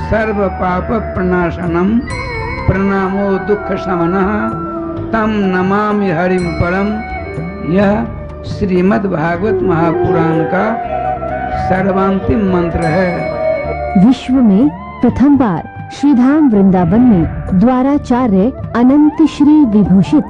सर्व पाप प्रणाशनम प्रणामो दुख शमनः तम नमामि हरिम परम। यह श्रीमद् भागवत महापुराण का सर्वांतिम मंत्र है। विश्व में प्रथम बार श्रीधाम वृंदावन में द्वाराचार्य अनंत श्री विभूषित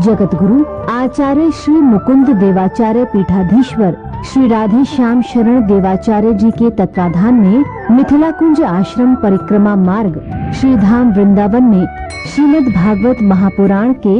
जगत गुरु आचार्य श्री मुकुंद देवाचार्य पीठाधीश्वर श्री राधे श्याम शरण देवाचार्य जी के तत्वाधान में मिथिला कुंज आश्रम परिक्रमा मार्ग श्रीधाम वृंदावन में श्रीमद् भागवत महापुराण के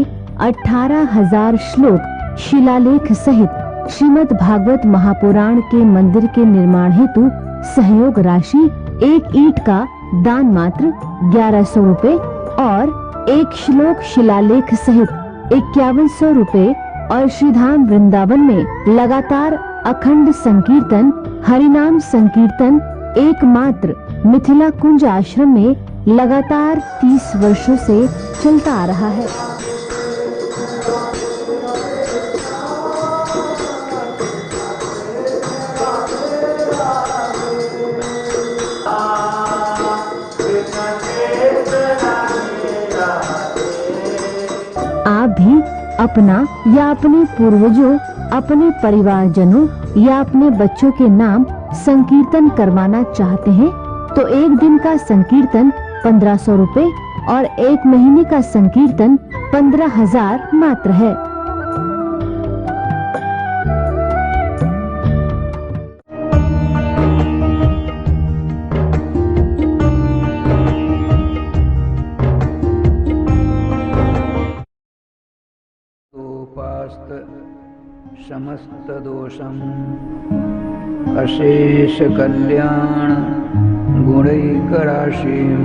18,000 श्लोक शिलालेख सहित श्रीमद् भागवत महापुराण के मंदिर के निर्माण हेतु सहयोग राशि 1 ईंट का दान मात्र 1100 रुपए और 1 श्लोक शिलालेख सहित 5100 रुपए और श्रीधाम वृंदावन में लगातार अखंड संकीर्तन हरिनाम संकीर्तन एकमात्र मिथिला कुंज आश्रम में लगातार 30 वर्षों से चलता आ रहा है। आप भी अपना या अपने पूर्वजों, अपने परिवारजनों या अपने बच्चों के नाम संकीर्तन करवाना चाहते हैं तो 1 दिन का संकीर्तन 1500 रुपए और 1 महीने का संकीर्तन 15,000 मात्र है। समस्त दोषम अशेष कल्याण गुणैकराशिं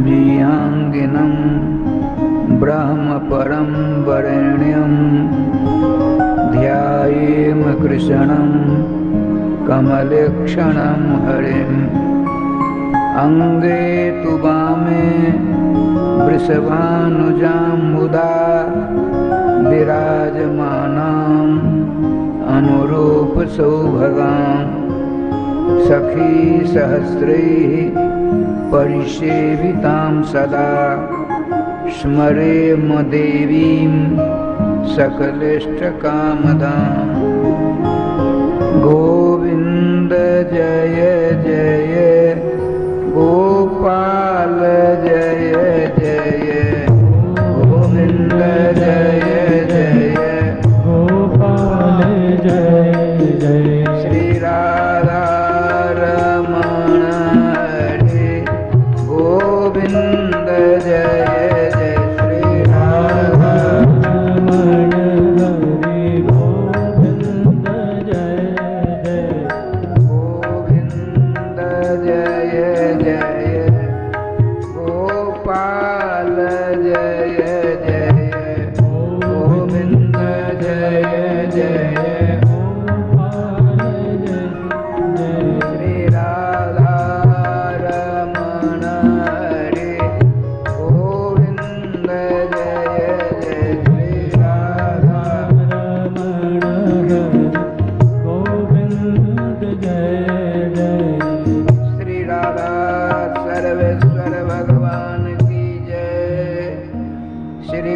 जियांगिनं ब्रह्म परम वरेण्यं ध्यायेम कृष्णं कमलेक्षणं हरिम् अंगे तु वामे वृषभानुजां मुदा विराजमानां अनुरूप सौभगां सखी सहस्रैः परिसेवितां सदा स्मरेम देवीं सकलेष्टकामदां। गोविंद जय जय गोपाल जय जय गोविंद जय श्री राधा रमण हरे गोविंद जय जय श्री राधा रमण हरे गोविंद जय जय गोविंद जय जय गोपाल जय जय गोविंद जय जय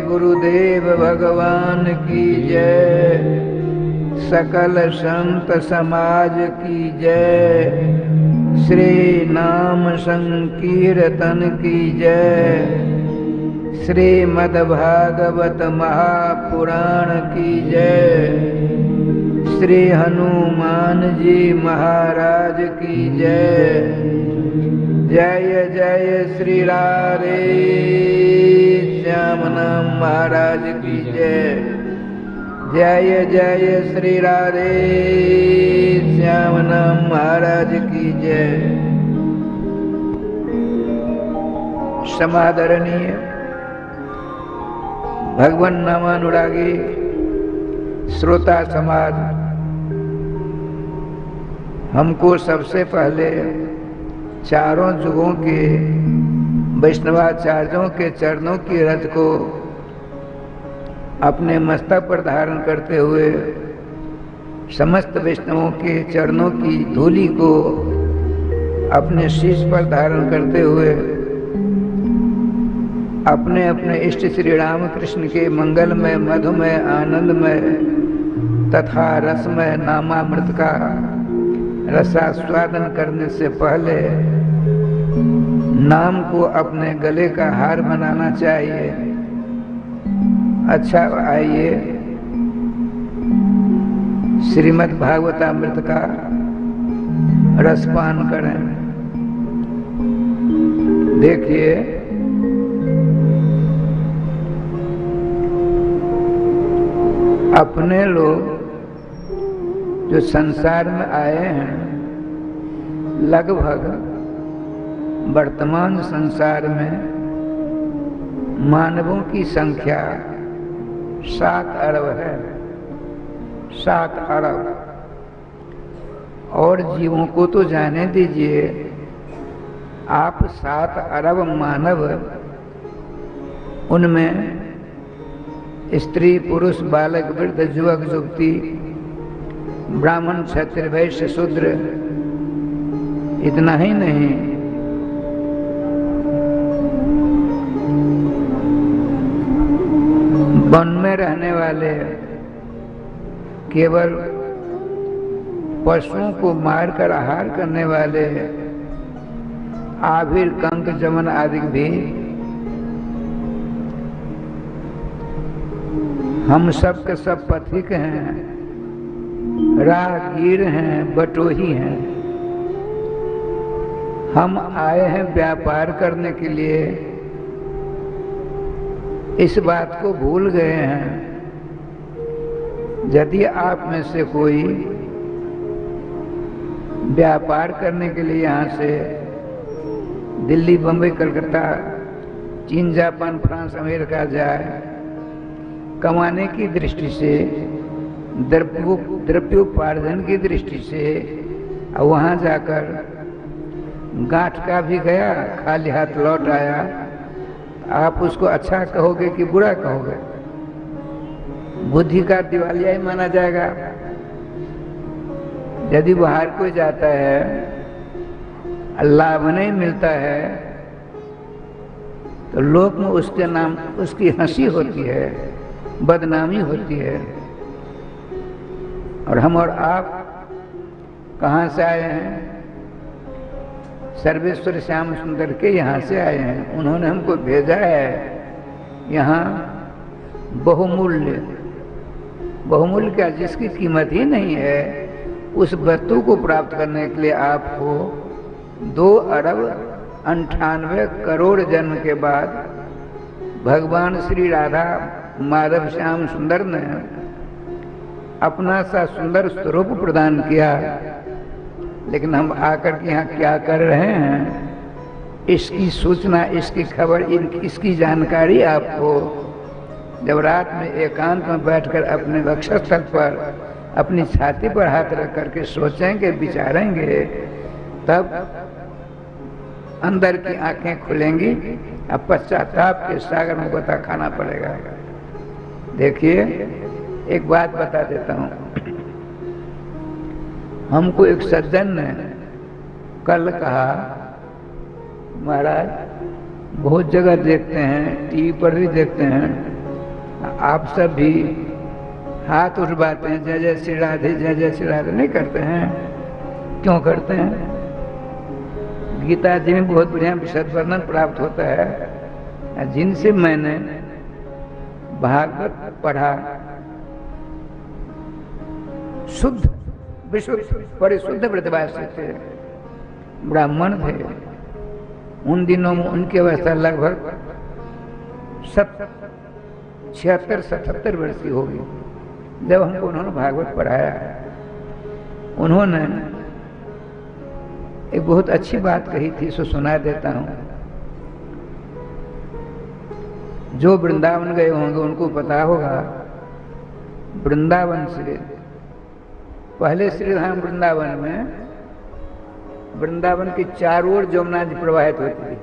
गुरुदेव भगवान की जय। सकल संत समाज की जय। श्री नाम संकीर्तन की जय। श्रीमद् भागवत महापुराण की जय। श्री हनुमान जी महाराज की जय। जय जय श्री राधे श्याम नाम महाराज की जय। जय जय श्री राधे श्याम नाम महाराज की जय। समादरणीय भगवान नामानुरागी श्रोता समाज, हमको सबसे पहले चारों युगों के वैष्णवाचार्यों के चरणों की रज को अपने मस्तक पर धारण करते हुए समस्त वैष्णवों के चरणों की धूलि को अपने शीश पर धारण करते हुए अपने अपने इष्ट श्री राम कृष्ण के मंगलमय, मधुमय, आनंदमय तथा रसमय नामामृत का रसास्वादन करने से पहले नाम को अपने गले का हार बनाना चाहिए। अच्छा, आइए श्रीमद् भागवतामृत का रसपान करें। देखिए, अपने लोग जो संसार में आए हैं, लगभग वर्तमान संसार में मानवों की संख्या 7 अरब है। 7 अरब। और जीवों को तो जाने दीजिए, आप 7 अरब मानव, उनमें स्त्री पुरुष बालक वृद्ध युवक युवती ब्राह्मण क्षत्रिय वैश्य शूद्र, इतना ही नहीं, वन में रहने वाले, केवल पशुओं को मारकर आहार करने वाले, आभिर कंक जमन आदि भी हम सब के सब पथिक हैं, राहगीर हैं, बटोही हैं। हम आए हैं व्यापार करने के लिए, इस बात को भूल गए हैं। यदि आप में से कोई व्यापार करने के लिए यहाँ से दिल्ली, बम्बई, कलकत्ता, चीन, जापान, फ्रांस, अमेरिका जाए, कमाने की दृष्टि से, द्रव्योपार्जन की दृष्टि से, और वहाँ जाकर गांठ का भी गया, खाली हाथ लौट आया, आप उसको अच्छा कहोगे कि बुरा कहोगे? बुद्धि का दिवालिया ही माना जाएगा। यदि बाहर कोई जाता है, लाभ नहीं मिलता है, तो लोक में उसके नाम, उसकी हंसी होती है, बदनामी होती है। और हम और आप कहाँ से आए हैं? सर्वेश्वर श्याम सुंदर के यहाँ से आए हैं। उन्होंने हमको भेजा है यहाँ बहुमूल्य, बहुमूल्य क्या, जिसकी कीमत ही नहीं है, उस वस्तु को प्राप्त करने के लिए आपको 2 अरब 98 करोड़ जन्म के बाद भगवान श्री राधा माधव श्याम सुंदर ने अपना सा सुंदर स्वरूप प्रदान किया। लेकिन हम आकर के यहाँ क्या कर रहे हैं, इसकी सूचना, इसकी खबर, इसकी जानकारी आपको जब रात में एकांत में बैठकर अपने वक्षस्थल पर अपनी छाती पर हाथ रख करके सोचेंगे, विचारेंगे, तब अंदर की आंखें खुलेंगी। अब पश्चाताप के सागर में गोता खाना पड़ेगा। देखिए, एक बात बता देता हूँ। हमको एक सज्जन ने कल कहा, महाराज बहुत जगह देखते हैं, टीवी पर भी देखते हैं, आप सब भी हाथ उठवाते हैं, जय जय श्री राधे, जय जय श्री राधे, नहीं करते हैं? क्यों करते हैं? गीता जी में बहुत बढ़िया विशद वर्णन प्राप्त होता है। जिनसे मैंने भागवत पढ़ा, शुद्ध विशुद्ध परिशुद्ध प्रतिभाषी थे, ब्राह्मण थे। उन दिनों में उनकी अवस्था लगभग 76-77 वर्ष की होगी जब हमको उन्होंने भागवत पढ़ाया। उन्होंने एक बहुत अच्छी बात कही थी, सो सुना देता हूँ। जो वृंदावन गए होंगे उनको पता होगा, वृंदावन से पहले श्रीधाम वृंदावन में, वृंदावन की चारों ओर जमुना जी प्रवाहित होती थी।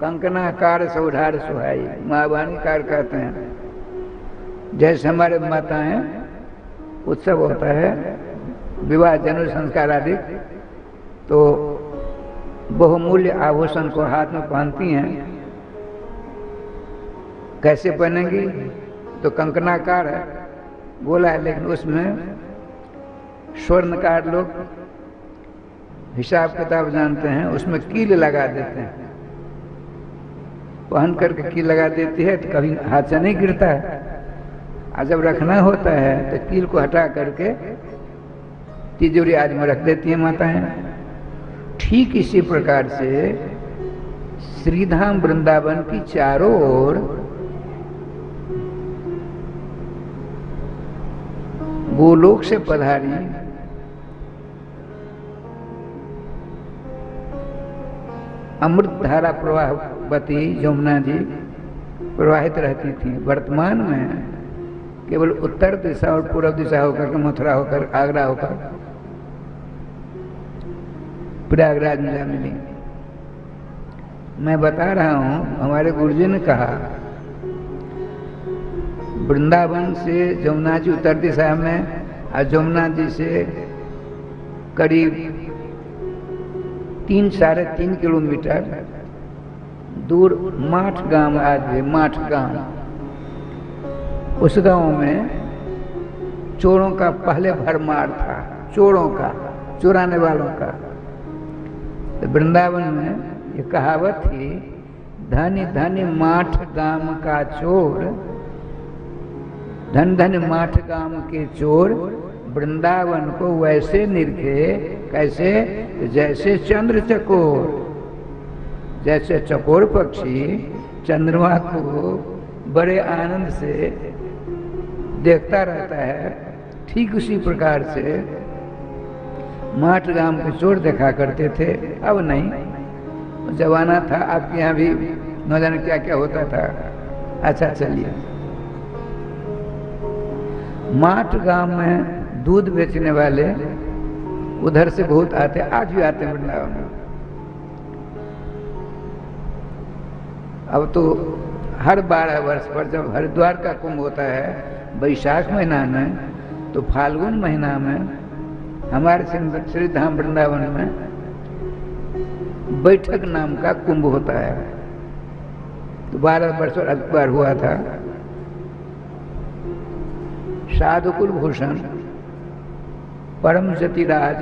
कंकनाकार सौधार सुहाई, महावाणी कार कहते हैं। जैसे हमारे माताएं उत्सव होता है, विवाह, जन्म संस्कार आदि, तो बहुमूल्य आभूषण को हाथ में पहनती हैं। कैसे पहनेंगी? तो कंकनाकार है, बोला है, लेकिन उसमें स्वर्णकार लोग हिसाब किताब जानते हैं, उसमें कील लगा देते हैं। पहन करके कील लगा देती है तो कभी हाथ से नहीं गिरता है, और जब रखना होता है तो कील को हटा करके तिजोरी आदि में रख देती हैं माताएं। ठीक इसी प्रकार से श्रीधाम वृंदावन की चारों ओर गोलोक से पधारी अमृत धारा प्रवाहवती यमुना जी प्रवाहित रहती थी। वर्तमान में केवल उत्तर दिशा और पूर्व दिशा होकर के मथुरा होकर आगरा होकर प्रयागराज में जा मिली। मैं बता रहा हूँ, हमारे गुरुजी ने कहा वृंदावन से यमुना जी उत्तर दिशा में और यमुना जी से करीब 3-3.5 किलोमीटर दूर माठ गांव आज है। माठ गांव, उस गांव में चोरों का पहले भरमार था, चोरों का, चुराने वालों का। तो वृंदावन में ये कहावत थी, धनी धनी माठ गांव का चोर, धन धन माठ गांव के चोर, वृंदावन को वैसे निरखे कैसे, जैसे चंद्र चकोर। जैसे चकोर पक्षी चंद्रमा को बड़े आनंद से देखता रहता है, ठीक उसी प्रकार से माठ गांव के चोर देखा करते थे। अब नहीं, जमाना था, आपके यहाँ भी न जाने क्या क्या होता था। अच्छा चलिए, माठ गांव में दूध बेचने वाले उधर से बहुत आते, आज भी आते हैं वृंदावन में। अब तो हर 12 वर्ष पर जब हरिद्वार का कुंभ होता है बैशाख महीना में, तो फाल्गुन महीना में हमारे श्रीधाम वृंदावन में बैठक नाम का कुंभ होता है। तो 12 वर्ष पर हरिद्वार हुआ था। साधुकुल भूषण परम जतिराज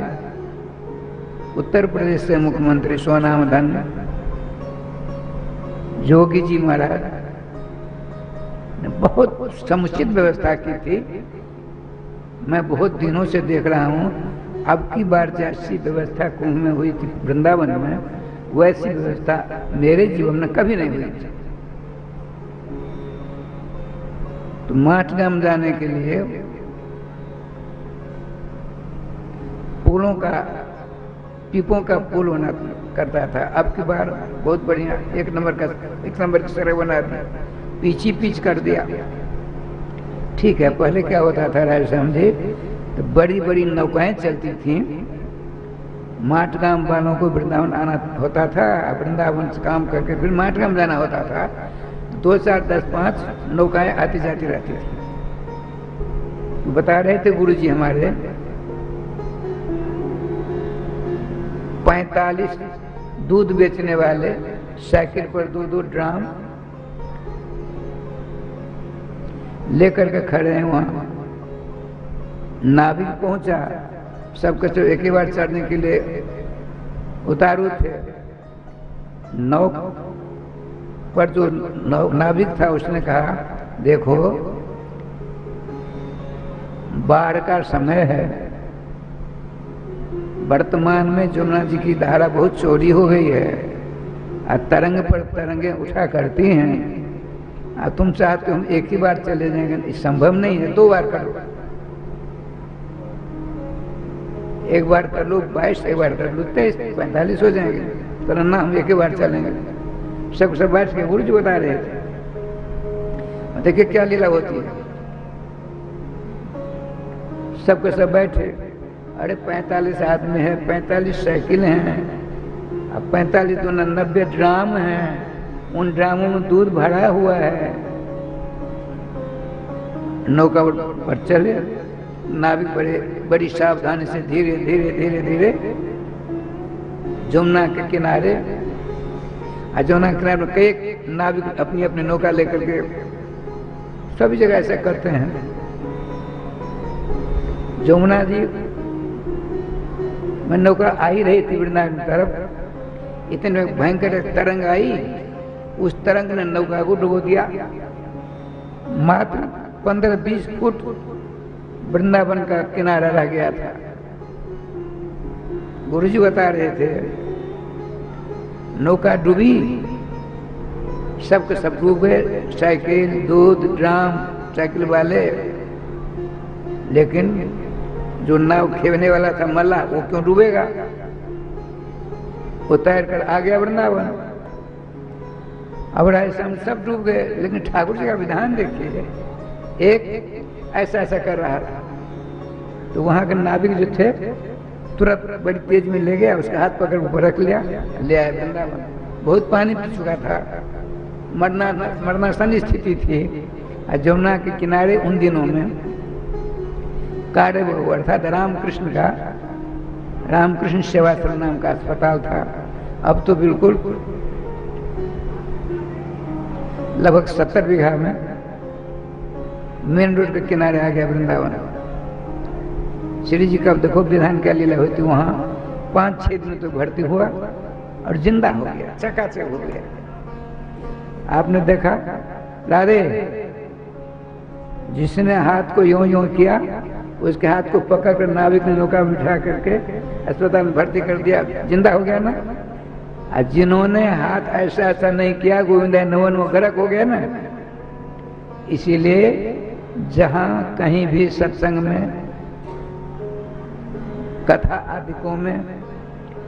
उत्तर प्रदेश से मुख्यमंत्री सोनाम धन योगी जी महाराज ने बहुत समुचित व्यवस्था की थी। मैं बहुत दिनों से देख रहा हूँ, अब की बार जैसी व्यवस्था कुंभ में हुई थी वृंदावन में, वैसी व्यवस्था मेरे जीवन में कभी नहीं हुई थी। तो माठगाम जाने के लिए पुलों का, टीपों का पुल होना करता था। अब की बार बहुत बढ़िया एक नंबर की सड़क बना दी, पीछी पीछ कर दिया। ठीक है, पहले क्या होता था राय समझे, तो बड़ी बड़ी नौकाएं चलती थी। माठगाम वालों को वृंदावन आना होता था, वृंदावन से काम करके फिर माठगाम जाना होता था। 2, 4, 10, 5 नौकाएं आती जाती रहती थी। बता रहे थे गुरु जी हमारे, 45 दूध बेचने वाले साइकिल पर 2-2 ड्राम लेकर के खड़े हैं वहां। नाविक पहुंचा, सबके सब एक ही बार चढ़ने के लिए उतारू थे। नौ पर जो नाविक था उसने कहा, देखो बाढ़ का समय है, वर्तमान में जमुना जी की धारा बहुत चोरी हो गई है और तरंग पर तरंगे उठा करती हैं। और तुम चाहते हो हम एक ही बार चले जाएंगे, संभव नहीं है, 2 बार करो। एक बार कर लो 22, एक बार कर लो 23, 45 हो जाएंगे। तो ना हम एक ही बार चलेंगे। सब बैठ के गुरु जी बता रहे थे। देखिए क्या लीला होती है। सबके सब बैठे, अरे 45 आदमी है, 45 साइकिल हैं, अब 45 तो 90 ड्राम हैं, उन ड्रामों में दूध भरा हुआ है। नौका पर चले, नाविक बड़ी सावधानी से धीरे धीरे धीरे धीरे जमुना के किनारे, जमुना के किनारे में कई नाविक अपनी अपनी नौका लेकर के सभी जगह ऐसा करते हैं। जमुना जी में नौका आ ही रही थी वृंदावन की तरफ, इतने भयंकर तरंग आई, उस तरंग ने नौका को डुबो दिया। मात्र 15-20 फुट वृंदावन का किनारा रह गया था। गुरुजी बता रहे थे नौका डूबी, सबके सब डूब गए, साइकिल, दूध, ड्राम, साइकिल वाले, लेकिन जो नाव खेवने वाला था मल्ला, वो क्यों डूबेगा? वो तैर कर आ गया वृंदावन। अब ऐसा हम सब डूब गए, लेकिन ठाकुर जी का विधान देखिए, एक ऐसा ऐसा कर रहा था तो वहां के नाविक जो थे तुरंत बड़ी तेज में ले गया, उसका हाथ पकड़ ऊपर रख लिया, ले आया वृंदावन। बहुत पानी पी चुका था, मरनासन स्थिति थी। जमुना के किनारे उन दिनों में कार्य बहु अर्थात रामकृष्ण का, रामकृष्ण सेवाश्रम नाम का अस्पताल था। अब तो बिल्कुल लगभग 70 बीघा में मेन रोड के किनारे आ गया वृंदावन। श्री जी का देखो विधान क्या लीला हुई थी, वहां 5-6 दिन तो भर्ती हुआ और जिंदा हो गया, चकाचक हो गया। आपने देखा राधे, जिसने हाथ को यूं यूं किया, उसके हाथ को पकड़ कर नाविक ने नौका बिठा करके अस्पताल में भर्ती कर दिया, जिंदा हो गया ना। और जिन्होंने हाथ ऐसा ऐसा नहीं किया, गोविंद नवन वो गर्क हो गया ना। इसीलिए जहां कहीं भी सत्संग में, कथा आदिकों में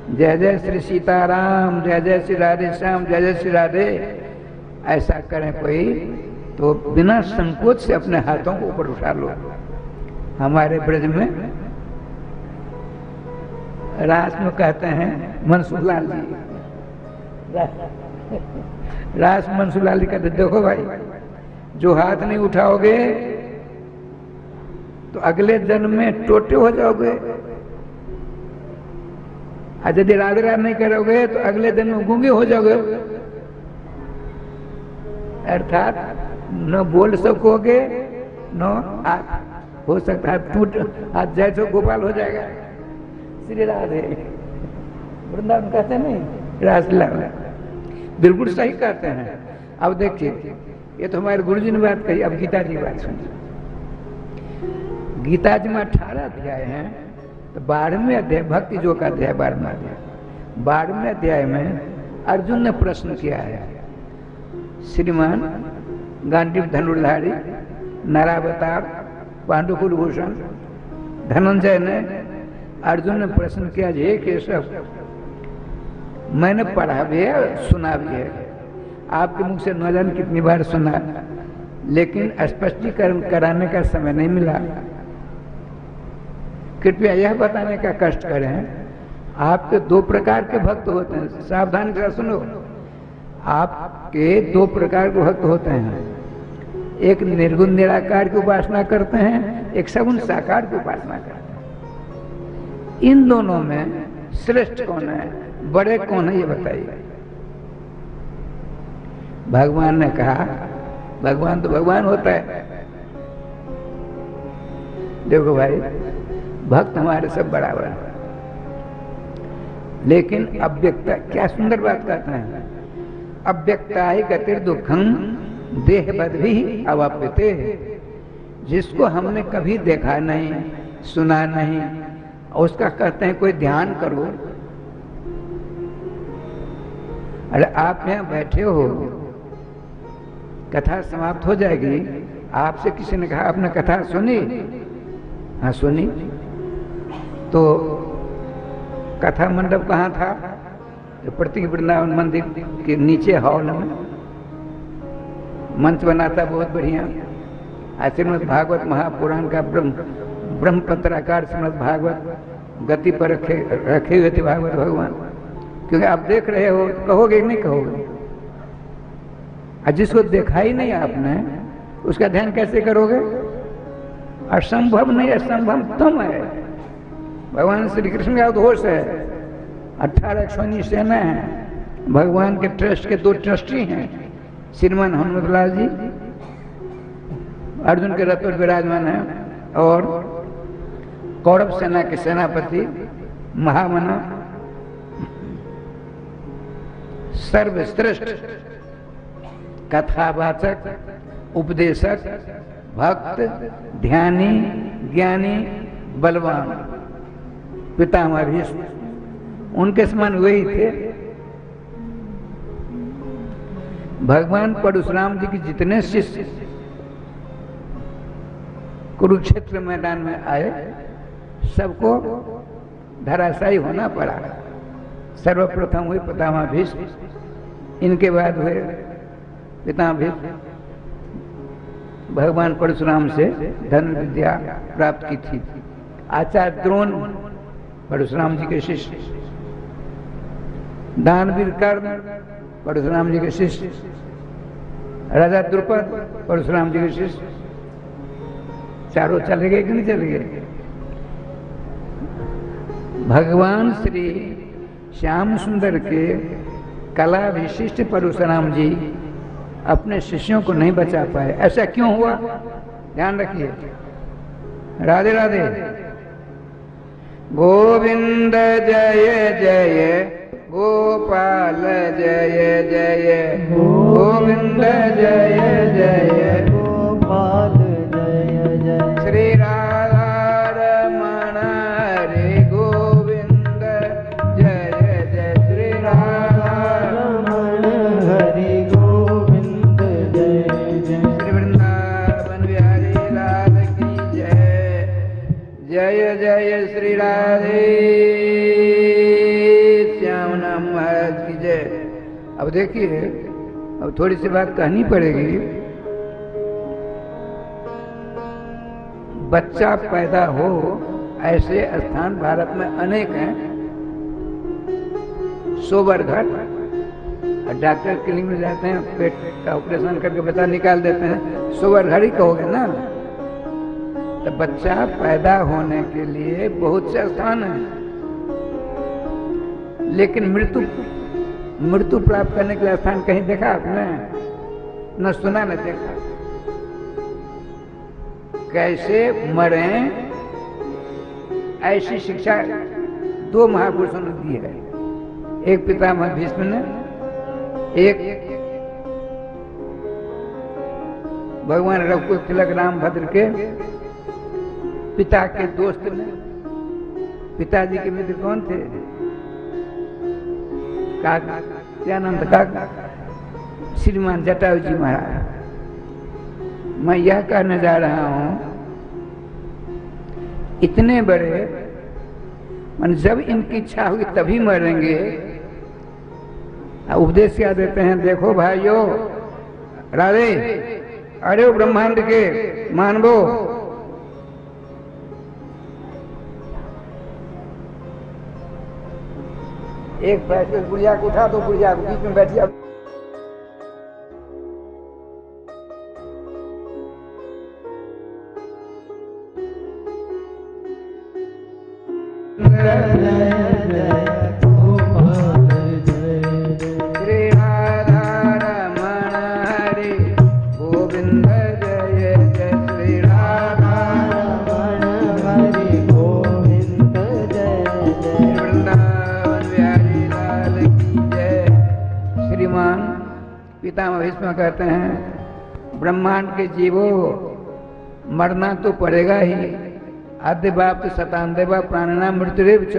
जय जय श्री सीताराम, जय जय श्री राधे श्याम, जय जय श्री राधे ऐसा करें कोई, तो बिना संकोच से अपने हाथों को ऊपर उठा लो। हमारे ब्रज में रास में कहते हैं मनसूरलाल जी, रास मनसूरलाल जी कहते, देखो भाई, जो हाथ नहीं उठाओगे तो अगले जन्म में टोटे हो जाओगे, और यदि राधे राधे नहीं करोगे तो अगले जन्म में गूंगे हो जाओगे। अर्थात न बोल सकोगे, न हो सकता है टूट, आज जैसे गोपाल हो जाएगा। श्री राधे वृंदावन कहते नहीं, रासलीला बिल्कुल सही कहते हैं। अब देखिए, ये तो हमारे गुरुजी ने बात कही, अब गीता जी बात सुनिए। गीता जी में 18 अध्याय हैं, तो 12वें अध्याय भक्ति योग का अध्याय 12वां अध्याय, 12वें अध्याय में अर्जुन ने प्रश्न किया है। श्रीमान गांडीव धनुर्धारी, नारावतार, पांडुकुल भूषण धनंजय ने, अर्जुन ने प्रश्न किया, हे केशव, मैंने पढ़ा भी है, सुना भी है, आपके मुख से न जाने कितनी बार सुना, लेकिन स्पष्टीकरण कराने का समय नहीं मिला। कृपया यह बताने का कष्ट करें, आपके 2 प्रकार के भक्त होते हैं। सावधान से सुनो, आपके 2 प्रकार के भक्त होते हैं। एक निर्गुण निराकार की उपासना करते हैं, एक सगुण साकार की उपासना करते हैं। इन दोनों में श्रेष्ठ कौन है, बड़े कौन है, ये बताइए। भगवान ने कहा, भगवान तो भगवान होता है। देखो भाई, भक्त हमारे सब बराबर है, लेकिन अव्यक्ता, क्या सुंदर बात कहते हैं, अव्यक्ता ही गतिर दुखं देह बद भी अवाप्यते। जिसको हमने कभी देखा नहीं, सुना नहीं, उसका कहते हैं कोई ध्यान करो। अरे आप यहाँ बैठे हो, कथा समाप्त हो जाएगी, आपसे किसी ने कहा आपने कथा सुनी? हाँ सुनी। तो कथा मंडप कहाँ था? तो प्रतीक वृंदावन मंदिर के नीचे हॉल में मंच बना था, बहुत बढ़िया। श्रीमद् भागवत महापुराण का ब्रह्म पत्राकार श्रीमद् भागवत गति पर रखे हुए थे भागवत भगवान। क्योंकि आप देख रहे हो, कहोगे नहीं कहोगे? और जिसको देखा ही नहीं आपने, उसका ध्यान कैसे करोगे? असंभव नहीं, असंभव तुम है। भगवान श्री कृष्ण का उद्घोष है, 18 सैन्य सेना है। भगवान के ट्रस्ट के 2 ट्रस्टी हैं, श्रीमान हनुमतलाल जी अर्जुन के रथ पर विराजमान है, और कौरव सेना के सेनापति महामना सर्वश्रेष्ठ कथावाचक, उपदेशक, भक्त, ध्यानी, ज्ञानी, बलवान पितामह भीष्म, उनके समान वही थे। भगवान परशुराम जी के जितने शिष्य कुरुक्षेत्र मैदान में आए, सबको धराशायी होना पड़ा। सर्वप्रथम हुए पितामह भीष्म, इनके बाद हुए पितामह भीष्म भगवान परशुराम से धनुर्विद्या विद्या प्राप्त की थी। आचार्य द्रोण परशुराम जी के शिष्य, दानवीर कर्ण परशुराम जी के शिष्य, राजा द्रुपद परशुराम जी के शिष्य, चारों चले गए कि नहीं चले गए? भगवान श्री श्याम सुंदर के कला विशिष्ट परशुराम जी अपने शिष्यों को नहीं बचा पाए। ऐसा क्यों हुआ? ध्यान रखिए। राधे राधे। गोविंद जय जय गोपाल जय जय, गोविंद जय जय गोपाल जय जय, श्री राधा रमण हरे गोविंद जय जय, श्री राधा रमण हरि गोविंद जय जय, श्री वृंदावन बिहारी लाल की जय। जय जय श्री राधे श्याम नाम महाराज की जय। अब देखिए, अब थोड़ी सी बात कहनी पड़ेगी। बच्चा पैदा हो ऐसे स्थान भारत में अनेक हैं। सोबरघाट, डॉक्टर क्लिनिक में जाते हैं, पेट का ऑपरेशन करके बच्चा निकाल देते हैं, सोबरघाट ही कहोगे ना। तो बच्चा पैदा होने के लिए बहुत से स्थान हैं, लेकिन मृत्यु प्राप्त करने के लिए स्थान कहीं देखा आपने? न सुना न देखा। कैसे मरें ऐसी शिक्षा 2 महापुरुषों ने दी है। एक पितामह भीष्म ने, एक भगवान रघुकुल तिलक रामभद्र के पिता के दोस्त ने। पिताजी के मित्र कौन थे? काका, क्या नाम था काका? श्रीमान जटायु जी महाराज। मैं यह कहने जा रहा हूं, इतने बड़े मन जब इनकी इच्छा हुई तभी मरेंगे। उपदेश क्या देते हैं? देखो भाइयों, राधे, अरे ब्रह्मांड के मानवो, एक पैसे बुढ़िया को उठा दो, बुढ़िया को बीच में बैठी। अब श्री राधा रमण हरे गोविंद जय जय, श्री राधा रमण हरि गोविंद जय जय, वृंदावन बिहारी लाल की जय। श्रीमान पितामह भीष्म कहते हैं, ब्रह्मांड के जीवों, मरना तो पड़ेगा ही। आद्य बाप शतान्देवा प्राणना मृत्युरेव च।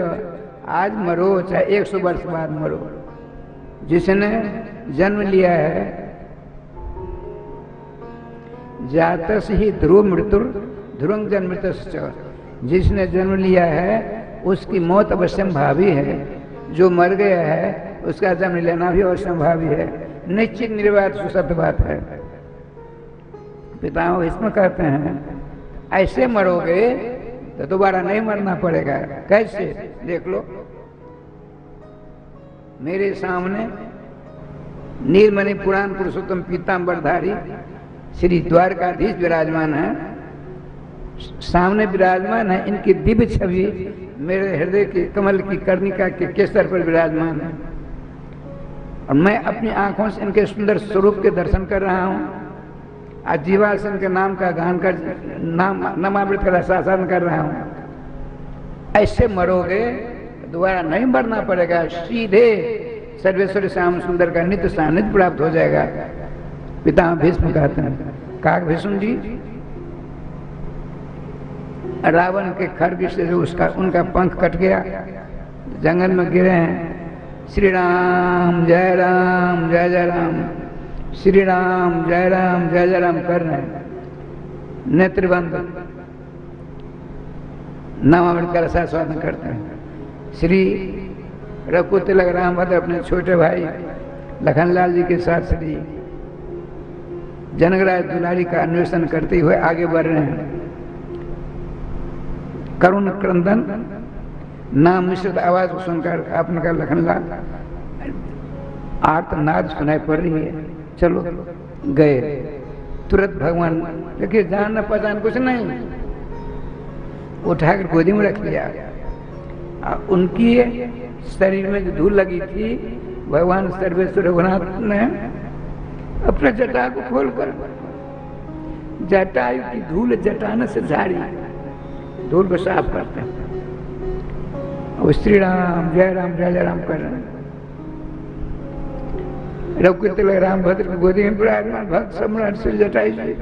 आज मरो चाहे 100 वर्ष बाद मरो। जिसने जन्म लिया है, जातस ही ध्रुव मृत्यु ध्रुवं जन्मतश्च। जिसने जन्म लिया है उसकी मौत अवश्यंभावी है। जो मर गया है उसका जन्म लेना भी अवश्यंभावी है। निश्चित निर्वात सुसत्य बात है। पितामह भीष्म कहते हैं, ऐसे मरोगे तो दोबारा नहीं मरना पड़ेगा। कैसे? देख लो, मेरे सामने नीलमणि पुराण पुरुषोत्तम पीताम्बरधारी श्री द्वारकाधीश विराजमान है। सामने विराजमान है, इनकी दिव्य छवि मेरे हृदय की कमल की कर्णिका के केसर पर विराजमान है और मैं अपनी आंखों से इनके सुंदर स्वरूप के दर्शन कर रहा हूँ। आज जीवा से इनके नाम का गान कर नामामृत का रसासन कर रहा हूँ। ऐसे मरोगे दोबारा नहीं मरना पड़ेगा, सीधे सर्वेश्वर श्याम सुंदर का नित्य सानिध्य प्राप्त हो जाएगा। पिता भीष्म कहते हैं, काक भीष्म जी रावण के खड्ग से जो उनका पंख कट गया, जंगल में गिरे हैं। श्री राम जय राम जय जय राम, श्री राम जय राम जय जय राम कर रहे हैं। नेत्रबंद नामामृत का रसास्वादन करते हैं। श्री रघु तिलक रामभद्र अपने छोटे भाई लखनलाल जी के साथ श्री जनकराज दुलारी का अन्वेषण करते हुए आगे बढ़ रहे हैं। करुण क्रंदन नाम मिश्रित आवाज को सुनकर आपने कहा लखनलाल आर्तनाद सुनाई पड़ रही है, चलो गए। तुरंत भगवान देखिए जान न पहचान कुछ नहीं, उठाकर गोदी में रख लिया। उनकी शरीर में जो धूल लगी थी, भगवान सर्वेश्वर रघुनाथ ने अपने जटा को खोलकर जटायु की धूल जटाने से झाड़ी, धूल को साफ करते हैं और श्री राम जय राम कर रहे हैं। रघु तिलक रामभद्र की गोदी में विराजमान भक्त सम्राट श्री जटायु जी।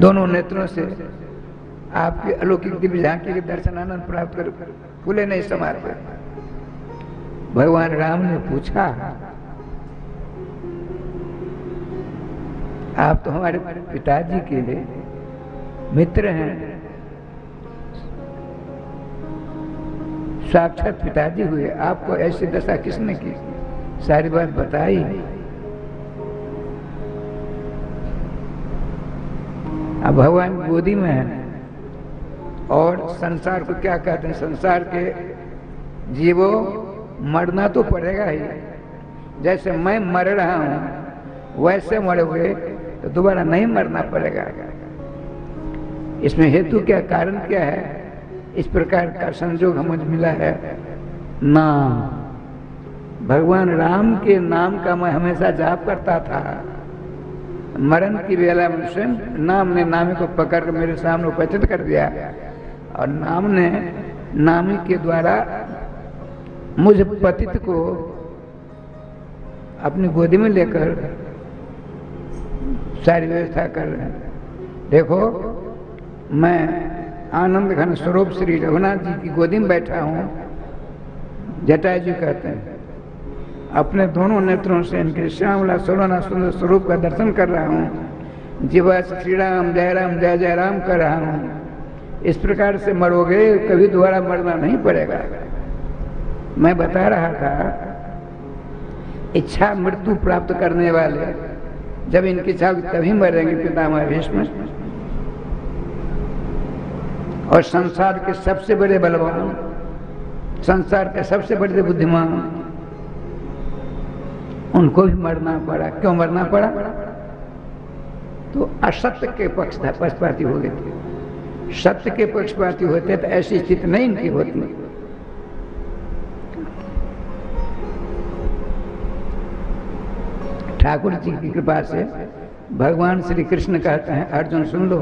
दोनों नेत्रों से आपकी अलौकिक दिव्य झांकी के दर्शन आनंद प्राप्त कर फूले नहीं समाते। भगवान राम ने पूछा, आप तो हमारे पिताजी के मित्र हैं, साक्षात पिताजी हुए, आपको ऐसी दशा किसने की? सारी बात बताई। अब भगवान गोदी में है और संसार को क्या कहते हैं, संसार के जीवों मरना तो पड़ेगा ही। जैसे मैं मर रहा हूं वैसे मरोगे तो दोबारा नहीं मरना पड़ेगा। इसमें हेतु क्या, कारण क्या है? इस प्रकार का संजोग हमें मिला है। नाम, भगवान राम के नाम का मैं हमेशा जाप करता था। मरण की वेला में स्वयं नाम ने नामी को पकड़ मेरे सामने उपस्थित कर दिया और नाम ने नामी के द्वारा मुझ पतित को अपनी गोदी में लेकर सारी व्यवस्था कर रहे हैं। देखो मैं आनंद घन स्वरूप श्री रघुनाथ जी की गोदी में बैठा हूँ। जटायु जी कहते हैं, अपने दोनों नेत्रों से इनके श्यामला सोलना सुंदर स्वरूप का दर्शन कर रहा हूँ। जीवा श्री राम जय जय राम कर रहा हूँ। इस प्रकार से मरोगे कभी दोबारा मरना नहीं पड़ेगा। मैं बता रहा था, इच्छा मृत्यु प्राप्त करने वाले जब इनकी इच्छा होगी तभी मरेंगे पितामह भीष्म। और संसार के सबसे बड़े बलवान, संसार के सबसे बड़े बुद्धिमान, उनको भी मरना पड़ा। क्यों मरना पड़ा? तो असत्य के पक्षपाती हो गए थे। सत्य के पक्षपाती होते तो ऐसी स्थिति नहीं इनकी होती। ठाकुर जी की कृपा से भगवान श्री कृष्ण कहते हैं, अर्जुन सुन लो,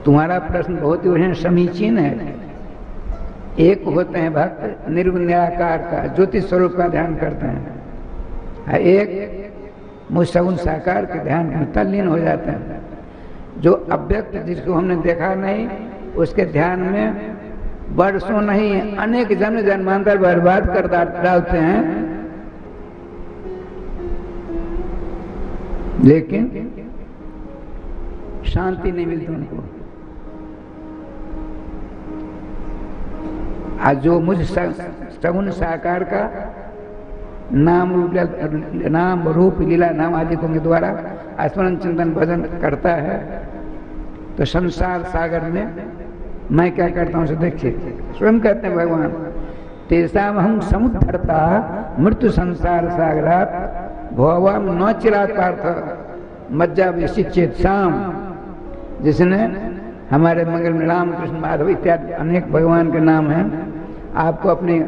तुम्हारा प्रश्न बहुत ही समीचीन है। एक होते हैं भक्त निर्गुण निराकार का, ज्योति स्वरूप का ध्यान करते हैं। एक मुसगुण साकार के ध्यान में तल्लीन हो जाते हैं। जो अव्यक्त जिसको हमने देखा नहीं, उसके ध्यान में वर्षों नहीं अनेक जन्म जन्मांतर बर्बाद कर डालते हैं, लेकिन शांति नहीं मिलती उनको। आज जो मुझ सगुण साकार का नाम रूप लीला नाम आदि के द्वारा स्मरण चिंतन भजन करता है, तो संसार सागर में मैं क्या करता हूँ उसे देखिए। स्वयं कहते हैं भगवान, तेसाम हम समुद्धरता मृत्यु संसार सागरात भवाम न चिरात पार्थ मज्जा विशिक्षित शाम, जिसने हमारे मंगल में राम कृष्ण माधव इत्यादि अनेक भगवान के नाम हैं। आपको अपने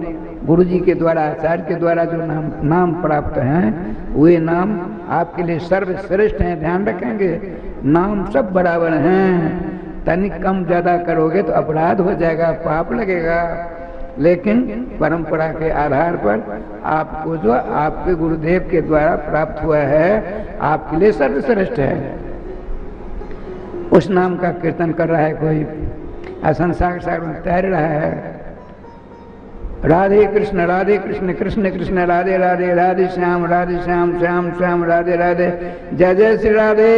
गुरु जी के द्वारा, आचार्य के द्वारा जो नाम प्राप्त हैं, वे नाम आपके लिए सर्वश्रेष्ठ हैं। ध्यान रखेंगे, नाम सब बराबर हैं। तनिक कम ज्यादा करोगे तो अपराध हो जाएगा, पाप लगेगा। लेकिन परंपरा के आधार पर आपको जो आपके गुरुदेव के द्वारा प्राप्त हुआ है, आपके लिए सर्वश्रेष्ठ है। उस नाम का कीर्तन कर रहा है कोई, संसार सागर में तैर रहा है। राधे कृष्ण कृष्ण कृष्ण राधे राधे, राधे श्याम श्याम श्याम राधे राधे, जय जय श्री राधे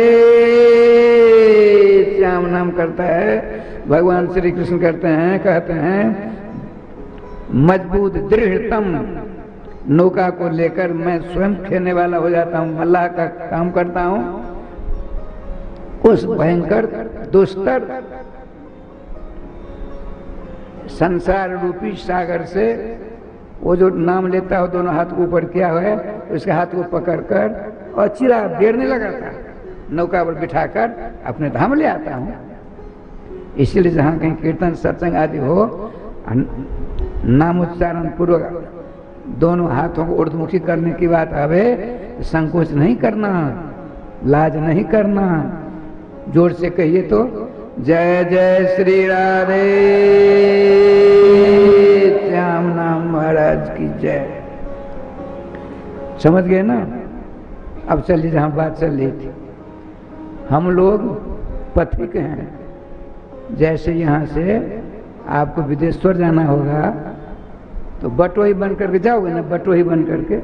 श्याम नाम करता है। भगवान श्री कृष्ण करते हैं, कहते हैं मजबूत दृढ़तम नौका को लेकर मैं स्वयं खेलने वाला हो जाता हूँ, मल्लाह का काम करता हूँ। उस भयंकर दुस्तर संसार रूपी सागर से वो जो नाम लेता हो, दोनों हाथ को ऊपर किया हुआ है, उसके हाथ को पकड़कर और चिरा बेरने लगा था, नौका पर बिठाकर अपने धाम ले आता हूँ। इसलिए जहाँ कहीं कीर्तन सत्संग आदि हो, नाम उच्चारण पूर्वक दोनों हाथों को ऊर्ध्वमुखी करने की बात आवे, संकोच नहीं करना, लाज नहीं करना, जोर से कहिए तो जय जय श्री राधे श्याम नाम महाराज की जय। समझ गए ना? अब चलिए जहाँ बात चल रही थी, हम लोग पथिक हैं। जैसे यहाँ से आपको विदेश्वर जाना होगा तो बटोही बन करके जाओगे ना, बटोही बन करके,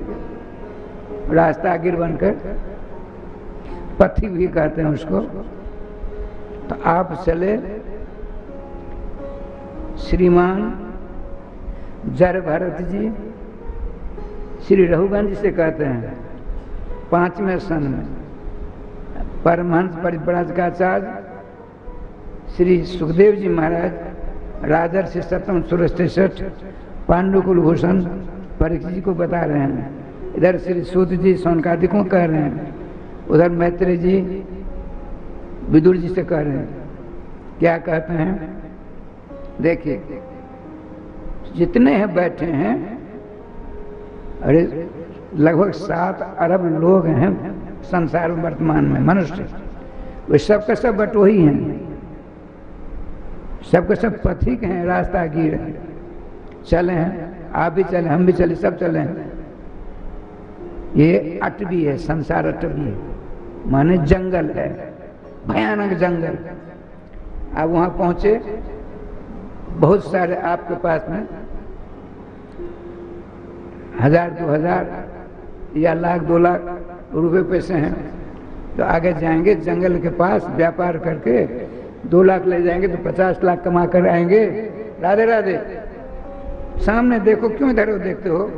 रास्ता गिर बनकर, पथिक भी कहते हैं उसको। तो आप चले श्रीमान जर भरत जी, श्री रघुगंज जी से कहते हैं 5वें सन में परमहंस परिव्राजकाचार्य श्री सुखदेव जी महाराज, राजर्षि सप्तम सुरश्रेष्ठ पांडुकुल भूषण परीक्षित जी को बता रहे हैं। इधर श्री सूत जी सौनकादि को कह रहे हैं, उधर मैत्रेय जी विदुर जी से कह रहे हैं। क्या कहते हैं? देखिए, जितने हैं बैठे हैं, अरे लगभग 7 अरब लोग हैं संसार में वर्तमान में मनुष्य, वे सब का सब बटोही हैं, सबके सब पथिक हैं, रास्ता गिर है, चले हैं, आप भी चले, हम भी चले, सब चले हैं। ये अटवी है, संसार अटवी है, माने जंगल है, भयानक जंगल। आप वहां पहुंचे, बहुत सारे आपके पास में 1000 2000 या लाख 2 लाख रुपए पैसे हैं, तो आगे जाएंगे जंगल के पास, व्यापार करके 2 लाख ले जाएंगे तो 50 लाख कमा कर आएंगे। राधे राधे। सामने देखो, क्यों इधर देखते हो?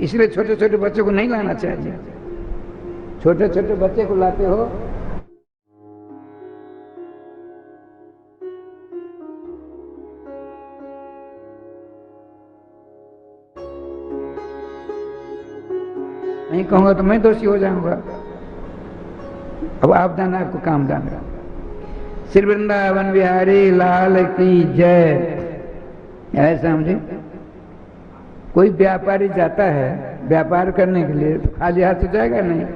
इसलिए छोटे छोटे बच्चों को नहीं लाना चाहिए। छोटे छोटे बच्चे को लाते हो, नहीं कहूंगा तो मैं दोषी हो जाऊंगा। अब आप जाना, आपको काम जाना। श्री वृंदावन बिहारी लाल की जय। ऐसा समझे, कोई व्यापारी जाता है व्यापार करने के लिए, तो खाली हाथ तो जाएगा नहीं,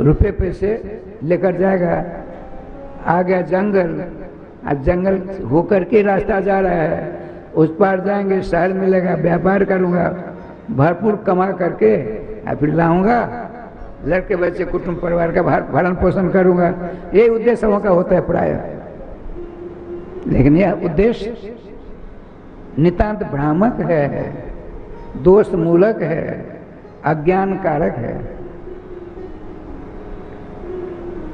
रुपए पैसे लेकर जाएगा। आ गया जंगल, आज जंगल होकर के रास्ता जा रहा है, उस पार जाएंगे, शहर मिलेगा, व्यापार करूंगा, भरपूर कमा करके फिर लाऊंगा, लड़के बच्चे कुटुंब परिवार का भरण पोषण करूंगा। ये उद्देश्य का होता है प्राय। लेकिन यह उद्देश्य नितांत भ्रामक है, दोष मूलक है, अज्ञान कारक है।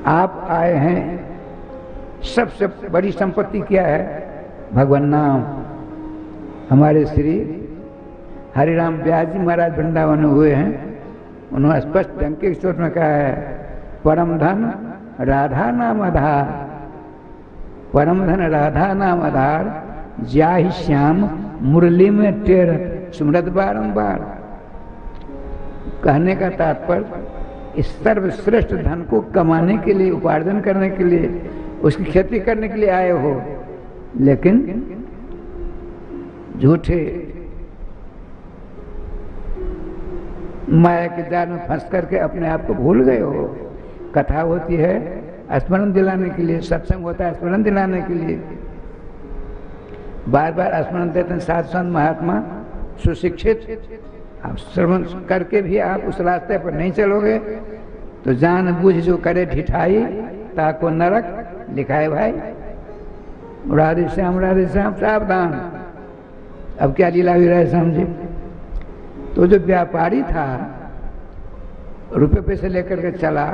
आप आए हैं, सबसे बड़ी संपत्ति क्या है? भगवान नाम। हमारे श्री हरिराम व्यास जी महाराज वृंदावन हुए हैं, उन्होंने स्पष्ट ढंग के स्रोत में कहा है, परम धन राधा नाम आधार, परम धन राधा नाम आधार, जाहि श्याम मुरली में टेरत सुमरत बारंबार। कहने का तात्पर्य इस सर्वश्रेष्ठ धन को कमाने के लिए, उपार्जन करने के लिए, उसकी खेती करने के लिए आए हो, लेकिन झूठे माया के जाल में फंस करके अपने आप को भूल गए हो। कथा होती है स्मरण दिलाने के लिए, सत्संग होता है स्मरण दिलाने के लिए। बार बार स्मरण देते हैं साधु संत महात्मा सुशिक्षित। आप श्रवण करके भी आप उस रास्ते पर नहीं चलोगे तो जान बूझ जो करे ढिठाई ताको नरक लिखा है भाई। राधे श्याम सावधान। अब क्या लीला हुई रहे समझे। तो जो व्यापारी था रुपये पैसे लेकर के चला,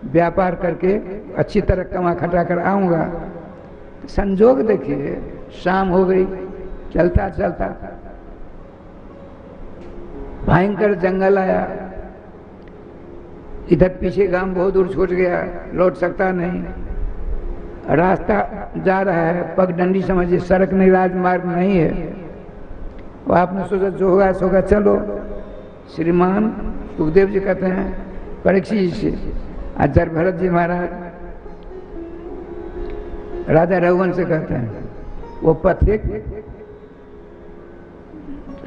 व्यापार करके अच्छी तरह कमा खटा कर आऊंगा, संजोग देखिए शाम हो गई, चलता चलता भयंकर जंगल आया। इधर पीछे गांव बहुत दूर छूट गया, लौट सकता नहीं, रास्ता जा रहा है पगडंडी समझिए, सड़क नहीं, राजमार्ग नहीं है। वो आपने सोचा जो होगा सो होगा, चलो। श्रीमान सुखदेव जी कहते हैं परीक्षित जी से, आचार्य भरत जी महाराज राजा रघुवंश से कहते हैं, वो पथिक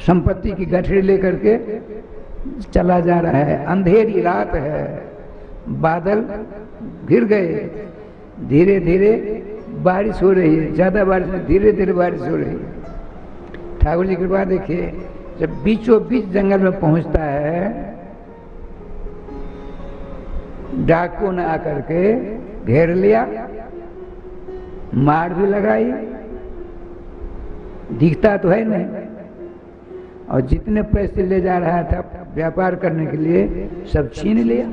संपत्ति की गठरी लेकर के चला जा रहा है। अंधेरी रात है, बादल घिर गए, धीरे धीरे बारिश हो रही है, ज्यादा बारिश नहीं, धीरे धीरे बारिश हो रही है। ठाकुर जी की कृपा देखिए, जब बीचों बीच जंगल में पहुंचता है, डाकू ने आकर के घेर लिया, मार भी लगाई, दिखता तो है नहीं, और जितने पैसे ले जा रहा था व्यापार करने के लिए सब छीन लिया।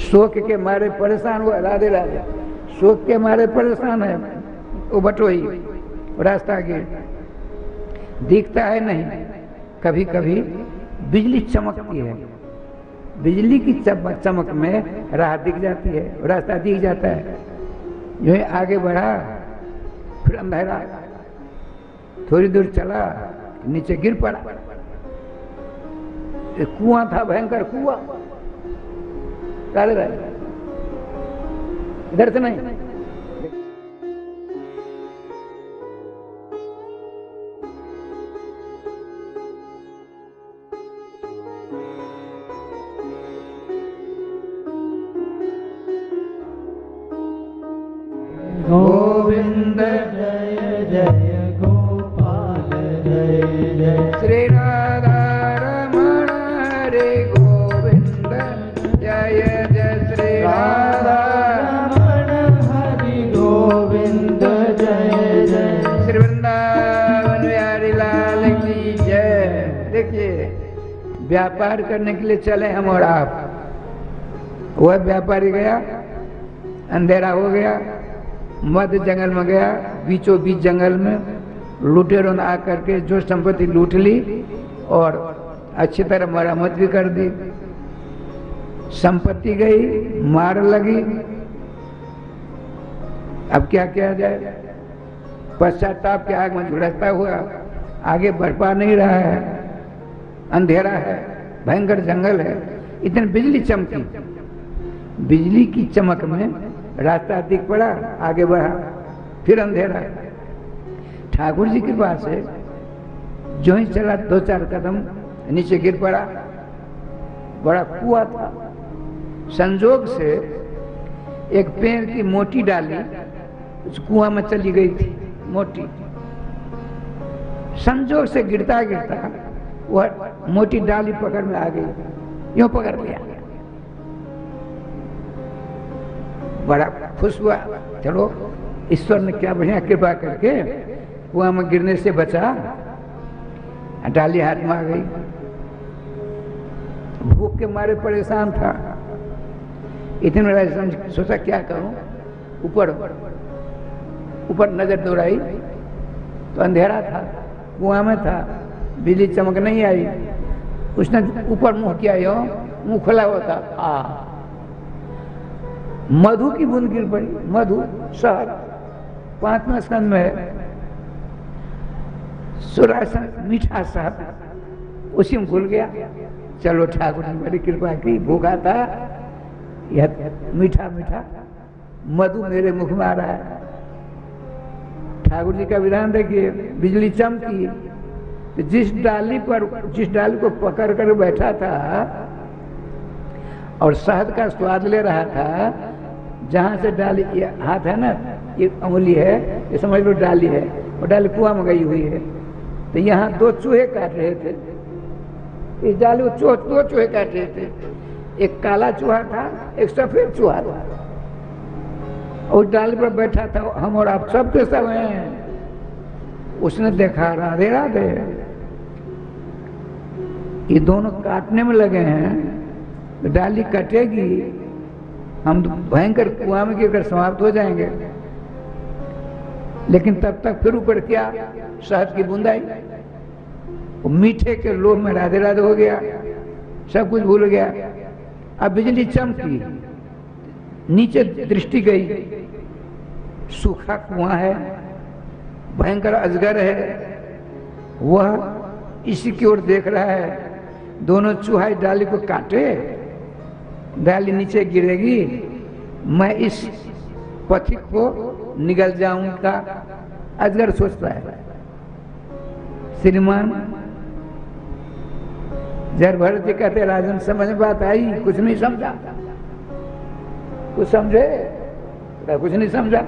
शोक के मारे परेशान हुआ, राधे राधे, शोक के मारे परेशान है वो बटोही, रास्ता गिर, दिखता है नहीं। कभी कभी बिजली चमकती है, बिजली की चमक में राह दिख जाती है, रास्ता दिख जाता है। जो है आगे बढ़ा, फिर अंधेरा, थोड़ी दूर चला, नीचे गिर पड़ा। एक कुआं था, भयंकर कुआं, इधर से नहीं। गोविंद जय जय गोपाल जय जय श्री राधा रमण हरे गोविंद जय जय श्री राधा रमण हरि गोविंद जय जय श्री वृंदावन बिहारी लाल की जय। देखिए व्यापार करने के लिए चले हम और आप, वह व्यापारी गया, अंधेरा हो गया, मध्य जंगल में गया, बीचों बीच जंगल में लुटेरों ने आकर के जो संपत्ति लूट ली और अच्छी तरह मरम्मत भी कर दी। संपत्ति गई, मार लगी, अब क्या किया जाए। पश्चाताप के आग में झुलसता हुआ आगे बढ़ पा नहीं रहा है, अंधेरा है, भयंकर जंगल है। इतनी बिजली चमकी, बिजली की चमक में रास्ता दिख पड़ा, आगे बढ़ा, फिर अंधेरा। ठाकुर जी के पास से जो ही चला 2-4 कदम नीचे गिर पड़ा, बड़ा कुआं था। संजोग से एक पेड़ की मोटी डाली उस कुआं में चली गई थी, मोटी। संजोग से गिरता गिरता वह मोटी डाली पकड़ में आ गई, यूं पकड़ लिया। बड़ा खुश हुआ, चलो ईश्वर ने क्या बढ़िया कृपा करके कुआं में गिरने से बचा, डाली हाथ में आ गई। भूख के मारे परेशान था, इतने बड़ा समझ सोचा क्या करूं। ऊपर ऊपर नजर दौड़ाई तो अंधेरा था, कुआं में था, बिजली चमक नहीं आई। उसने ऊपर मुंह किया, यो मुंह खुला होता, मधु की बूंद गिर पड़ी। मधु शहद 5वें स्कंद में है, सुरासन मीठा शहद, उसी में घुल गया, चलो ठाकुर ने बड़ी कृपा की, भूखा था, यह मीठा मीठा मधु मेरे मुख में आ रहा है। ठाकुर जी का विधान देखिए, बिजली चमकी, तो जिस डाली को पकड़ कर बैठा था और शहद का स्वाद ले रहा था, जहां से डाली, ये हाथ है ना, ये उंगली है, ये समझ लो डाली है, और डाली कुआं में गई हुई है, तो यहाँ 2 चूहे काट रहे थे, इस डाली को 2 चूहे काट रहे थे, एक काला चूहा था, एक सफेद चूहा था, और डाली पर बैठा था, हम और आप सब के सब हैं। उसने देखा, राधे राधे, ये दोनों काटने में लगे हैं, तो डाली कटेगी, हम भयंकर कुआं में गिरकर समाप्त हो जाएंगे। लेकिन तब तक फिर ऊपर क्या, शहद की बूंद आई, मीठे के लोभ में राधे राधे हो गया, सब कुछ भूल गया। अब बिजली चमकी, नीचे दृष्टि गई, सूखा कुआं है, भयंकर अजगर है, वह इसी की ओर देख रहा है। दोनों चूहा डाली को काटे, डाली नीचे गिरेगी, मैं इस पथिक को निगल जाऊंगा, अजगर सोचता है। श्रीमान जर भरत जी कहते, राजन समझ में बात आई, कुछ नहीं समझा, कुछ समझे? कुछ नहीं समझा,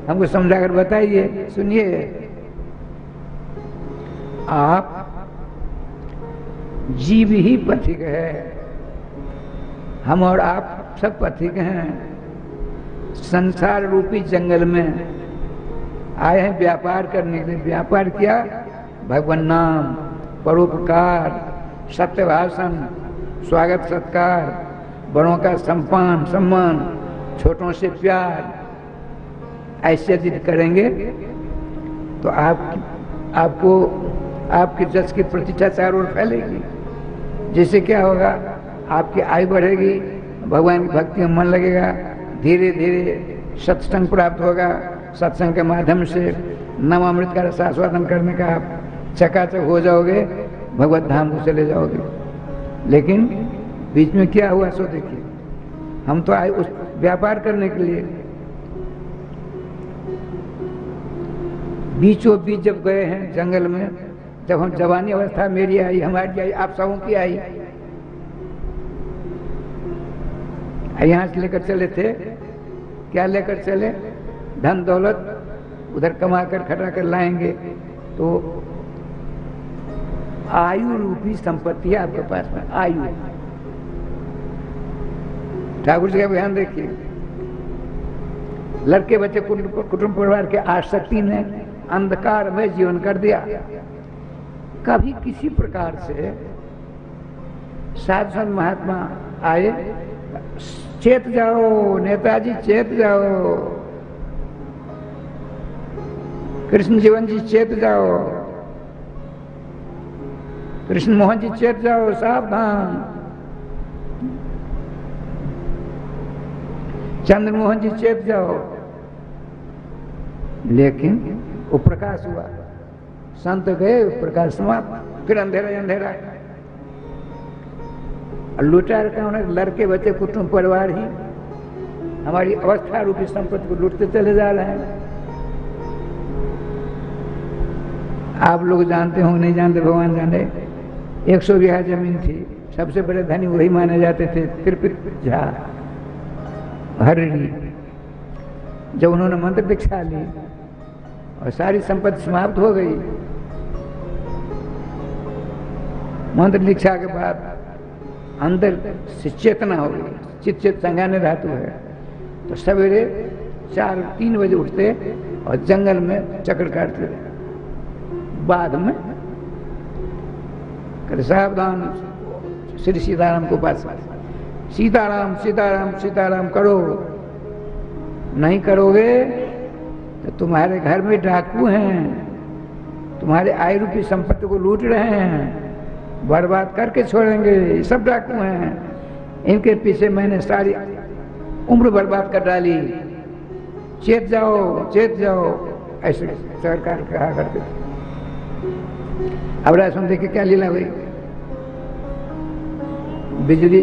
हमको समझाकर बताइए। सुनिए, आप जीव ही पथिक है, हम और आप सब पथिक हैं। संसार रूपी जंगल में आए हैं व्यापार करने के लिए। व्यापार किया, भगवान नाम, परोपकार, सत्य भाषण, स्वागत सत्कार, बड़ों का सम्मान, छोटों से प्यार, ऐसे यदि करेंगे तो आपको आपकी जस की प्रतिष्ठा चारों ओर फैलेगी। जिससे क्या होगा, आपकी आयु बढ़ेगी, भगवान की भक्ति में मन लगेगा, धीरे धीरे सत्संग प्राप्त होगा। सत्संग के माध्यम से नवामृत का रसास्वादन करने का आप चकाचक हो जाओगे, भगवत धाम को चले जाओगे। लेकिन बीच में क्या हुआ सो देखिए, हम तो आए उस व्यापार करने के लिए, बीचों बीच जब गए हैं जंगल में, जब हम जवानी अवस्था मेरी आई, हमारी आई, आप सबों की आई, यहाँ से लेकर चले थे, क्या लेकर चले, धन दौलत उधर कमा कर खटा कर लाएंगे, तो आयु रूपी संपत्ति है आपके पास में, आयु। ठाकुर जी का ध्यान देखिए, लड़के बच्चे कुटुंब परिवार के आसक्ति ने अंधकार में जीवन कर दिया। कभी किसी प्रकार से साधु संत महात्मा आए, चेत जाओ नेताजी, चेत जाओ, कृष्ण जीवन जी चेत जाओ, कृष्ण मोहन जी चेत जाओ, सावधान, चंद्र मोहन जी चेत जाओ। लेकिन वो प्रकाश हुआ, संत गए, प्रकाश समाप्त, फिर अंधेरा अंधेरा। लुटार का उन्हें लड़के बच्चे कुटुंब परिवार ही हमारी अवस्था रूपी संपत्ति को लूटते चले जा रहे हैं। आप लोग जानते हो नहीं जानते, भगवान जाने, 100 बीघा जमीन थी, सबसे बड़े धनी वही माने जाते थे, त्रिपित झा हरिणी। जब उन्होंने मंत्र दीक्षा ली और सारी संपत्ति समाप्त हो गई, मंत्र दीक्षा के बाद अंदर से चेतना हो गई, चित संज्ञान धातु है, तो सवेरे 4-3 बजे उठते और जंगल में चक्कर काटते थे। बाद में कर सावधान, श्री सीताराम को पास, सीताराम सीताराम सीताराम करो, नहीं करोगे तो तुम्हारे घर में डाकू हैं, तुम्हारे आय रूपी संपत्ति को लूट रहे हैं, बर्बाद करके छोड़ेंगे, ये सब डाकू हैं, इनके पीछे मैंने सारी उम्र बर्बाद कर डाली, चेत जाओ, ऐसे सरकार कहा करते थे। अब राजन देखिए क्या लीला हुई, बिजली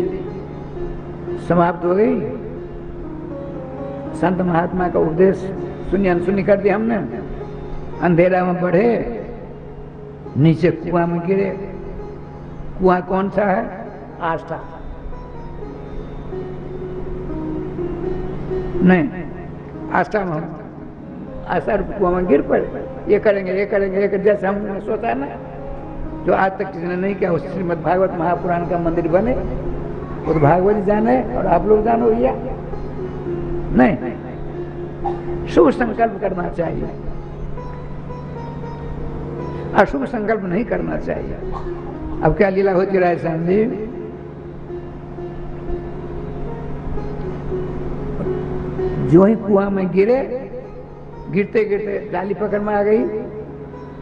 समाप्त हो गई। संत महात्मा का उपदेश सुनी अनसुनी कर दिया हमने, अंधेरा में बढ़े, नीचे कुआं में गिरे। कुआं कौन सा है? आस्था। नहीं, आस्था में आस्था कुआं में गिर पड़े। ये करेंगे ये करेंगे ये करेंगे, जैसे हमने सोचा ना, जो आज तक किसी ने नहीं किया। उस श्रीमद् भागवत महापुराण का मंदिर बने, वो तो भागवत जाने और आप लोग जानो भैया। नहीं, शुभ संकल्प करना चाहिए, अशुभ संकल्प नहीं करना चाहिए। अब क्या लीला होती राय श्याम जी? जो ही कुआं में गिरे, गिरते गिरते डाली पकड़ में आ गई।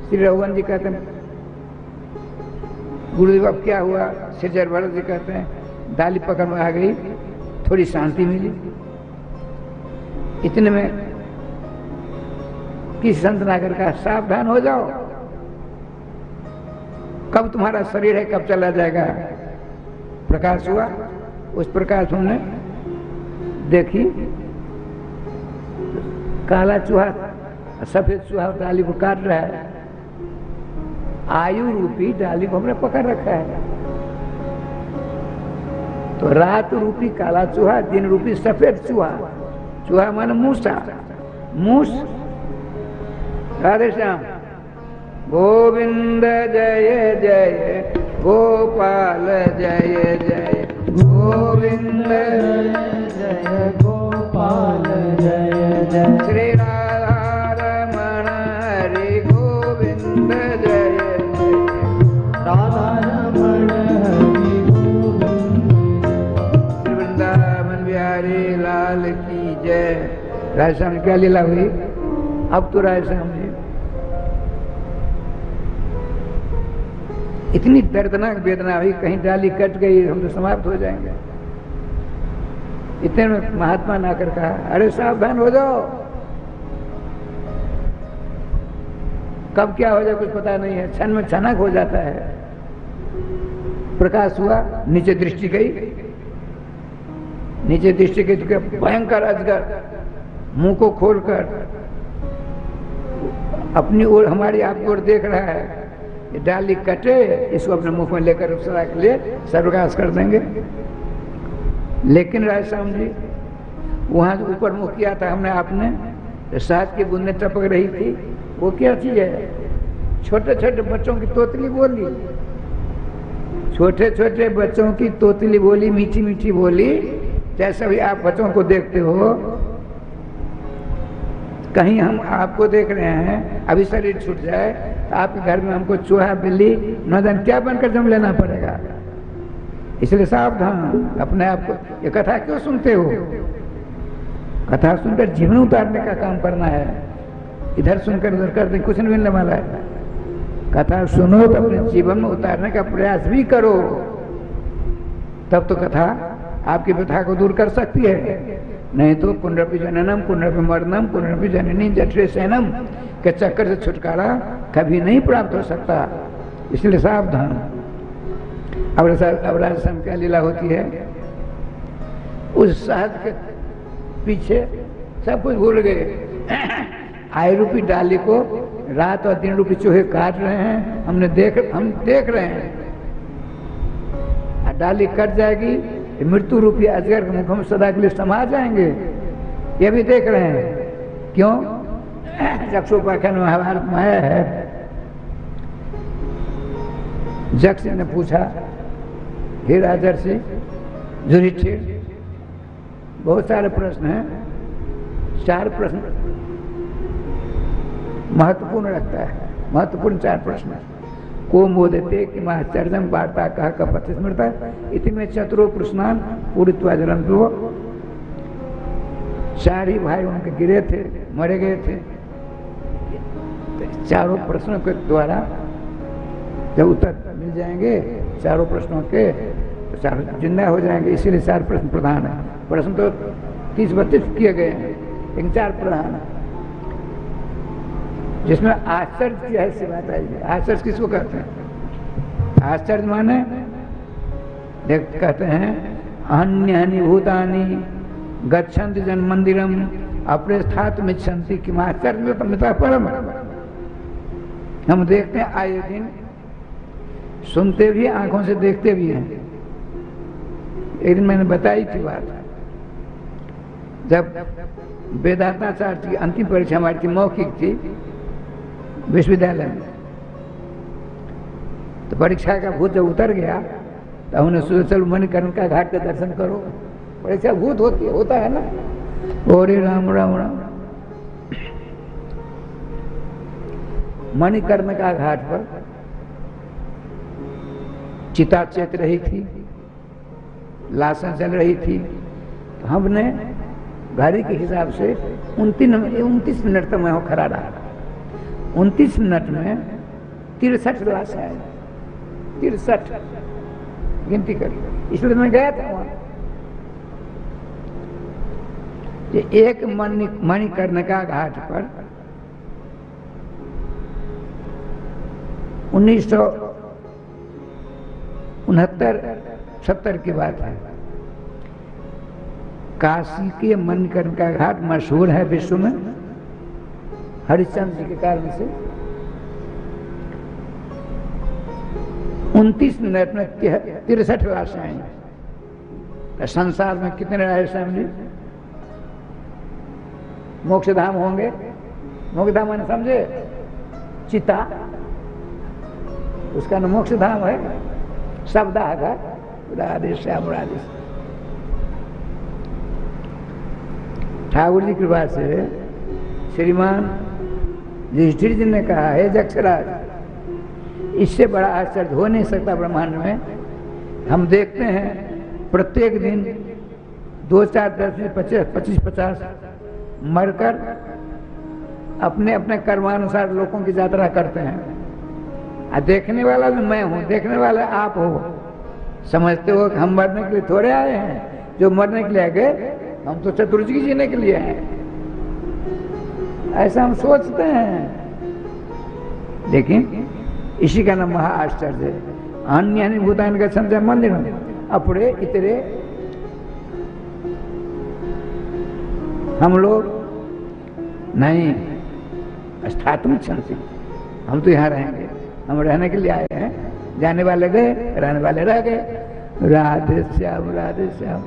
श्री रघुवन जी कहते हैं, गुरुदेव अब क्या हुआ? श्री जयवर्धन जी कहते हैं, डाली पकड़ में आ गई, थोड़ी शांति मिली। इतने में किसी संत नागर का, सावधान हो जाओ, कब तुम्हारा शरीर है कब चला जाएगा। प्रकाश हुआ, उस प्रकाश हमने देखी, काला चूहा सफेद चूहा डाली को काट रहा है। आयु रूपी डाली को हमने पकड़ रखा है। तो रात रूपी काला चूहा, दिन रूपी सफेद चूहा। चूहा माने मूसा, मूस। राधे श्याम। गोविंद जय जय गोपाल जय जय, गोविंद जय जय गोपाल जय जय, श्री राधा रमण हरि गोविंद जय जय, राधा रमण हरि गोविंद, वृंदावन बिहारी लाल की जय। राय श्याम क्या लीला हुई? अब तो राय श्याम जी इतनी दर्दनाक वेदना हुई, कहीं डाली कट गई, हम तो समाप्त हो जाएंगे। इतने में महात्मा ने आकर कहा, अरे सावधान हो जाओ, कब क्या हो जाए कुछ पता नहीं है, क्षण में क्षणक हो जाता है। प्रकाश हुआ, नीचे दृष्टि गई, नीचे दृष्टि गई तो भयंकर अजगर मुंह को खोलकर अपनी ओर, हमारी आपकी ओर देख रहा है। ये डाली कटे, इसको अपने मुख में लेकर उसरा के लिए सर्वनाश कर देंगे। लेकिन राय श्याम जी वहां जो ऊपर मुख किया था हमने, आपने शहद की बूंदें टपक रही थी, वो क्या चीज है? छोटे छोटे बच्चों की तोतली बोली, छोटे छोटे बच्चों की तोतली बोली, मीठी मीठी बोली। जैसे भी आप बच्चों को देखते हो, कहीं हम आपको देख रहे हैं, अभी शरीर छूट जाए तो आपके घर में हमको चूहा बिल्ली नौजन क्या बनकर जन्म लेना पड़ेगा। इसलिए सावधान, अपने आप को। ये कथा क्यों सुनते हो? कथा सुनकर जीवन उतारने का काम करना है। इधर सुनकर उधर करते कुछ नहीं मिलने वाला है। कथा सुनो तो अपने जीवन में उतारने का प्रयास भी करो, तब तो कथा आपकी व्यथा को दूर कर सकती है। नहीं तो पुनरपि जननम पुनरपि मरणम पुनरपि जननी जठरे शयनम के चक्कर से छुटकारा कभी नहीं प्राप्त हो सकता। इसलिए सावधान। अब राजस्थान क्या लीला होती है? उस शहद के पीछे सब कुछ भूल गए। आय रूपी डाली को रात और दिन रूपी चूहे काट रहे हैं, हम देख रहे हैं। डाली कट जाएगी, मृत्यु रूपी अजगर के मुख में सदा के लिए समा जाएंगे, ये भी देख रहे हैं। क्यों? चक्षुपाख्यान महाभारत में आया है। जक्ष ने पूछा, हे राजर्षि युधिष्ठिर, बहुत सारे प्रश्न हैं, 4 प्रश्न महत्वपूर्ण रखता है, महत्वपूर्ण 4 प्रश्न। को मोदते कि आश्चर्यम वार्ता कह कपति स्मृता इति में चतुरो प्रश्नान पूरित्वा जलम दो। 4 ही भाई उनके गिरे थे, मरे गए थे। चारों प्रश्नों के द्वारा जब उत्तर मिल जाएंगे, चारों प्रश्नों के, तो चारों जिंदा हो जाएंगे। इसीलिए 4 प्रश्न प्रधान है। प्रश्न तो 30-32 किए गए हैं, लेकिन 4 प्रधान है, जिसमें आश्चर्य की ऐसी बात आई है। आश्चर्य किसको कहते हैं? आश्चर्य माने देख कहते हैं अन्यानि भूतानि गच्छन्ति जन मंदिरम अप्रेस्थात मिच्छन्ति किमाश्चर्यमिता परम। हम देखते हैं आए दिन, सुनते भी आंखों से देखते भी हैं। एक दिन मैंने बताई थी बात, जब वेदांताचार्य की अंतिम परीक्षा हमारी थी, मौखिक थी विश्वविद्यालय में, तो परीक्षा का भूत जब उतर गया तो हमने सोचा चलो मणिकर्ण का घाट का दर्शन करो। परीक्षा भूत होता है ना। ओरे राम राम राम। मणिकर्ण का घाट पर चिता चेत रही थी, लाशें चल रही थी। तो हमने घड़ी के हिसाब से 29 मिनट तक मैं खड़ा रहा। 29 मिनट में 63 लाशें आई। 63 गिनती करी, इसलिए मैं गया था वहां। ये एक मणिकर्ण का घाट पर 1969-70 की बात है। काशी के मणिकर्ण का घाट मशहूर है विश्व में हरिश्चंद्र जी के कारण से। 29 मिनट में 63 लाशें आई। संसार में कितने रहे समझे? मोक्षधाम होंगे। मोक्षधाम मैंने समझे, चिता, उसका नाम मोक्षधाम है। शब्दाह का राधे श्याम राधे। ठाकुर जी की कृपा से श्रीमान युधिष्ठिर जी ने कहा है जक्षराज, इससे बड़ा आश्चर्य हो नहीं सकता ब्रह्मांड में। हम देखते हैं प्रत्येक दिन 2, 4, 10, 25, 50 मरकर अपने अपने कर्मानुसार लोगों की यात्रा करते हैं। देखने वाला भी मैं हूँ, देखने वाला आप हो। समझते हो कि हम मरने के लिए थोड़े आए हैं। जो मरने के लिए गए, हम तो चतुर्युगी जीने के लिए हैं, ऐसा हम सोचते हैं। लेकिन इसी का नाम महा आश्चर्य है। अन्यानि भूतानि गच्छन्ति मंदिरम अपरे इतरे। हम लोग नहीं स्थातुम इच्छन्ति, हम तो यहाँ रहेंगे, हम रहने के लिए आए हैं। जाने वाले गए, रहने वाले रह गए। राधे श्याम राधे श्याम।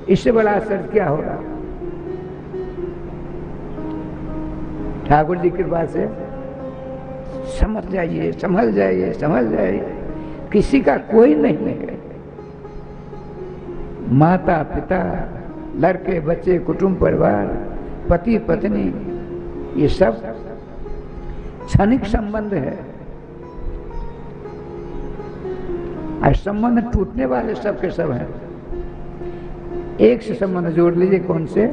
इससे बड़ा आश्चर्य क्या होगा? ठाकुर जी की कृपा से समझ जाइए, संभल जाइए, संभल जाइए। किसी का कोई नहीं है। माता पिता, लड़के बच्चे, कुटुंब परिवार, पति पत्नी, ये सब क्षणिक संबंध है। और संबंध टूटने वाले सब के सब हैं। एक से संबंध जोड़ लीजिए। कौन से?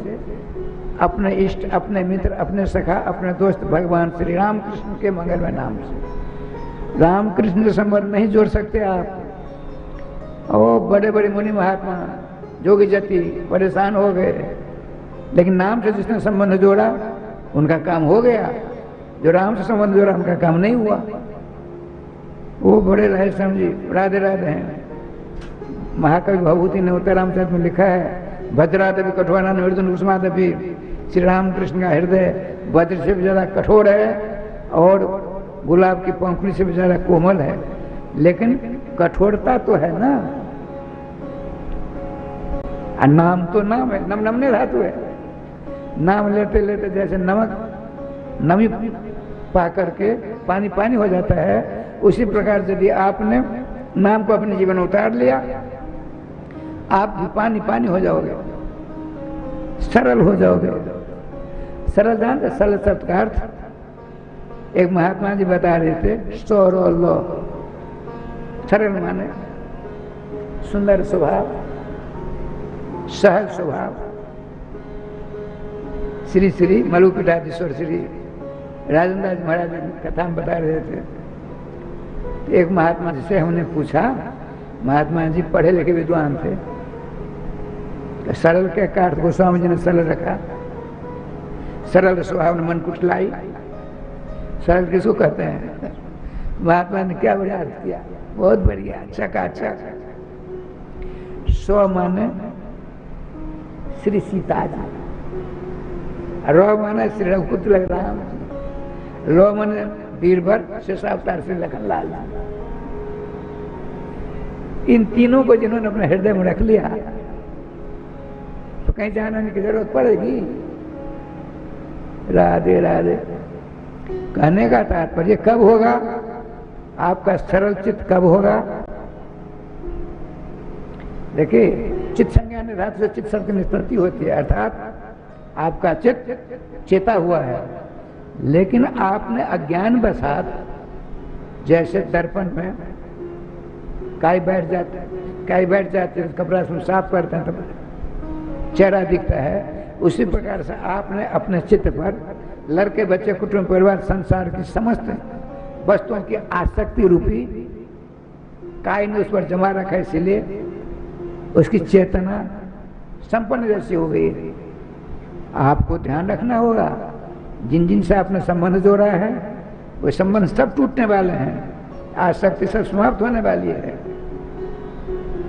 अपने इष्ट, अपने मित्र, अपने सखा, अपने दोस्त भगवान श्री राम कृष्ण के मंगलमय नाम से। राम कृष्ण से संबंध नहीं जोड़ सकते आप। और बड़े बड़े मुनि महात्मा जोगी जति परेशान हो गए, लेकिन नाम से जिसने संबंध जोड़ा उनका काम हो गया। जो राम से संबंध जोड़ा उनका काम नहीं हुआ। वो बड़े रहे समझी। राधे राधे हैं। महाकवि भभूति ने उत्तर रामचरित में लिखा है, भद्रादेवी कठोरा निर्दुन उष्मादेवी। श्री राम कृष्ण का हृदय वज्र से भी ज्यादा कठोर है और गुलाब की पंखुड़ी से भी ज्यादा कोमल है। लेकिन कठोरता तो है ना। और नाम तो नाम है, नमने धातु है। नाम लेते लेते जैसे नमक नमी पा करके पानी पानी हो जाता है, उसी प्रकार यदि आपने नाम को अपने जीवन में उतार लिया, आप भी पानी पानी हो जाओगे, सरल हो जाओगे। सरल जानते? सरल शब्द का अर्थ एक महात्मा जी बता रहे थे, सौरो। सरल माने सुंदर स्वभाव, सहज स्वभाव। श्री श्री मलुपीठाधीश्वर श्री राजेंद्र दास महाराज कथा में बता रहे थे। तो एक महात्मा जी से हमने पूछा, महात्मा जी पढ़े लिखे विद्वान थे, तो सरल के अर्थ गोस्वामी जी ने सरल रखा। सरल स्वभाव ने मन कुटलाई। सरल किसको कहते हैं? महात्मा ने क्या बढ़िया अर्थ किया, बहुत बढ़िया, चकाचक। स्व माने श्री सीता जी, र माने श्री रघुपुत्र राम जी, ल माने बीरबल शेषावतार श्री लखनलाल जी। इन तीनों को जिन्होंने अपने हृदय में रख लिया तो कहीं जाने की जरूरत पड़ेगी। राधे राधे। कहने का तात्पर्य कब होगा, आपका सरल चित्त कब होगा। देखिए, चित्त संज्ञा निधात से चित्त शब्द की निष्पत्ति होती है, अर्थात आपका चित्त चेता हुआ है, लेकिन आपने अज्ञान बसात, जैसे दर्पण में काई बैठ जाते हैं, कपड़ा से साफ करते हैं तो चेहरा दिखता है, उसी प्रकार से आपने अपने चित्त पर लड़के बच्चे कुटुंब परिवार संसार की समस्त वस्तुओं की आसक्ति रूपी काई ने उस पर जमा रखा है, इसीलिए उसकी चेतना संपन्न जैसी हो गई। आपको ध्यान रखना होगा, जिन जिन से आपने संबंध जोड़ा है वो संबंध सब टूटने वाले हैं, आसक्ति सब समाप्त होने वाली है।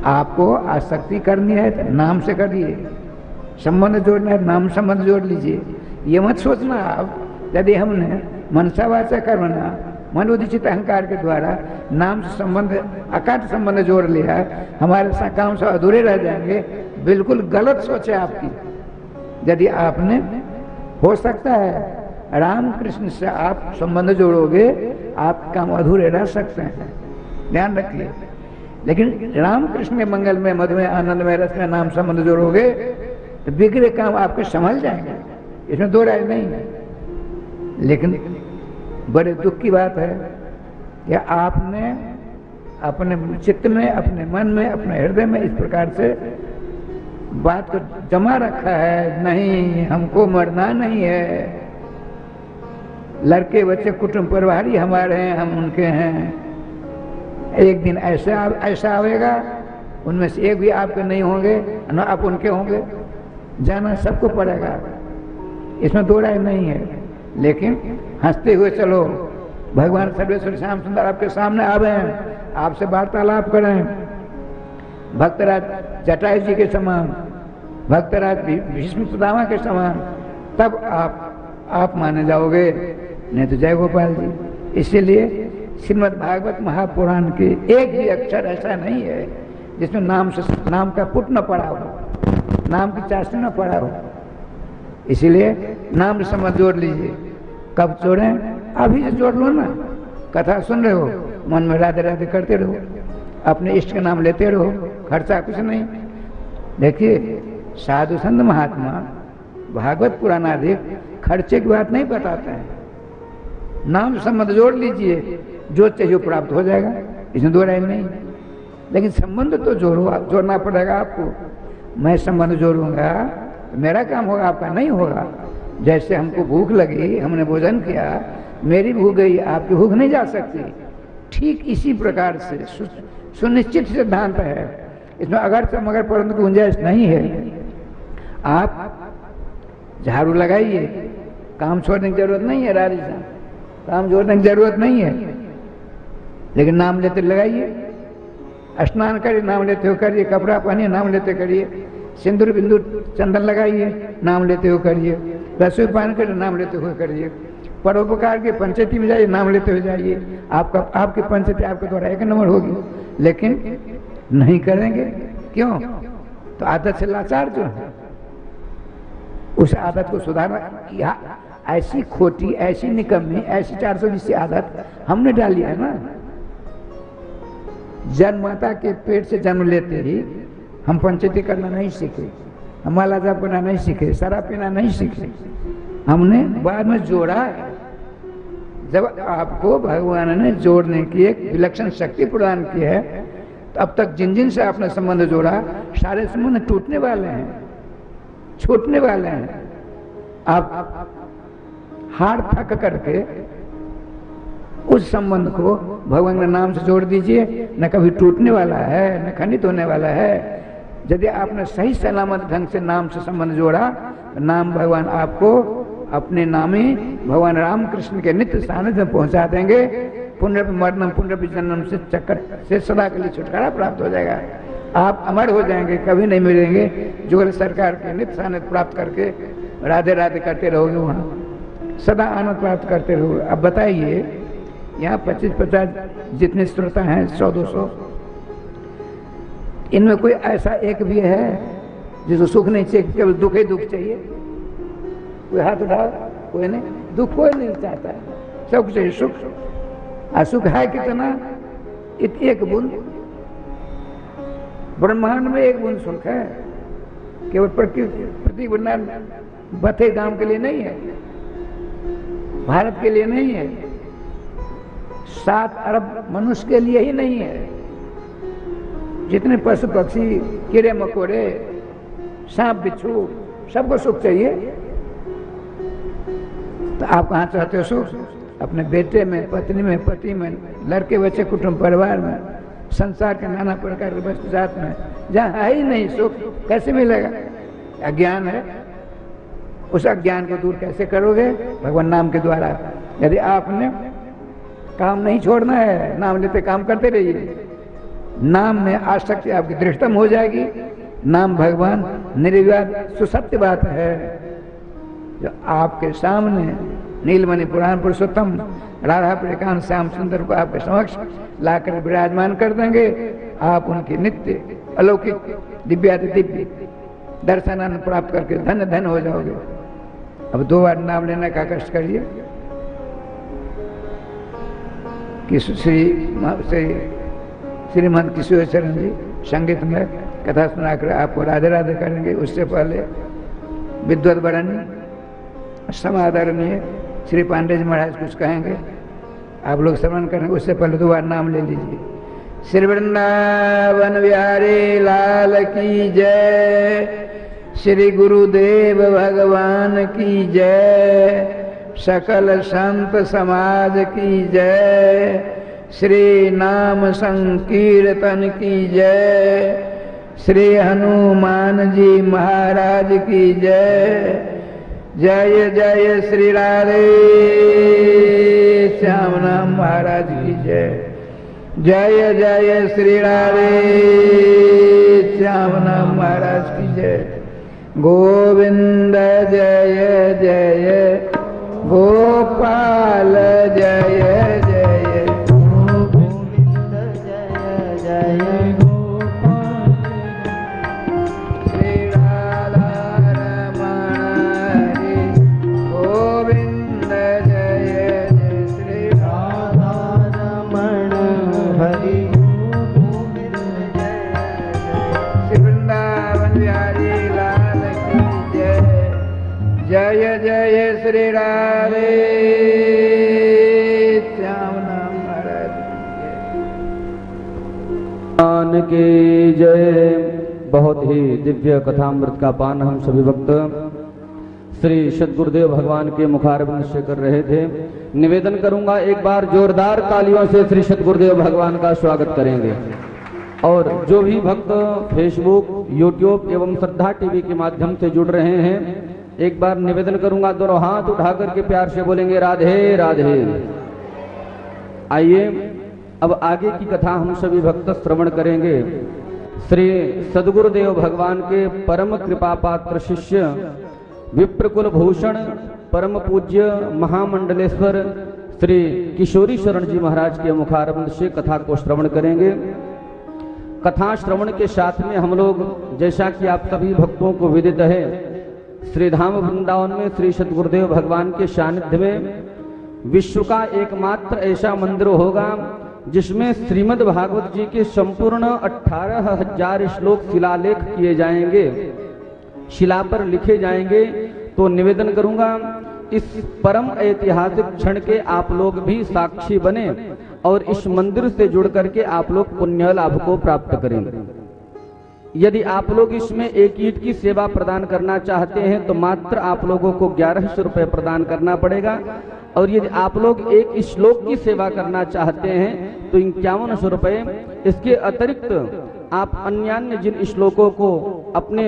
आपको आसक्ति करनी है तो नाम से करिए, संबंध जोड़ना है नाम संबंध जोड़ लीजिए। ये मत सोचना आप यदि हमने मनसा वाचा कर्मणा मनोदिचित अहंकार के द्वारा नाम से संबंध अकाट संबंध जोड़ लिया, हमारे काम से अधूरे रह जाएंगे। बिल्कुल गलत सोच है आपकी। यदि आपने, हो सकता है राम कृष्ण से आप संबंध जोड़ोगे, आप काम अधूरे रह सकते हैं, ध्यान रखिए। लेकिन राम कृष्ण के मंगल में, मधु में, आनंद में, रस में नाम संबंध जोड़ोगे तो बिगड़े काम आपके संभल जाएंगे, इसमें दो राय नहीं है। लेकिन बड़े दुख की बात है कि आपने अपने चित्त में, अपने मन में, अपने हृदय में इस प्रकार से बात को जमा रखा है, नहीं हमको मरना नहीं है, लड़के बच्चे कुटुंब परिवार ही हमारे हैं, हम उनके हैं। एक दिन ऐसा आवेगा, उनमें से एक भी आपके नहीं होंगे, न आप उनके होंगे, जाना सबको पड़ेगा, इसमें दो राय नहीं है। लेकिन हंसते हुए चलो, भगवान सर्वेश्वर श्याम सुंदर आपके सामने आवे हैं, आपसे वार्तालाप करें, भक्तराज जटायु जी के समान, भक्तराज भीष्म पितामह के समान, तब आप माने जाओगे, नहीं तो जय गोपाल जी। इसीलिए श्रीमद् भागवत महापुराण के एक भी अक्षर ऐसा नहीं है जिसमें नाम का पुट न पड़ा हो, नाम की चाशनी न पड़ा हो। इसीलिए नाम से समझ जोड़ लीजिए। कब जोड़ें? अभी से जोड़ लो ना। कथा सुन रहे हो, मन में राधे राधे करते रहो, अपने इष्ट का नाम लेते रहो, खर्चा कुछ नहीं। देखिए, साधु संत महात्मा भागवत पुराण आदि खर्चे की बात नहीं बताते हैं। नाम संबंध जोड़ लीजिए, जो चाहिए प्राप्त हो जाएगा, इसमें दो राय नहीं। लेकिन संबंध तो जोड़ना पड़ेगा आपको। मैं संबंध जोड़ूंगा मेरा काम होगा, आपका नहीं होगा। जैसे हमको भूख लगी, हमने भोजन किया, मेरी भूख गई, आपकी भूख नहीं जा सकती। ठीक इसी प्रकार से सुनिश्चित सिद्धांत है, इसमें अगर से मगर परंतु गुंजाइश नहीं है। आप झाड़ू लगाइए, काम छोड़ने की जरूरत नहीं है, राजी साहब, काम छोड़ने की जरूरत नहीं है, लेकिन नाम लेते लगाइए। स्नान करिए, नाम लेते हो करिए, कपड़ा पहनिए, नाम लेते करिए, सिंदूर बिंदु चंदन लगाइए, नाम लेते हो करिए, रसोई पान करिए, नाम लेते हुए करिए, परोपकार के पंचायती में जाइए, नाम लेते हुए जाइए, आपकी पंचायती आपके द्वारा एक नंबर होगी। लेकिन नहीं करेंगे, क्यों? तो आदत से लाचार जो है, उस आदत को सुधारना। ऐसी खोटी, ऐसी निकम्मी, ऐसी 420 आदत हमने डाली है ना। जन्म माता के पेट से जन्म लेते ही हम पंचायती करना नहीं सीखे, हम माला जाप करना नहीं सीखे, शराब पीना नहीं सीखे, हमने बाद में जोड़ा है। जब आपको भगवान ने जोड़ने की एक विलक्षण शक्ति प्रदान की है, तो अब तक जिन जिन से आपने संबंध जोड़ा, सारे संबंध टूटने वाले हैं, छूटने वाले हैं। आप हार थक करके उस संबंध को भगवान के नाम से जोड़ दीजिए, न कभी टूटने वाला है, न खंडित होने वाला है। यदि आपने सही सलामत ढंग से नाम से संबंध जोड़ा, तो नाम भगवान आपको अपने नामी भगवान राम कृष्ण के नित्य सानिध्य में पहुंचा देंगे। पुनर्मरणम पुनर्जन्म से चक्कर से सदा के लिए छुटकारा प्राप्त हो जाएगा। आप अमर हो जाएंगे, कभी नहीं मिलेंगे। जो सरकार के नित्य सानिध्य प्राप्त करके राधे राधे करते रहोगे, वहाँ सदा आनंद प्राप्त करते रहोगे। अब बताइए, यहाँ 25-50 जितने श्रोता हैं, 100-200, इनमें कोई ऐसा एक भी है जिसको सुख नहीं चाहिए, केवल दुख ही दुख चाहिए? कोई हाथ उठाओ, कोई नहीं। दुख कोई नहीं चाहता है, सब चाहिए सुख। और सुख है कितना? एक बूंद, ब्रह्मांड में एक बूंद सुख है। केवल प्रतिबंधन बथे गांव के लिए नहीं है, भारत के लिए नहीं है, 7 अरब मनुष्य के लिए ही नहीं है। जितने पशु पक्षी, कीड़े मकोड़े, सांप बिच्छू, सबको सुख चाहिए। तो आप कहाँ चाहते हो सुख? अपने बेटे में, पत्नी में, पति में, लड़के बच्चे, कुटुंब परिवार में, संसार के नाना प्रकार के वस्तु जात में, जहाँ है ही नहीं सुख, कैसे मिलेगा? अज्ञान है। उस अज्ञान को दूर कैसे करोगे? भगवान नाम के द्वारा। यदि आपने काम नहीं छोड़ना है, नाम लेते काम करते रहिए। नाम में आसक्ति आपकी दृढ़तम हो जाएगी। नाम भगवान निर्विवाद सुसत्य बात है, जो आपके सामने नीलमणि पुराण पुरुषोत्तम राधा प्रेकांत श्याम सुंदर को आपके समक्ष लाकर विराजमान कर देंगे। आप उनकी नित्य अलौकिक दिव्याति दिव्य दर्शनानंद प्राप्त करके धन्य धन्य हो जाओगे। अब 2 बार नाम लेने का कष्ट करिए कि श्रीमंत किशोर चरण जी संगीत में कथा सुनाकर आपको राधे राधे करेंगे। उससे पहले विद्वत वरण्य समादरणीय श्री पांडे जी महाराज कुछ कहेंगे, आप लोग श्रवण करेंगे। उससे पहले 2 बार नाम ले लीजिए। श्री वृंदावन बिहारी लाल की जय, श्री गुरुदेव भगवान की जय, सकल संत समाज की जय, श्री नाम संकीर्तन की जय, श्री हनुमान जी महाराज की जय। जय जय श्री राधे श्याम नाम महाराज की जय। जय जय श्री राधे श्याम नाम महाराज की जय। गोविंद जय जय गोपाल जय जय। गोविंद जय जय गोपाल। श्री राधा रमण हरि गोविंद जय जय। श्री राधा रमण हरि गोविंद जय जय। श्री वृंदावन बिहारी लाल की जय। जय जय श्री राधे श्याम नाम महाराज की जय। भगवान की जय। बहुत ही दिव्य कथामृत का पान हम सभी भक्त श्री सद्गुरुदेव भगवान के मुखारविंद से कर रहे थे। निवेदन करूंगा, एक बार जोरदार तालियों से श्री सद्गुरुदेव भगवान का स्वागत करेंगे। और जो भी भक्त फेसबुक, यूट्यूब एवं श्रद्धा टीवी के माध्यम से जुड़ रहे हैं, एक बार निवेदन करूंगा, दोनों हाथ उठा करके प्यार से बोलेंगे राधे राधे। आइए अब आगे की कथा हम सभी भक्त श्रवण करेंगे। श्री सद्गुरुदेव भगवान के परम कृपा पात्र शिष्य विप्रकुल भूषण परम पूज्य महामंडलेश्वर श्री किशोरी शरण जी महाराज के मुखारविंद से कथा को श्रवण करेंगे। कथा श्रवण के साथ में हम लोग, जैसा कि आप सभी भक्तों को विदित है, श्री धाम वृंदावन में श्री सद्गुरुदेव भगवान के सानिध्य में विश्व का एकमात्र ऐसा मंदिर होगा जिसमें श्रीमद् भागवत जी के संपूर्ण 18,000 श्लोक शिलालेख किए जाएंगे, शिला पर लिखे जाएंगे। तो निवेदन करूंगा, इस परम ऐतिहासिक क्षण के आप लोग भी साक्षी बने और इस मंदिर से जुड़ करके आप लोग पुण्य लाभ को प्राप्त करेंगे। यदि आप लोग इसमें एक ईंट की सेवा प्रदान करना चाहते हैं तो मात्र आप लोगों को 1100 रुपये प्रदान करना पड़ेगा। और यदि आप लोग एक श्लोक की सेवा करना चाहते हैं तो 5100 रुपये। इसके अतिरिक्त आप अन्य जिन श्लोकों को अपने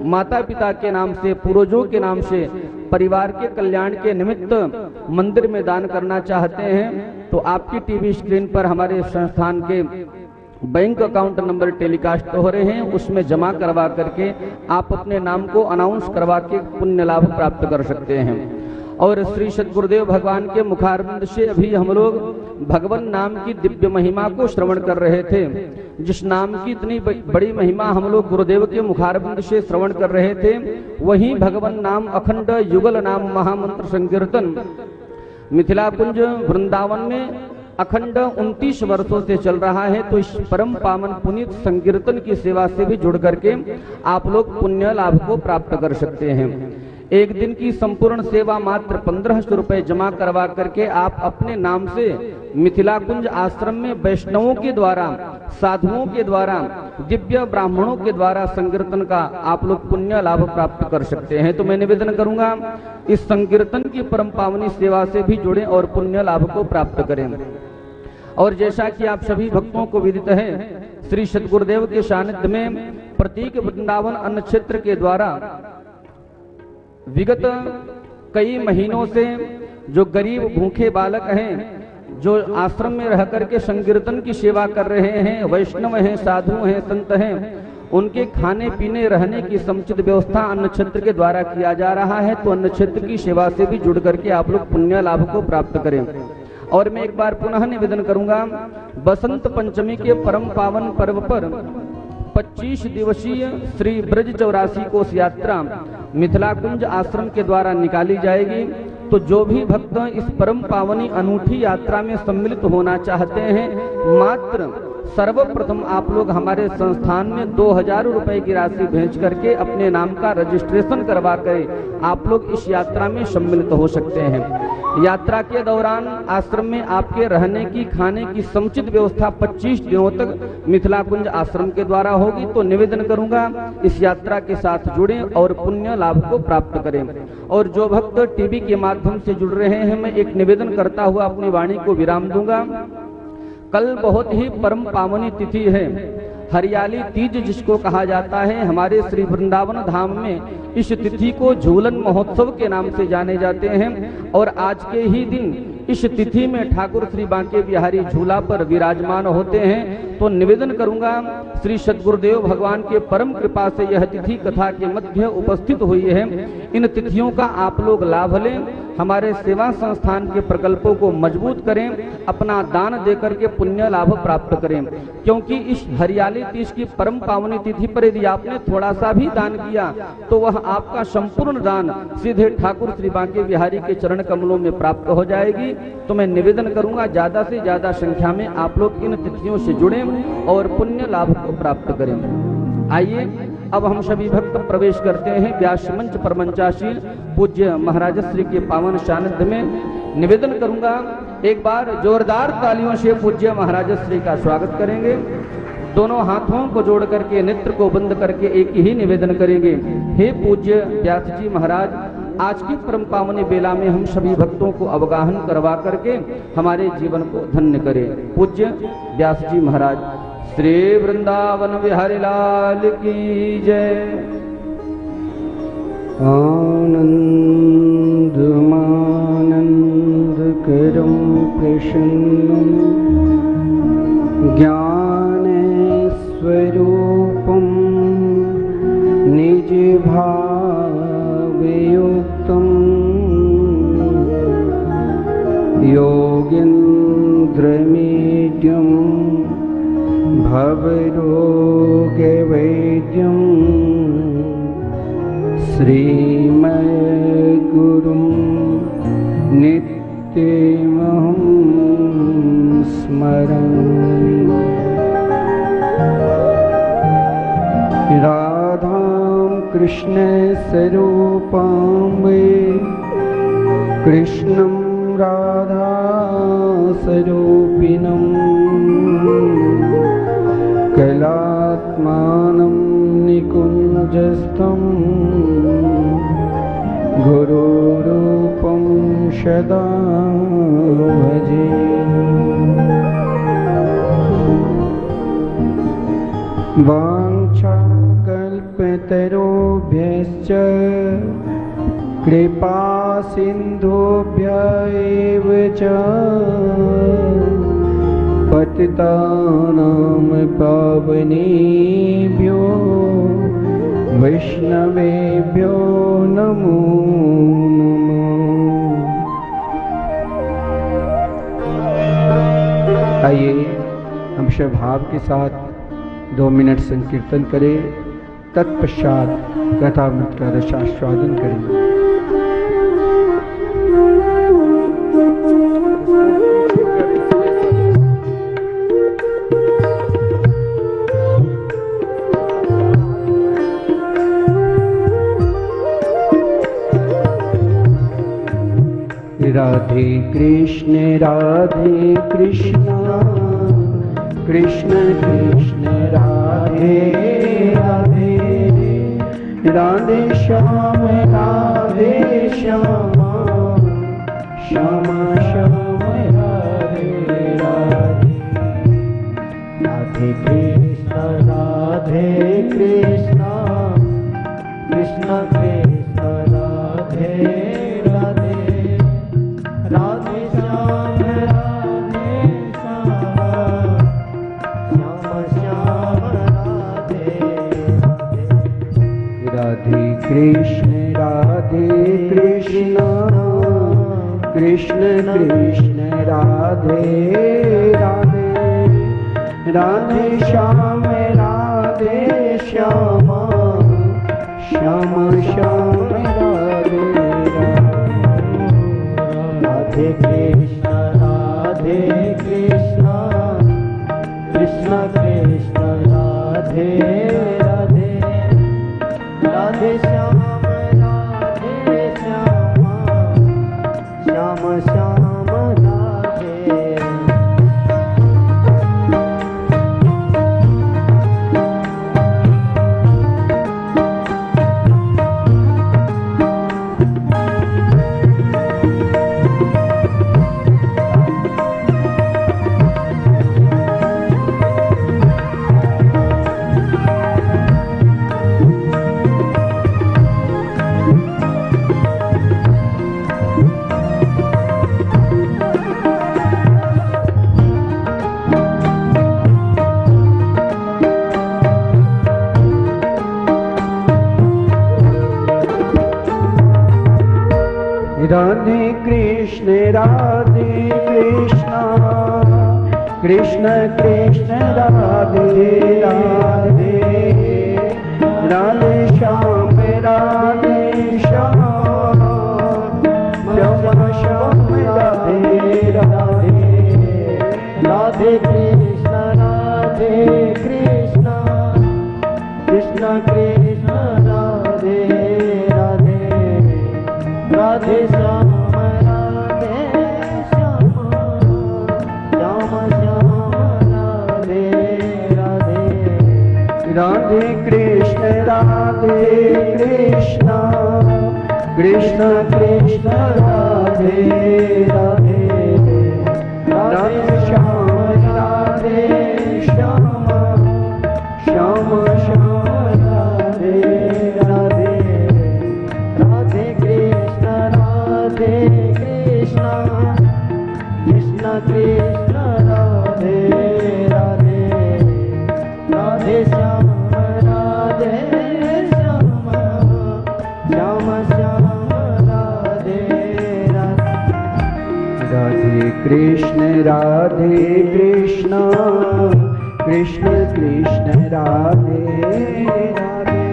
माता पिता के नाम से, पूर्वजों के नाम से, परिवार के कल्याण के निमित्त मंदिर में दान करना चाहते हैं तो आपकी टीवी स्क्रीन पर हमारे संस्थान के बैंक अकाउंट नंबर टेलीकास्ट हो रहे हैं, उसमें जमा करवा करके आप अपने नाम को अनाउंस करवा के पुण्य लाभ प्राप्त कर सकते हैं। और श्री सद्गुरुदेव भगवान के मुखारविंद से अभी हम लोग भगवान नाम की दिव्य महिमा को श्रवण कर रहे थे। जिस नाम की इतनी बड़ी महिमा हम लोग गुरुदेव के मुखारविंद से श्रवण कर रहे थे, वही भगवान नाम अखंड युगल नाम महामंत्र संकीर्तन मिथिला कुंज वृंदावन में अखंड 29 वर्षों से चल रहा है। तो इस परम पावन पुनीत संकीर्तन की सेवा से भी जुड़ करके आप लोग पुण्य लाभ को प्राप्त कर सकते हैं। एक दिन की संपूर्ण सेवा मात्र 1500 रुपए जमा करवा करके आप अपने नाम से मिथिला कुंज आश्रम में वैष्णवों के द्वारा, साधुओं के द्वारा, दिव्य ब्राह्मणों के द्वारा संकीर्तन का आप लोग पुण्य लाभ प्राप्त कर सकते हैं। तो मैं निवेदन करूंगा इस संकीर्तन की परम पावनी सेवा से भी जुड़े और पुण्य लाभ को प्राप्त करें। और जैसा कि आप सभी भक्तों को विदित है, श्री सद्गुरुदेव के सानिध्य में प्रतीक वृंदावन अन्न क्षेत्र के द्वारा विगत कई महीनों से जो गरीब भूखे बालक हैं, जो आश्रम में रह करके संकीर्तन की सेवा कर रहे हैं, वैष्णव हैं, साधु हैं, संत हैं, उनके खाने पीने रहने की समुचित व्यवस्था अन्न क्षेत्र के द्वारा किया जा रहा है। तो अन्न क्षेत्र की सेवा से भी जुड़ करके आप लोग पुण्य लाभ को प्राप्त करें। और मैं एक बार पुनः निवेदन करूंगा, बसंत पंचमी के परम पावन पर्व पर 25 दिवसीय श्री ब्रज 84 कोष यात्रा मिथिला कुंज आश्रम के द्वारा निकाली जाएगी। तो जो भी भक्त इस परम पावनी अनूठी यात्रा में सम्मिलित होना चाहते हैं, मात्र सर्वप्रथम आप लोग हमारे संस्थान में 2000 रुपए की राशि भेज करके अपने नाम का रजिस्ट्रेशन करवा कर आप लोग इस यात्रा में सम्मिलित हो सकते हैं। यात्रा के दौरान आश्रम में आपके रहने की, खाने की समुचित व्यवस्था 25 दिनों तक मिथिला कुंज आश्रम के द्वारा होगी। तो निवेदन करूंगा इस यात्रा के साथ जुड़ें और पुण्य लाभ को प्राप्त करें। और जो भक्त टीवी के माध्यम से जुड़ रहे हैं, मैं एक निवेदन करता हुआ अपनी वाणी को विराम दूंगा। कल बहुत ही परम पावनी तिथि है, हरियाली तीज जिसको कहा जाता है। हमारे श्री वृंदावन धाम में इस तिथि को झूलन महोत्सव के नाम से जाने जाते हैं। और आज के ही दिन इस तिथि में ठाकुर श्री बांके बिहारी झूला पर विराजमान होते हैं। तो निवेदन करूंगा श्री सद्गुरुदेव भगवान के परम कृपा से यह तिथि कथा के मध्य उपस्थित हुई है। इन तिथियों का आप लोग लाभ लें, हमारे सेवा संस्थान के प्रकल्पों को मजबूत करें, अपना दान देकर के पुण्य लाभ प्राप्त करें। क्योंकि इस हरियाली तीज की परम पावनी तिथि पर यदि आपने थोड़ा सा भी दान किया तो वह आपका संपूर्ण दान सीधे ठाकुर श्री बांके बिहारी के चरण कमलों में प्राप्त हो जाएगी। तो मैं निवेदन करूंगा ज्यादा से ज्यादा संख्या में आप लोग इन तिथियों से जुड़ें और पुण्य लाभ को प्राप्त करें। आइए अब हम सभी भक्त प्रवेश करते हैं व्यास मंच पर मंचासीन पूज्य महाराज श्री के पावन सानिध्य में। निवेदन करूंगा एक बार जोरदार तालियों से पूज्य महाराज श्री का स्वागत करेंगे। दोनों हाथों को जोड़ करके, नेत्र को बंद करके एक ही निवेदन करेंगे, हे पूज्य व्यास जी महाराज, आज की परम पावनी बेला में हम सभी भक्तों को अवगाहन करवा करके हमारे जीवन को धन्य करें। पूज्य व्यास जी महाराज। श्री वृंदावन बिहारी लाल की जय। आनंद मानंद करम प्रसन्नम ज्ञान स्वरूपम निज भावयुक्तम योगीन्द्रमीड्यम भवरोगवैद्यं श्रीमद्गुरुं नित्यमहं स्मरामि। राधां कृष्णस्वरूपां वै कृष्णं राधास्वरूपिणम् कलात्मानं निकुञ्जस्थं गुरुरूपं सदा भजे। वाञ्छाकल्पतरुभ्यश्च कृपा सिन्धुभ्य एव च पतितानां पावनेभ्यो वैष्णवेभ्यो नमो नमः। आइए हम भाव के साथ 2 मिनट संकीर्तन करें, तत्पश्चात कथामृत का रसास्वादन करेंगे। राधे कृष्ण कृष्ण कृष्ण राधे राधे, राधे श्याम श्याम श्याम श्याम राधे राधे। राधे कृष्ण कृष्ण कृष्ण कृष्ण राधे राधे, राधे श्याम श्याम श्याम राधे राधे। राधे कृष्ण कृष्ण कृष्ण राधे राधे, राधे श्याम श्याम श्याम श्याम राधे राधे। राधे कृष्ण कृष्ण कृष्ण राधे राधे, राधे श्याम श्याम श्याम राधे। राधे कृष्ण कृष्ण कृष्ण राधे राधे, राधे श्याम श्याम श्याम श्याम राधे राधे। राधे कृष्ण कृष्ण कृष्ण कृष्ण राधे राधे, राधे श्याम श्याम श्याम श्याम राधे राधे। राधे कृष्ण कृष्ण कृष्ण राधे राधे, राधे श्याम श्याम श्याम श्याम राधे राधे। राधे कृष्ण कृष्ण कृष्ण राधे राधे, राधे श्याम श्याम श्याम श्याम राधे राधे। राधे कृष्ण कृष्ण कृष्ण राधे राधे,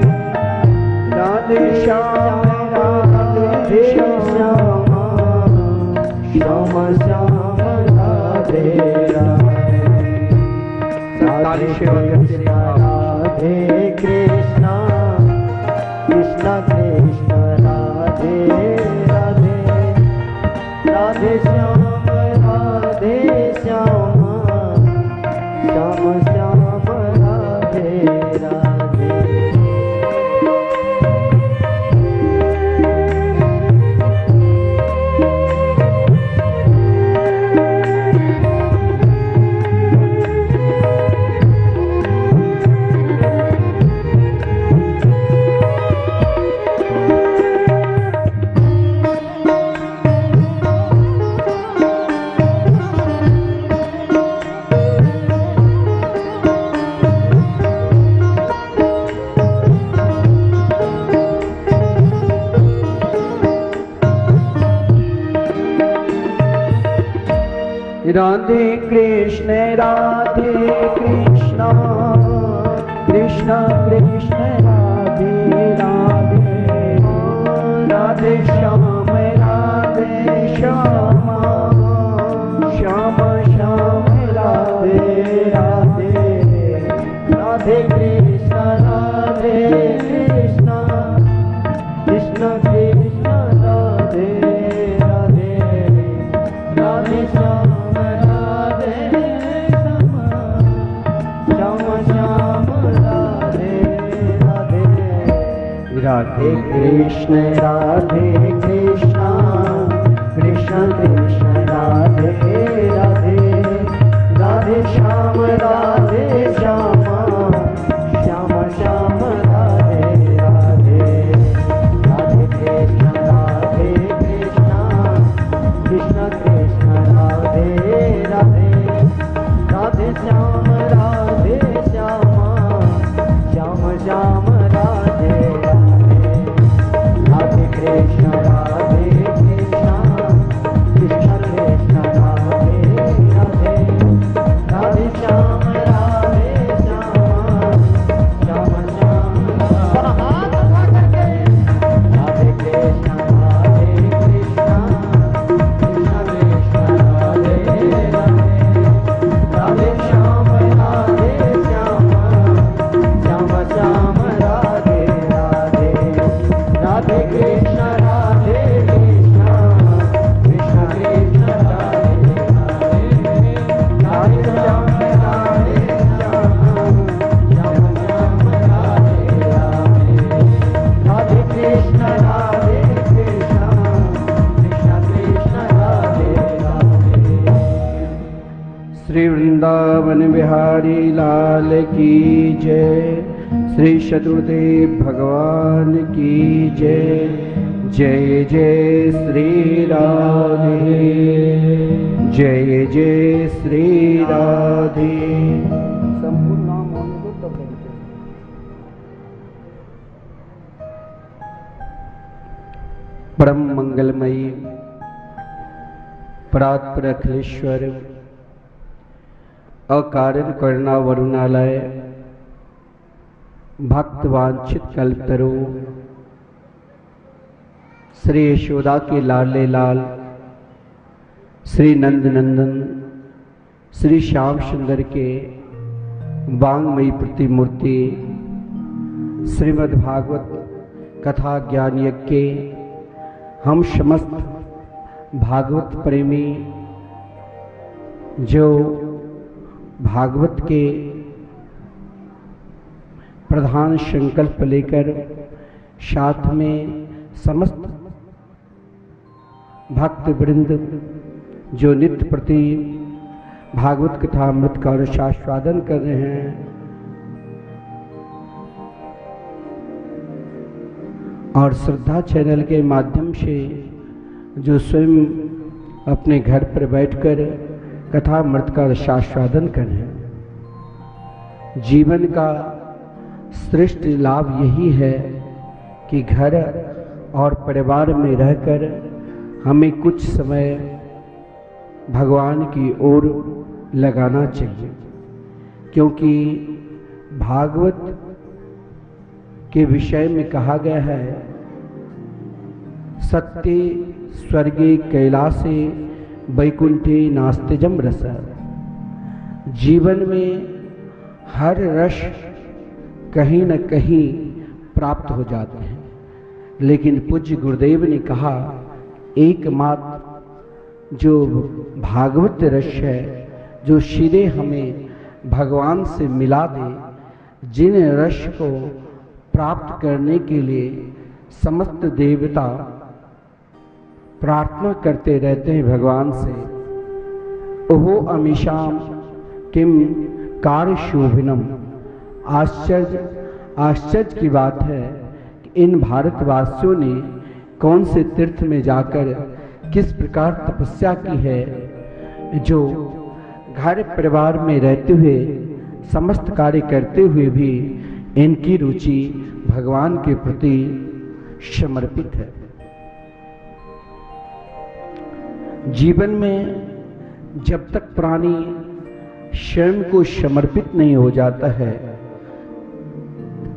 राधे श्याम श्याम श्याम श्याम राधे राधे। राधे कृष्ण कृष्ण कृष्ण राधे राधे, राधे श्याम श्याम श्याम श्याम राधे राधे। राधे कृष्ण राधे कृष्ण कृष्ण कृष्ण राधे राधे राधे श्याम राधे श्याम श्याम श्याम राधे राधे राधे कृष्ण राधे कृष्ण कृष्ण कृष्ण राधे राधे राधे श्याम राधे श्याम श्याम श्याम राधे राधे राधे कृष्ण राधे कृष्ण कृष्ण कृष्ण राधे राधे राधे श्याम राधे श्याम श्याम श्याम राधे राधे राधे कृष्ण कृष्ण कृष्ण राधे राधे राधे श्याम राधे श्याम श्याम श्याम राधे राधे राधे कृष्ण कृष्ण कृष्ण कृष्ण राधे राधे राधे श्याम राधे श्याम श्याम श्याम राधे कृष्ण कृष्ण कृष्ण कृष्ण राधे राधे राधे श्याम राधे श्याम श्याम श्याम राधे राधे राधे कृष्ण कृष्ण कृष्ण कृष्ण राधे राधे श्याम राधे श्याम श्याम श्याम राधे राधे राधे कृष्ण कृष्ण कृष्ण राधे राधे। श्री वृंदावन बिहारी लाल की जय, श्री शत्रुदेव भगवान की जय। जय जय श्री राधे, जय जय श्री राधे। संपूर्ण नाम होने दो तब बोलते हैं। परम मंगलमयी परात्पर अखिलेश्वर अकारण करुणा वरुणालय भक्त वांछित कल्पतरु श्री यशोदा के लाले लाल श्री नंद नंदन श्री श्याम सुंदर के वांगमयी प्रतिमूर्ति श्रीमद् भागवत कथा ज्ञान यज्ञ के हम समस्त भागवत प्रेमी जो भागवत के प्रधान संकल्प लेकर साथ में समस्त भक्त वृंद जो नित्य प्रति भागवत कथा अमृत का आस्वादन कर रहे हैं, और श्रद्धा चैनल के माध्यम से जो स्वयं अपने घर पर बैठकर कथा अमृत का आस्वादन कर रहे हैं। जीवन का श्रेष्ठ लाभ यही है कि घर और परिवार में रहकर हमें कुछ समय भगवान की ओर लगाना चाहिए, क्योंकि भागवत के विषय में कहा गया है सत्य स्वर्गे कैलासे वैकुंठे नास्तिजम रस। जीवन में हर रस कहीं न कहीं प्राप्त हो जाते हैं, लेकिन पूज्य गुरुदेव ने कहा एकमात्र जो भागवत रस है जो सीधे हमें भगवान से मिला दे, जिन रस को प्राप्त करने के लिए समस्त देवता प्रार्थना करते रहते हैं भगवान से। ओहो अमीशाम किम कार्य शोभिनम। आश्चर्य की बात है कि इन भारतवासियों ने कौन से तीर्थ में जाकर किस प्रकार तपस्या की है, जो घर परिवार में रहते हुए समस्त कार्य करते हुए भी इनकी रुचि भगवान के प्रति समर्पित है। जीवन में जब तक प्राणी स्वयं को समर्पित नहीं हो जाता है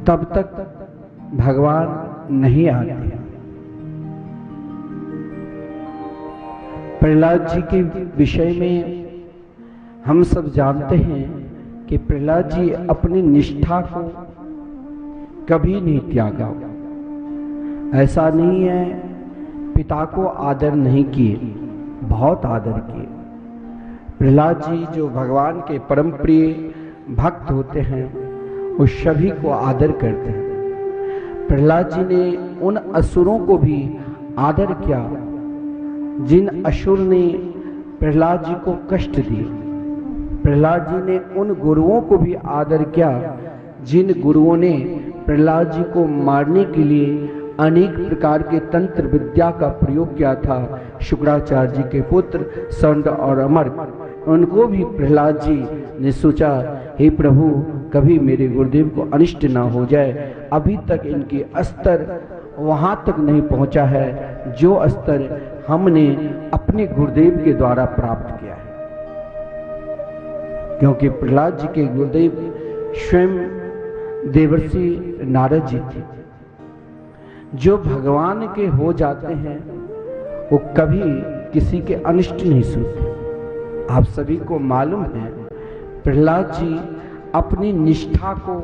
तब तक भगवान नहीं आते। प्रहलाद जी के विषय में हम सब जानते हैं कि प्रहलाद जी अपनी निष्ठा को कभी नहीं त्यागा। ऐसा नहीं है पिता को आदर नहीं किए, बहुत आदर किए। प्रहलाद जी जो भगवान के परम प्रिय भक्त होते हैं वो सभी को आदर करते हैं। प्रहलाद जी ने उन असुरों को भी आदर किया जिन असुर ने प्रहलाद जी को कष्ट दिए। प्रहलाद जी ने उन गुरुओं को भी आदर किया जिन गुरुओं ने प्रहलाद जी को मारने के लिए अनेक प्रकार के तंत्र विद्या का प्रयोग किया था। शुक्राचार्य जी के पुत्र संड और अमर, उनको भी प्रहलाद जी ने सोचा, हे प्रभु कभी मेरे गुरुदेव को अनिष्ट ना हो जाए। अभी तक इनकी स्तर वहां तक नहीं पहुंचा है जो स्तर हमने अपने गुरुदेव के द्वारा प्राप्त किया है। क्योंकि प्रहलाद जी के गुरुदेव स्वयं देवर्षि नारद जी थे। जो भगवान के हो जाते हैं वो कभी किसी के अनिष्ट नहीं सोचते। आप सभी को मालूम है प्रहलाद जी अपनी निष्ठा को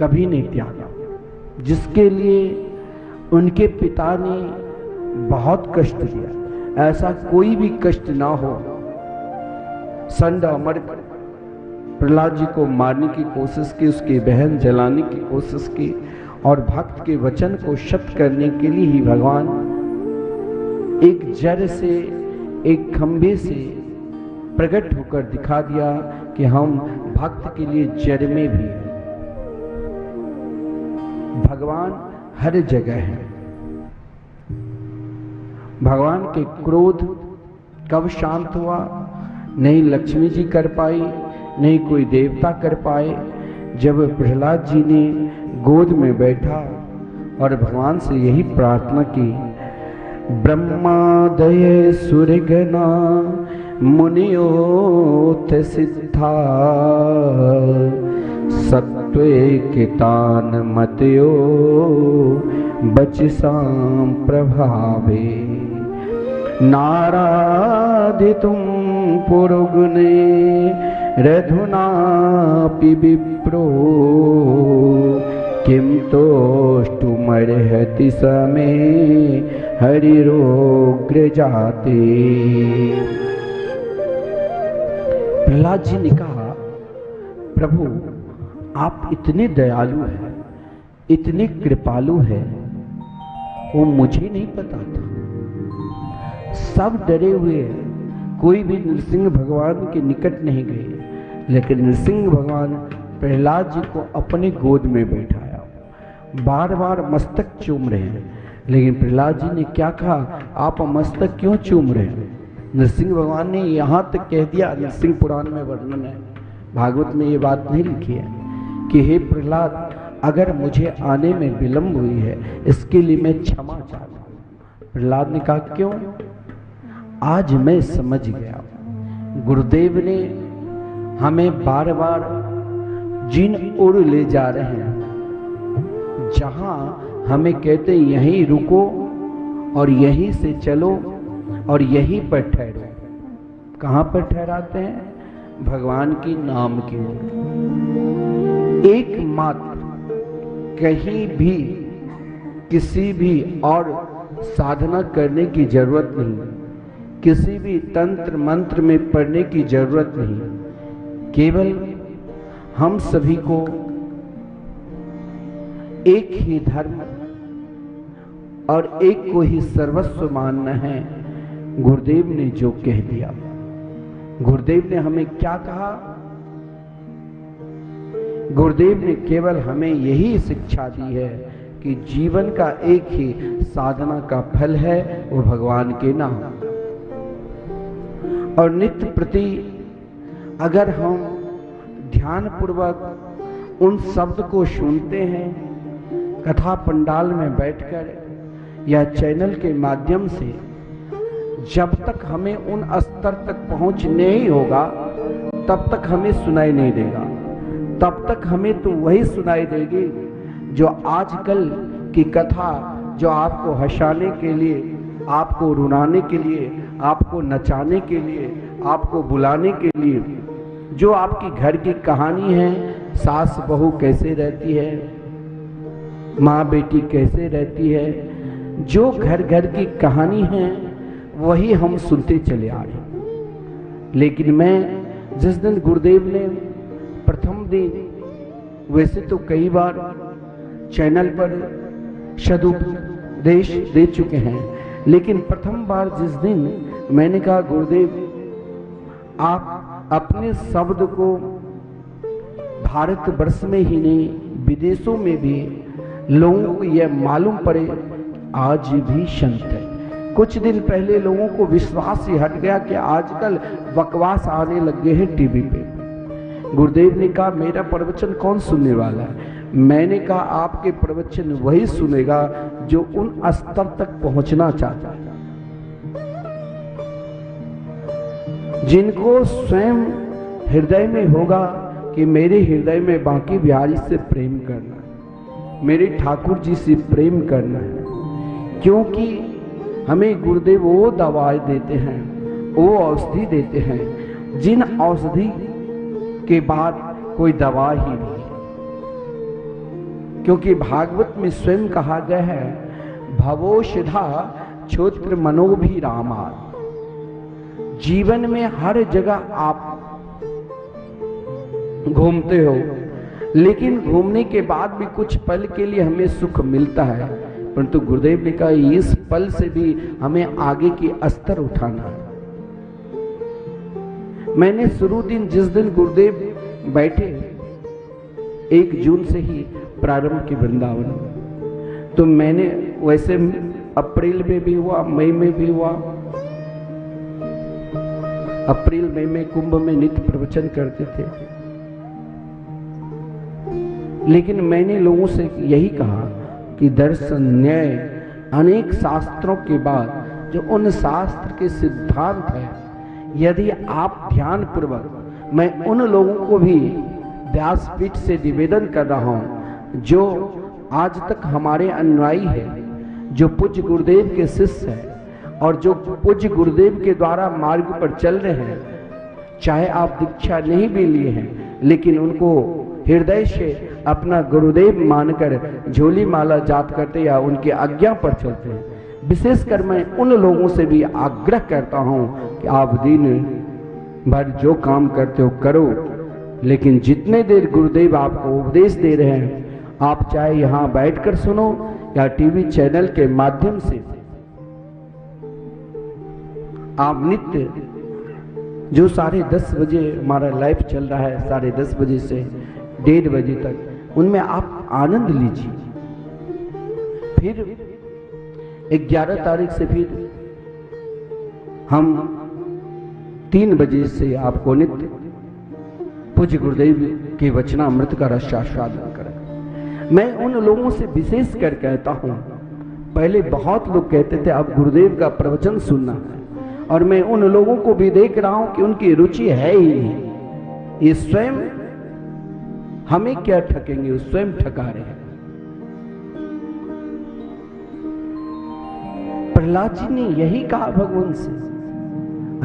कभी नहीं त्यागा, जिसके लिए उनके पिता ने बहुत कष्ट दिया। ऐसा कोई भी कष्ट ना हो। संड अमर प्रहलाद जी को मारने की कोशिश की, उसकी बहन जलाने की कोशिश की और भक्त के वचन को सत्य करने के लिए ही भगवान एक जड़ से, एक खंभे से प्रकट होकर दिखा दिया कि हम भक्त के लिए जड़ में भी हैं। भगवान हर जगह है। भगवान के क्रोध कब शांत हुआ? नहीं लक्ष्मी जी कर पाई, नहीं कोई देवता कर पाए। जब प्रहलाद जी ने गोद में बैठा और भगवान से यही प्रार्थना की, ब्रह्मादय सुरगना मुनियोत सिद्धा सत्वे कितान मतयो बचसां प्रभावे नाराधितुं पुरुगुणे रधुनापि विप्रो किम तोष्टुमर्हति समे हरिरोग्र जाते। प्रहलाद जी ने कहा, प्रभु आप इतने दयालु हैं, इतने कृपालु हैं, वो मुझे नहीं पता था। सब डरे हुए हैं, कोई भी नृसिंह भगवान के निकट नहीं गए, लेकिन नृसिंह भगवान प्रहलाद जी को अपने गोद में बैठाया, बार बार मस्तक चूम रहे हैं। लेकिन प्रहलाद जी ने क्या कहा, आप मस्तक क्यों चूम रहे हैं? नृसिंह भगवान ने यहाँ तक कह दिया, नृसिंह पुराण में वर्णन है, भागवत में ये बात नहीं लिखी है कि हे प्रहलाद अगर मुझे आने में विलंब हुई है इसके लिए मैं क्षमा चाहता हूँ। प्रहलाद ने कहा क्यों? आज मैं समझ गया, गुरुदेव ने हमें बार बार जिन ओर ले जा रहे हैं, जहां हमें कहते यहीं रुको और यहीं से चलो और यहीं पर ठहरो। कहां पर ठहराते हैं? भगवान की नाम की ओर। एकमात्र कहीं भी किसी भी और साधना करने की जरूरत नहीं, किसी भी तंत्र मंत्र में पढ़ने की जरूरत नहीं। केवल हम सभी को एक ही धर्म और एक को ही सर्वस्व मानना है। गुरुदेव ने जो कह दिया, गुरुदेव ने हमें क्या कहा? गुरुदेव ने केवल हमें यही शिक्षा दी है कि जीवन का एक ही साधना का फल है, वो भगवान के नाम। और नित्य प्रति अगर हम ध्यान पूर्वक उन शब्द को सुनते हैं, कथा पंडाल में बैठकर या चैनल के माध्यम से जब तक हमें उन स्तर तक पहुंच नहीं होगा तब तक हमें सुनाई नहीं देगा। तब तक हमें तो वही सुनाई देगी जो आजकल की कथा, जो आपको हंसाने के लिए, आपको रुलाने के लिए, आपको नचाने के लिए, आपको बुलाने के लिए, जो आपकी घर की कहानी है, सास बहू कैसे रहती है, माँ बेटी कैसे रहती है, जो घर घर की कहानी है वही हम सुनते चले आ रहे। लेकिन मैं जिस दिन गुरुदेव ने प्रथम दिन, वैसे तो कई बार चैनल पर सदुपदेश दे चुके हैं, लेकिन प्रथम बार जिस दिन मैंने कहा गुरुदेव आप अपने शब्द को भारतवर्ष में ही नहीं विदेशों में भी लोगों को यह मालूम पड़े आज भी संत है। कुछ दिन पहले लोगों को विश्वास ही हट गया कि आजकल बकवास आने लगे हैं टीवी पे। गुरुदेव ने कहा मेरा प्रवचन कौन सुनने वाला है? मैंने कहा आपके प्रवचन वही सुनेगा जो उन स्तर तक पहुंचना चाहता है, जिनको स्वयं हृदय में होगा कि मेरे हृदय में बांके बिहारी से प्रेम करना है, मेरे ठाकुर जी से प्रेम करना है। क्योंकि हमें गुरुदेव वो दवाएं देते हैं, वो औषधि देते हैं जिन औषधि के बाद कोई दवा ही नहीं है। क्योंकि भागवत में स्वयं कहा गया है भवोषधा क्षोत्र मनोभिरामा। जीवन में हर जगह आप घूमते हो, लेकिन घूमने के बाद भी कुछ पल के लिए हमें सुख मिलता है, परंतु गुरुदेव ने कहा इस पल से भी हमें आगे की स्तर उठाना है। मैंने शुरू दिन जिस दिन गुरुदेव बैठे 1 जून से ही प्रारंभ की वृंदावन, तो मैंने वैसे अप्रैल में भी हुआ, मई में भी हुआ। अप्रैल मई में कुंभ में नित्य प्रवचन करते थे, लेकिन मैंने लोगों से यही कहा कि दर्शन न्याय अनेक शास्त्रों के बाद जो उन शास्त्र के सिद्धांत है, यदि आप ध्यान पूर्वक, मैं उन लोगों को भी व्यासपीठ से निवेदन कर रहा हूं जो आज तक हमारे अनुयायी है, जो पूज्य गुरुदेव के शिष्य हैं और जो पूज्य गुरुदेव के द्वारा मार्ग पर चल रहे हैं, चाहे आप दीक्षा नहीं भी लिए हैं, लेकिन उनको हृदय से अपना गुरुदेव मानकर झोली माला जाप करते या उनके आज्ञा पर चलते हैं। विशेषकर मैं उन लोगों से भी आग्रह करता हूं कि आप दिन भर जो काम करते हो करो, लेकिन जितने देर गुरुदेव आपको उपदेश दे रहे हैं, आप चाहे यहां बैठकर सुनो या टीवी चैनल के माध्यम से, आप नित्य जो 10:30 बजे हमारा लाइव चल रहा है, 10:30 बजे से 1:30 बजे तक, उनमें आप आनंद लीजिए। फिर 11 तारीख से फिर हम 3 बजे से आपको नित्य पूज्य गुरुदेव के वचनामृत का रसास्वादन करें। मैं उन लोगों से विशेष कर कहता हूं, पहले बहुत लोग कहते थे अब गुरुदेव का प्रवचन सुनना है, और मैं उन लोगों को भी देख रहा हूं कि उनकी रुचि है ही नहीं। ये स्वयं हमें क्या ठकेंगे, वो स्वयं ठका रहे हैं। प्रहलाद जी ने यही कहा भगवान से,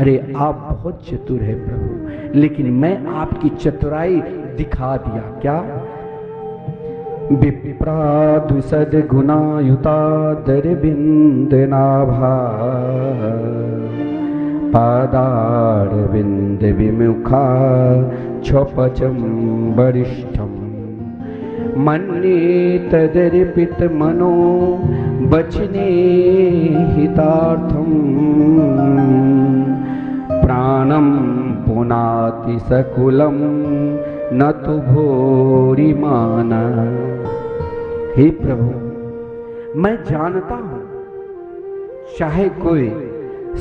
अरे आप बहुत चतुर है प्रभु, लेकिन मैं आपकी चतुराई दिखा दिया। क्या? विप्रा द्विसद गुणायुता दरबिंद नाभा पादार बिंद विमुखा क्षपचम वरिष्ठम मन्ये तदर्पित मनो वचने हितार्थम प्राणम पुनाति सकुलम न तो भोरी माना। हे प्रभु, मैं जानता हूं चाहे कोई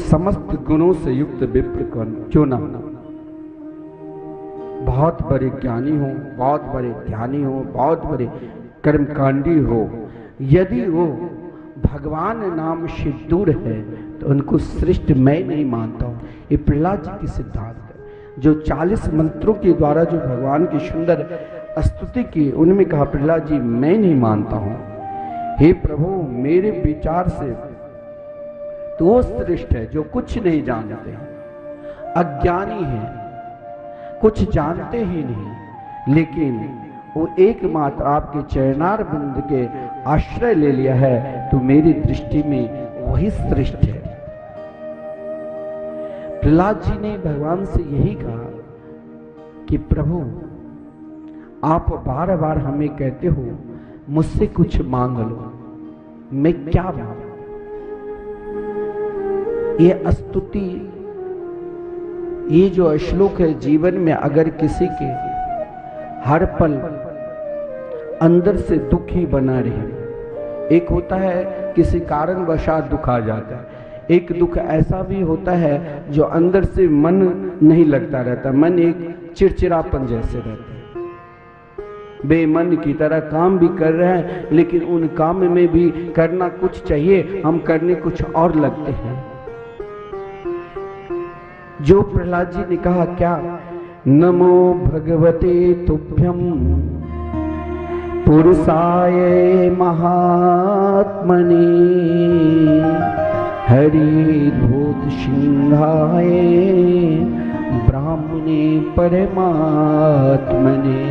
समस्त गुणों से युक्त विप्र क्यों ना हो, बहुत बड़े ज्ञानी हो, बहुत बड़े ध्यानी हो, बहुत बड़े कर्मकांडी हो, यदि वो भगवान नाम से दूर है तो उनको श्रेष्ठ मैं नहीं मानता हूँ। ये प्रहलाद जी की सिद्धांत है। जो 40 मंत्रों के द्वारा जो भगवान की सुंदर स्तुति की, उनमें कहा प्रहलाद जी मैं नहीं मानता हूँ, हे प्रभु मेरे विचार से तो वो श्रेष्ठ है जो कुछ नहीं जानते हैं, अज्ञानी है, कुछ जानते ही नहीं, लेकिन वो एकमात्र आपके चरणार बिंद के आश्रय ले लिया है, तो मेरी दृष्टि में वही श्रेष्ठ है। प्रहलाद जी ने भगवान से यही कहा कि प्रभु आप बार बार हमें कहते हो मुझसे कुछ मांग लो, मैं क्या मांगू? ये स्तुति, ये जो श्लोक है, जीवन में अगर किसी के हर पल अंदर से दुख ही बना रहे, एक होता है किसी कारणवशात दुख आ जाता है, एक दुख ऐसा भी होता है जो अंदर से मन नहीं लगता रहता, मन एक चिड़चिड़ापन जैसे रहता है, बेमन की तरह काम भी कर रहे हैं लेकिन उन काम में भी करना कुछ चाहिए, हम करने कुछ और लगते हैं। जो प्रहलाद जी ने कहा क्या, नमो भगवते तुभ्यम पुरुषाय महात्मने हरिभूत सिंहाय ब्राह्मणे परमात्मने।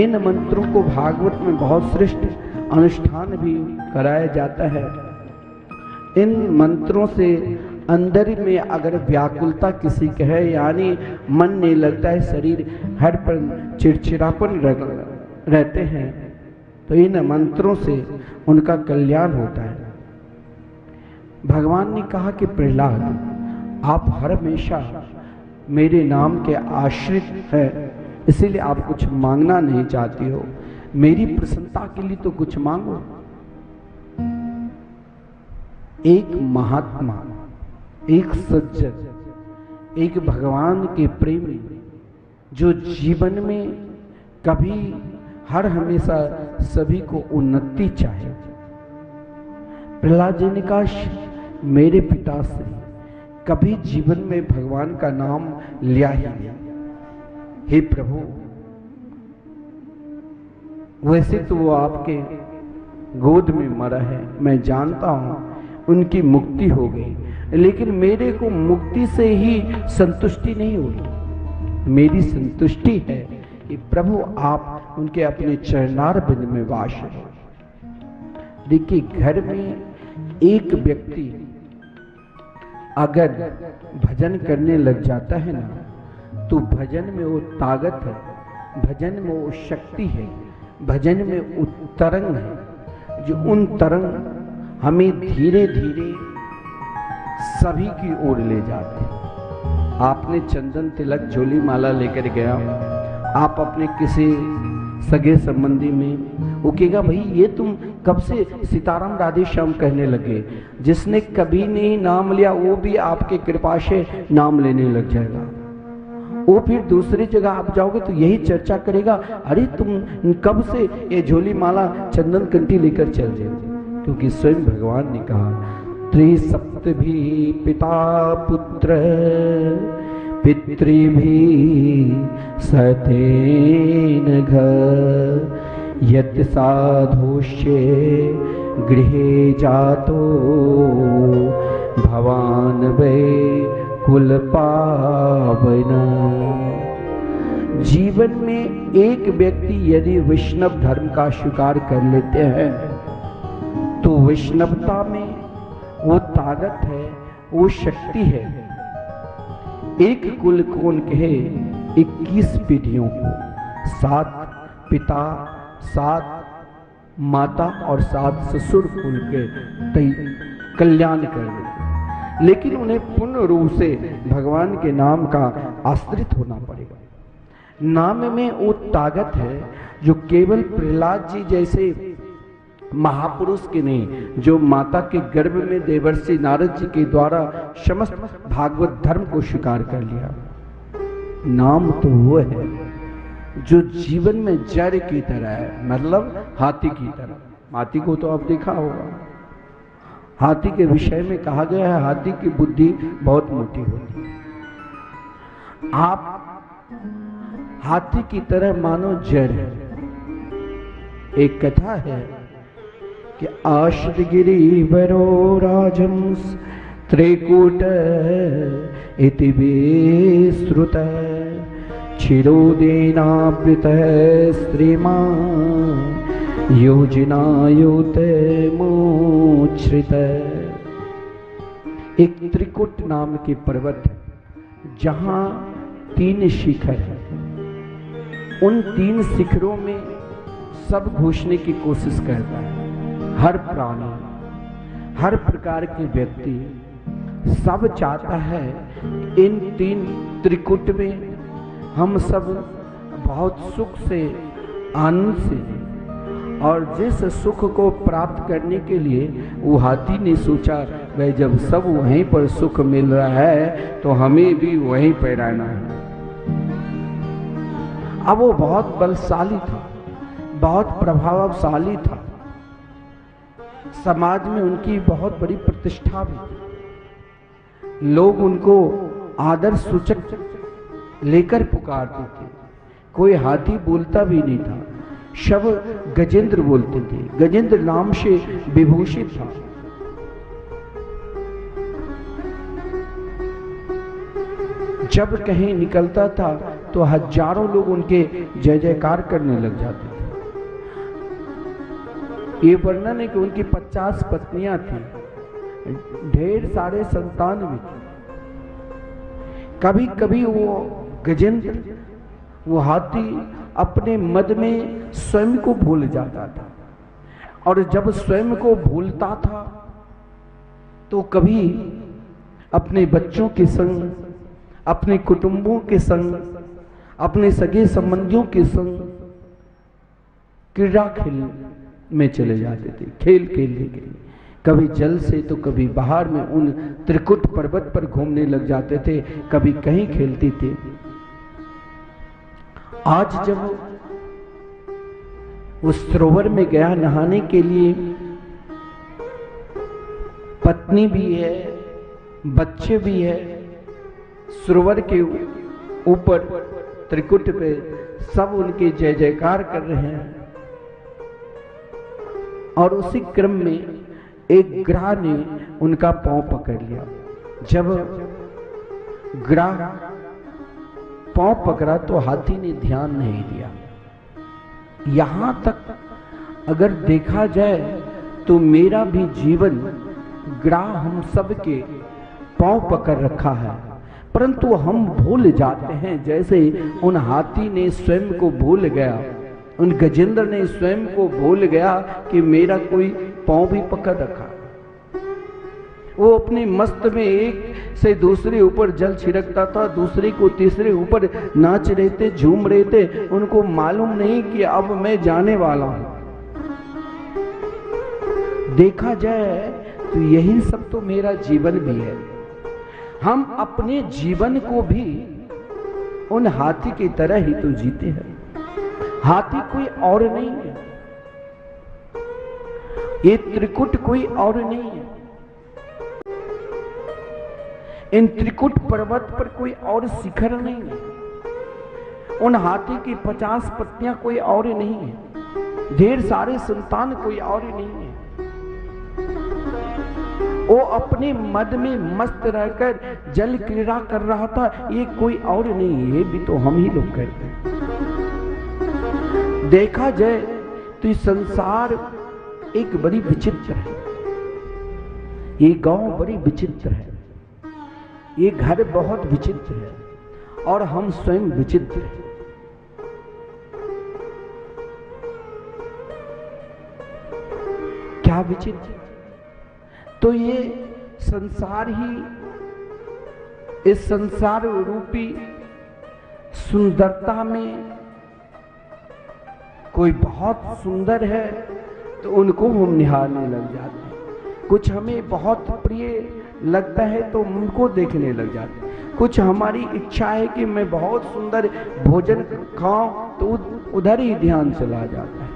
इन मंत्रों को भागवत में बहुत श्रेष्ठ अनुष्ठान भी कराया जाता है। इन मंत्रों से अंदर में अगर व्याकुलता किसी के है, यानी मन नहीं लगता है, शरीर हर पर चिड़चिड़ापन रहते हैं, तो इन मंत्रों से उनका कल्याण होता है। भगवान ने कहा कि प्रहलाद आप हर हमेशा मेरे नाम के आश्रित हैं, इसीलिए आप कुछ मांगना नहीं चाहती हो, मेरी प्रसन्नता के लिए तो कुछ मांगो। एक महात्मा, एक सज्जन, एक भगवान के प्रेमी जो जीवन में कभी हर हमेशा सभी को उन्नति चाहे, प्रहलाद जी ने कहा मेरे पिता से कभी जीवन में भगवान का नाम लिया ही नहीं। हे प्रभु, वैसे तो वो आपके गोद में मरा है, मैं जानता हूं उनकी मुक्ति हो गई, लेकिन मेरे को मुक्ति से ही संतुष्टि नहीं होगी। मेरी संतुष्टि है कि प्रभु आप उनके अपने चरणार बिंद में वास है। देखिए, घर में एक व्यक्ति अगर भजन करने लग जाता है ना, तो भजन में वो ताकत है, भजन में वो शक्ति है, भजन में वो तरंग है, जो उन तरंग हमें धीरे धीरे सभी की ओर ले जाते हैं। आपने चंदन तिलक झोली माला लेकर गया, आप अपने किसी सगे संबंधी में, वो कहेगा भाई ये तुम कब से सीताराम राधे श्याम कहने लगे। जिसने कभी नहीं नाम लिया वो भी आपके कृपा से नाम लेने लग जाएगा। वो फिर दूसरी जगह आप जाओगे तो यही चर्चा करेगा, अरे तुम कब से ये झोली माला चंदन कंठी लेकर चल रहे हो। क्योंकि स्वयं भगवान ने कहा त्रिसप्तभी पिता पुत्र पितृभी सतेन घर यत साधुष्ये गृहे जातो भवान वै कुल पावन। जीवन में एक व्यक्ति यदि वैष्णव धर्म का स्वीकार कर लेते हैं तो वैष्णवता में वो ताकत है, वो शक्ति है। एक कुल कौन कहे 21 पीढ़ियों को, 7 पिता, 7 माता और 7 ससुर कुल के कल्याण कर देते, लेकिन उन्हें पूर्ण रूप से भगवान के नाम का आश्रित होना पड़ेगा। नाम में वो ताकत है जो केवल प्रहलाद जी जैसे महापुरुष के नहीं, जो माता के गर्भ में देवर्षि नारद जी के द्वारा समस्त भागवत धर्म को स्वीकार कर लिया। नाम तो वो है जो जीवन में जड़ की तरह है, मतलब हाथी की तरह। हाथी को तो आप देखा होगा, हाथी के विषय में कहा गया है हाथी की बुद्धि बहुत मोटी होती है। आप हाथी की तरह मानो जड़ है। एक कथा है कि आश्रगिरी वरो राजंस त्रिकूट इति विश्रुत क्षीरोदेनावृत स्त्रीमान् योजनायुत मोच्छ्रित। एक त्रिकुट नाम के पर्वत है जहां 3 शिखर है। उन 3 शिखरों में सब घुसने की कोशिश करता है। हर प्राणी, हर प्रकार के व्यक्ति सब चाहता है इन 3 त्रिकुट में हम सब बहुत सुख से, आनंद से, और जिस सुख को प्राप्त करने के लिए वो हाथी ने सोचा भाई जब सब वहीं पर सुख मिल रहा है तो हमें भी वहीं पर रहना है। अब वो बहुत बलशाली था, बहुत प्रभावशाली था, समाज में उनकी बहुत बड़ी प्रतिष्ठा भी थी। लोग उनको आदर सूचक लेकर पुकारते थे। कोई हाथी बोलता भी नहीं था, सब गजेंद्र बोलते थे। गजेंद्र नाम से विभूषित था। जब कहीं निकलता था तो हजारों लोग उनके जय जयकार करने लग जाते थे। ये वर्णन है कि उनकी 50 पत्नियां थी, ढेर सारे संतान भी थे। कभी कभी वो गजेंद्र, वो हाथी अपने मद में स्वयं को भूल जाता था, और जब स्वयं को भूलता था तो कभी अपने बच्चों के संग, अपने कुटुंबों के संग, अपने सगे संबंधियों के संग क्रीड़ा खेल में चले जाते थे, खेल खेलने के लिए। कभी जल से तो कभी बाहर में उन त्रिकुट पर्वत पर घूमने लग जाते थे, कभी कहीं खेलते थे। आज जब उस सरोवर में गया नहाने के लिए, पत्नी भी है, बच्चे भी है, सरोवर के ऊपर त्रिकुट पे सब उनके जय जयकार कर रहे हैं। और उसी क्रम में एक ग्राह ने उनका पांव पकड़ लिया। जब ग्राह पांव पकड़ा तो हाथी ने ध्यान नहीं दिया। यहां तक अगर देखा जाए तो मेरा भी जीवन ग्राह हम सब के पांव पकड़ रखा है, परंतु हम भूल जाते हैं। जैसे उन हाथी ने स्वयं को भूल गया, उन गजेंद्र ने स्वयं को भूल गया कि मेरा कोई पांव भी पकड़ रखा। वो अपने मस्त में एक से दूसरे ऊपर जल छिड़कता था, दूसरे को तीसरे ऊपर नाच रहे थे, झूम रहे थे। उनको मालूम नहीं कि अब मैं जाने वाला हूं। देखा जाए तो यही सब तो मेरा जीवन भी है। हम अपने जीवन को भी उन हाथी की तरह ही तो जीते हैं। हाथी कोई और नहीं है, ये त्रिकुट कोई और नहीं है। इन त्रिकुट पर्वत पर कोई और शिखर नहीं है। उन हाथी की 50 पत्नियां कोई और नहीं है, ढेर सारे संतान कोई और नहीं है। वो अपने मद में मस्त रहकर जल क्रीड़ा कर रहा था, ये कोई और नहीं है, ये भी तो हम ही लोग करते हैं। देखा जाए तो ये संसार एक बड़ी विचित्र है, ये गांव बड़ी विचित्र है, ये घर बहुत विचित्र है, और हम स्वयं विचित्र हैं। क्या विचित्र? तो ये संसार ही, इस संसार रूपी सुंदरता में कोई बहुत सुंदर है तो उनको हम निहारने लग जाते हैं। कुछ हमें बहुत प्रिय लगता है तो उनको देखने लग जाते हैं। कुछ हमारी इच्छा है कि मैं बहुत सुंदर भोजन खाऊं तो उधर ही ध्यान चला जाता है।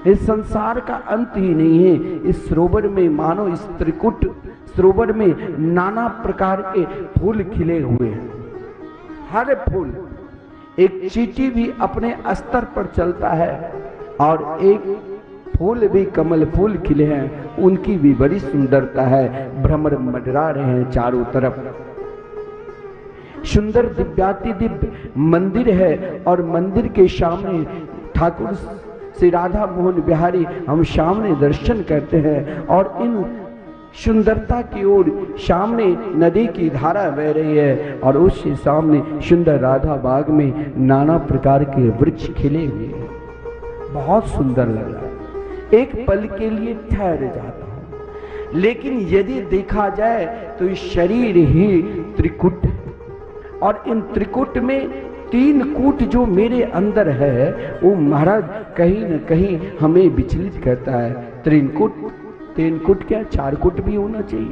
इस संसार का अंत ही नहीं है। इस सरोवर में मानो इस त्रिकुट सरोवर में नाना प्रकार के फूल खिले हुए हैं। हर फूल, एक चींटी भी अपने स्तर पर चलता है और एक फूल भी कमल फूल खिले हैं, उनकी भी बड़ी सुंदरता है। भ्रमर मंडरा रहे हैं चारों तरफ। सुंदर दिव्याति दिव्य मंदिर है और मंदिर के सामने ठाकुर श्री राधा मोहन बिहारी हम सामने दर्शन करते हैं और इन सुंदरता की ओर सामने नदी की धारा बह रही है और उसके सामने सुंदर राधा बाग में नाना प्रकार के वृक्ष खिले हुए हैं। बहुत सुंदर लग रहा है। एक पल के लिए ठहर जाता हूं, लेकिन यदि देखा जाए तो इस शरीर ही त्रिकुट है और इन त्रिकुट में तीन कूट जो मेरे अंदर है वो महाराज कहीं न कहीं हमें विचलित करता है। त्रिकुट, तीन कुट क्या, चार कुट भी होना चाहिए,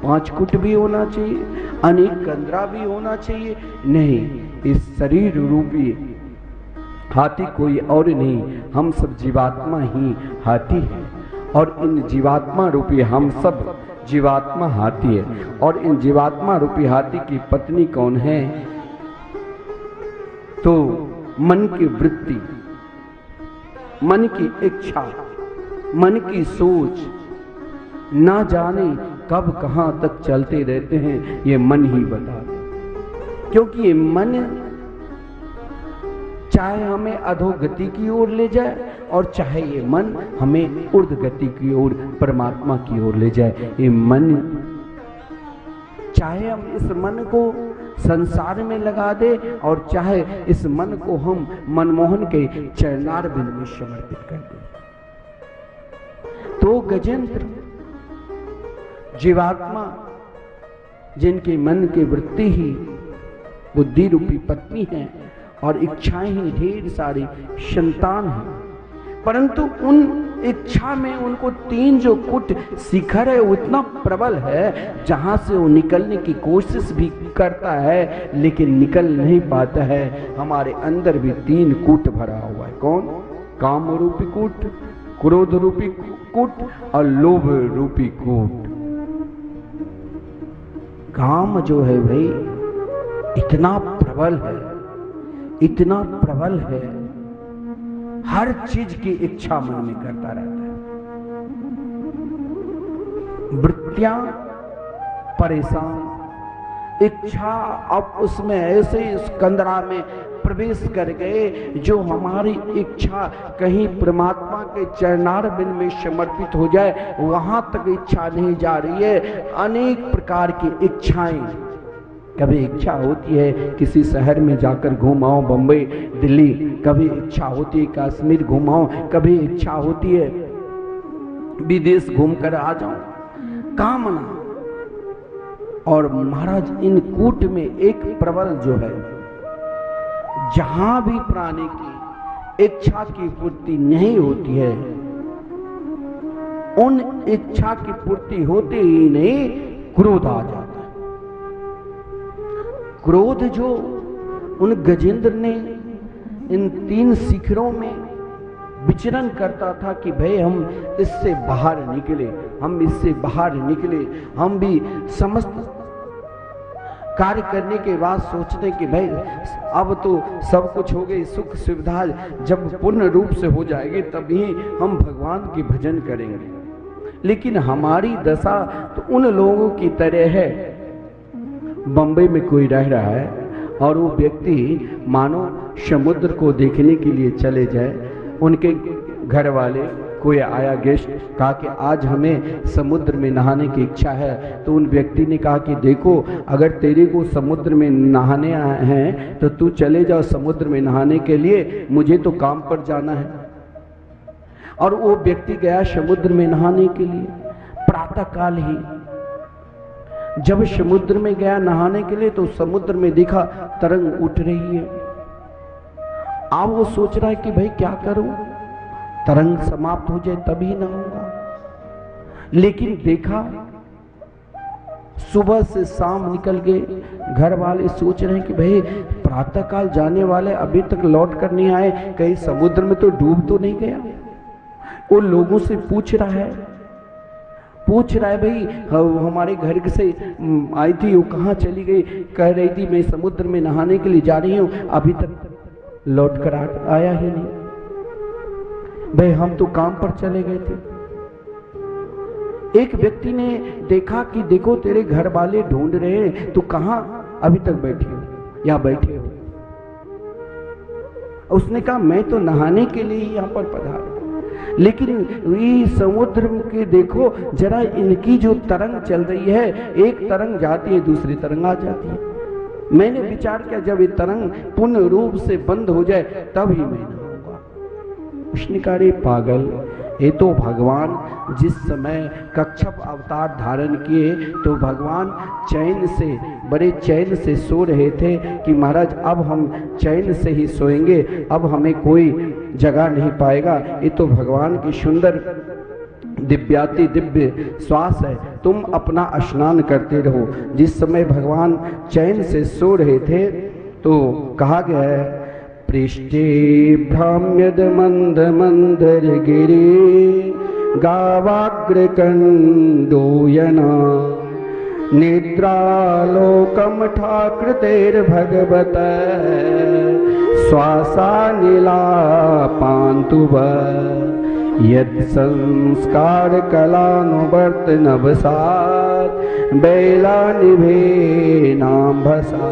पांच कुट भी होना चाहिए, अनेक कंदरा भी होना चाहिए। नहीं, इस शरीर रूपी हाथी कोई और नहीं, हम सब जीवात्मा ही हाथी हैं और इन जीवात्मा रूपी हम सब जीवात्मा हाथी है। और इन जीवात्मा रूपी हाथी की पत्नी कौन है? तो मन की वृत्ति, मन की इच्छा, मन की सोच, ना जाने कब कहां तक चलते रहते हैं, ये मन ही बता दे। क्योंकि ये मन चाहे हमें अधोगति की ओर ले जाए और चाहे ये मन हमें ऊर्ध्व गति की ओर, परमात्मा की ओर ले जाए। ये मन, चाहे हम इस मन को संसार में लगा दे और चाहे इस मन को हम मनमोहन के चरणार बिंद में समर्पित कर दे। तो गजेंद्र जीवात्मा जिनके मन की वृत्ति ही बुद्धि रूपी पत्नी है और इच्छाएं ही ढेर सारी संतान है, परंतु उन इच्छा में उनको तीन जो कुट शिखर है वो इतना प्रबल है जहां से वो निकलने की कोशिश भी करता है लेकिन निकल नहीं पाता है। हमारे अंदर भी तीन कूट भरा हुआ है। कौन? काम रूपी कूट, क्रोध रूपी कूट और लोभ रूपी कूट। काम जो है भाई इतना प्रबल है, इतना प्रबल है, हर चीज की इच्छा मन में करता रहता है। वृत्तियां परेशान, इच्छा अब उसमें ऐसे इस कंदरा में प्रवेश कर गए जो हमारी इच्छा कहीं परमात्मा के चरणार बिंद में समर्पित हो जाए वहां तक इच्छा नहीं जा रही है। अनेक प्रकार की इच्छाएं, कभी इच्छा होती है किसी शहर में जाकर घुमाओ, बंबई दिल्ली, कभी इच्छा होती है कश्मीर घुमाओ, कभी इच्छा होती है विदेश घूमकर आ जाओ, कामना। और महाराज इन कूट में एक प्रबल जो है, जहां भी प्राणी की इच्छा की पूर्ति नहीं होती है, उन इच्छा की पूर्ति होते ही नहीं क्रोध आ जाता है। क्रोध जो उन गजेंद्र ने इन तीन शिखरों में विचरण करता था कि भाई हम इससे बाहर निकले, हम इससे बाहर निकले, हम भी समस्त कार्य करने के बाद सोचते कि भाई अब तो सब कुछ हो गई, सुख सुविधा जब पूर्ण रूप से हो जाएगी तभी हम भगवान की भजन करेंगे। लेकिन हमारी दशा तो उन लोगों की तरह है। बंबई में कोई रह रहा है और वो व्यक्ति मानो समुद्र को देखने के लिए चले जाए, उनके घर वाले कोई आया गेस्ट, कहा कि आज हमें समुद्र में नहाने की इच्छा है, तो उन व्यक्ति ने कहा कि देखो अगर तेरे को समुद्र में नहाने हैं तो तू चले जाओ समुद्र में नहाने के लिए, मुझे तो काम पर जाना है। और वो व्यक्ति गया समुद्र में नहाने के लिए। प्रातः काल ही जब समुद्र में गया नहाने के लिए तो समुद्र में देखा तरंग उठ रही है। अब वो सोच रहा है कि भाई क्या करूं, तरंग समाप्त हो जाए तभी नहाऊंगा। लेकिन देखा सुबह से शाम निकल गए, घर वाले सोच रहे हैं कि भाई प्रातः काल जाने वाले अभी तक लौट कर नहीं आए, कहीं समुद्र में तो डूब तो नहीं गया। वो लोगों से पूछ रहा है भाई हमारे घर से आई थी, वो कहाँ चली गई? कह रही थी मैं समुद्र में नहाने के लिए जा रही हूँ, अभी तक लौट कर आया ही नहीं। भाई हम तो काम पर चले गए थे। एक व्यक्ति ने देखा कि देखो तेरे घर वाले ढूंढ रहे हैं, तू कहाँ अभी तक बैठी हो, यहाँ बैठे हो? उसने कहा मैं तो नहाने के लिए यहाँ पर पधारा, लेकिन ये समुद्र के देखो जरा, इनकी जो तरंग चल रही है, एक तरंग जाती है दूसरी तरंग आ जाती है। मैंने विचार किया जब ये तरंग पूर्ण रूप से बंद हो जाए तब ही मैं नहाऊंगा। उसने कहा रे पागल, ये तो भगवान जिस समय कच्छप अवतार धारण किए तो भगवान चैन से, बड़े चैन से सो रहे थे कि महाराज अब हम चैन से ही सोएंगे, अब हमें कोई जगह नहीं पाएगा। ये तो भगवान की सुंदर दिव्याति दिव्य श्वास है, तुम अपना स्नान करते रहो। जिस समय भगवान चैन से सो रहे थे तो कहा गया है पृष्ठे भ्राम्यद मंद मंदर गिरि गावाग्र कंडोयना निद्रालोकम ठाकृतेर भगवत श्वासा नीलापान्तुव यत् संस्कार कलानुवर्त नवसात् बेला निभे नाम्भसा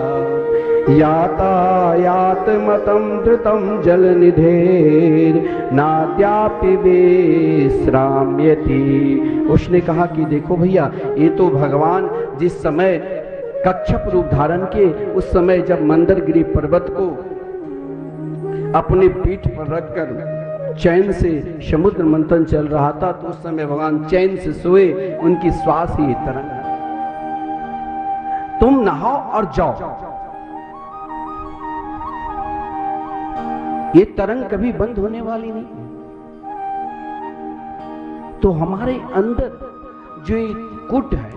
यातायात मतम धृतम जल निधेर नाद्यापि विश्राम्यति। उसने कहा कि देखो भैया, ये तो भगवान जिस समय कच्छप रूप धारण के, उस समय जब मंदरगिरी पर्वत को अपने पीठ पर रखकर चैन से समुद्र मंथन चल रहा था, तो उस समय भगवान चैन से सोए, उनकी श्वास ही तरंग है। तुम नहाओ और जाओ, ये तरंग कभी बंद होने वाली नहीं। तो हमारे अंदर जो एक कुट है,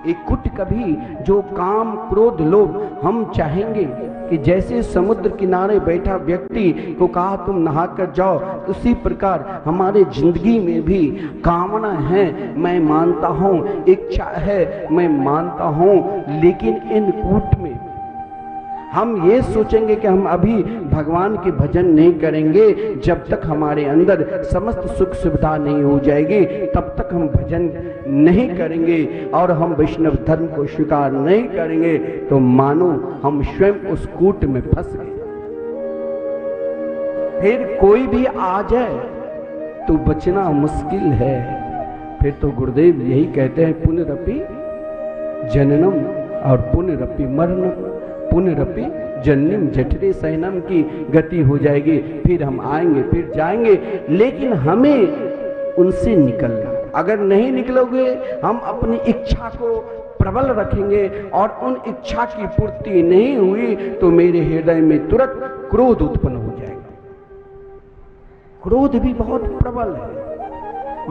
एक कुट कभी जो काम क्रोध लोभ, हम चाहेंगे कि जैसे समुद्र किनारे बैठा व्यक्ति को कहा तुम नहा कर जाओ, उसी प्रकार हमारे जिंदगी में भी कामना है, मैं मानता हूं, इच्छा है, मैं मानता हूं, लेकिन इन कूट में हम ये सोचेंगे कि हम अभी भगवान के भजन नहीं करेंगे, जब तक हमारे अंदर समस्त सुख सुविधा नहीं हो जाएगी तब तक हम भजन नहीं करेंगे और हम वैष्णव धर्म को स्वीकार नहीं करेंगे, तो मानो हम स्वयं उस कूट में फंस गए। फिर कोई भी आ जाए तो बचना मुश्किल है। फिर तो गुरुदेव यही कहते हैं पुनरपि जननम और पुनरपि मरणम, पुनरपि जन्म जठरे शयनम की गति हो जाएगी। फिर हम आएंगे, फिर जाएंगे, लेकिन हमें उनसे निकलना। अगर नहीं निकलोगे, हम अपनी इच्छा को प्रबल रखेंगे और उन इच्छा की पूर्ति नहीं हुई तो मेरे हृदय में तुरंत क्रोध उत्पन्न हो जाएगा। क्रोध भी बहुत प्रबल है।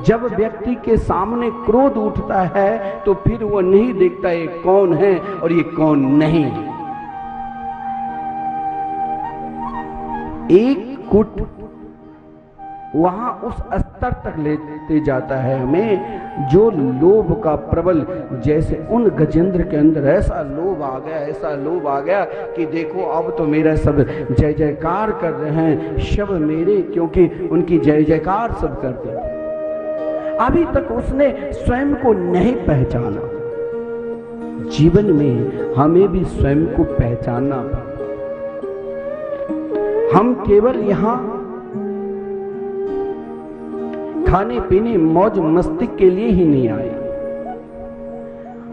जब व्यक्ति के सामने क्रोध उठता है तो फिर वो नहीं देखता ये कौन है और ये कौन नहीं है। एक कुट वहां उस स्तर तक लेते जाता है हमें, जो लोभ का प्रबल, जैसे उन गजेंद्र के अंदर ऐसा लोभ आ गया, ऐसा लोभ आ गया कि देखो अब तो मेरा सब जय जयकार कर रहे हैं, शब मेरे, क्योंकि उनकी जय जयकार सब करते हैं। अभी तक उसने स्वयं को नहीं पहचाना। जीवन में हमें भी स्वयं को पहचानना पड़ता। हम केवल यहां खाने पीने मौज मस्ती के लिए ही नहीं आए,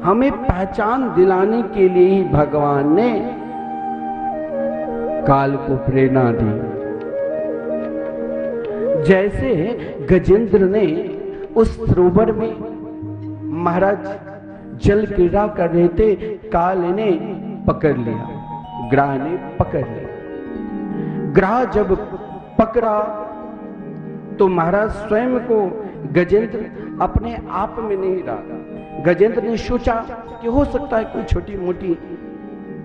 हमें पहचान दिलाने के लिए ही भगवान ने काल को प्रेरणा दी। जैसे गजेंद्र ने उस सरोवर में महाराज जल क्रीड़ा कर रहे थे, काल ने पकड़ लिया, ग्राह ने पकड़ लिया। ग्राह जब पकड़ा तो महाराज स्वयं को गजेंद्र अपने आप में नहीं रहा। गजेंद्र ने सोचा कि हो सकता है कोई छोटी मोटी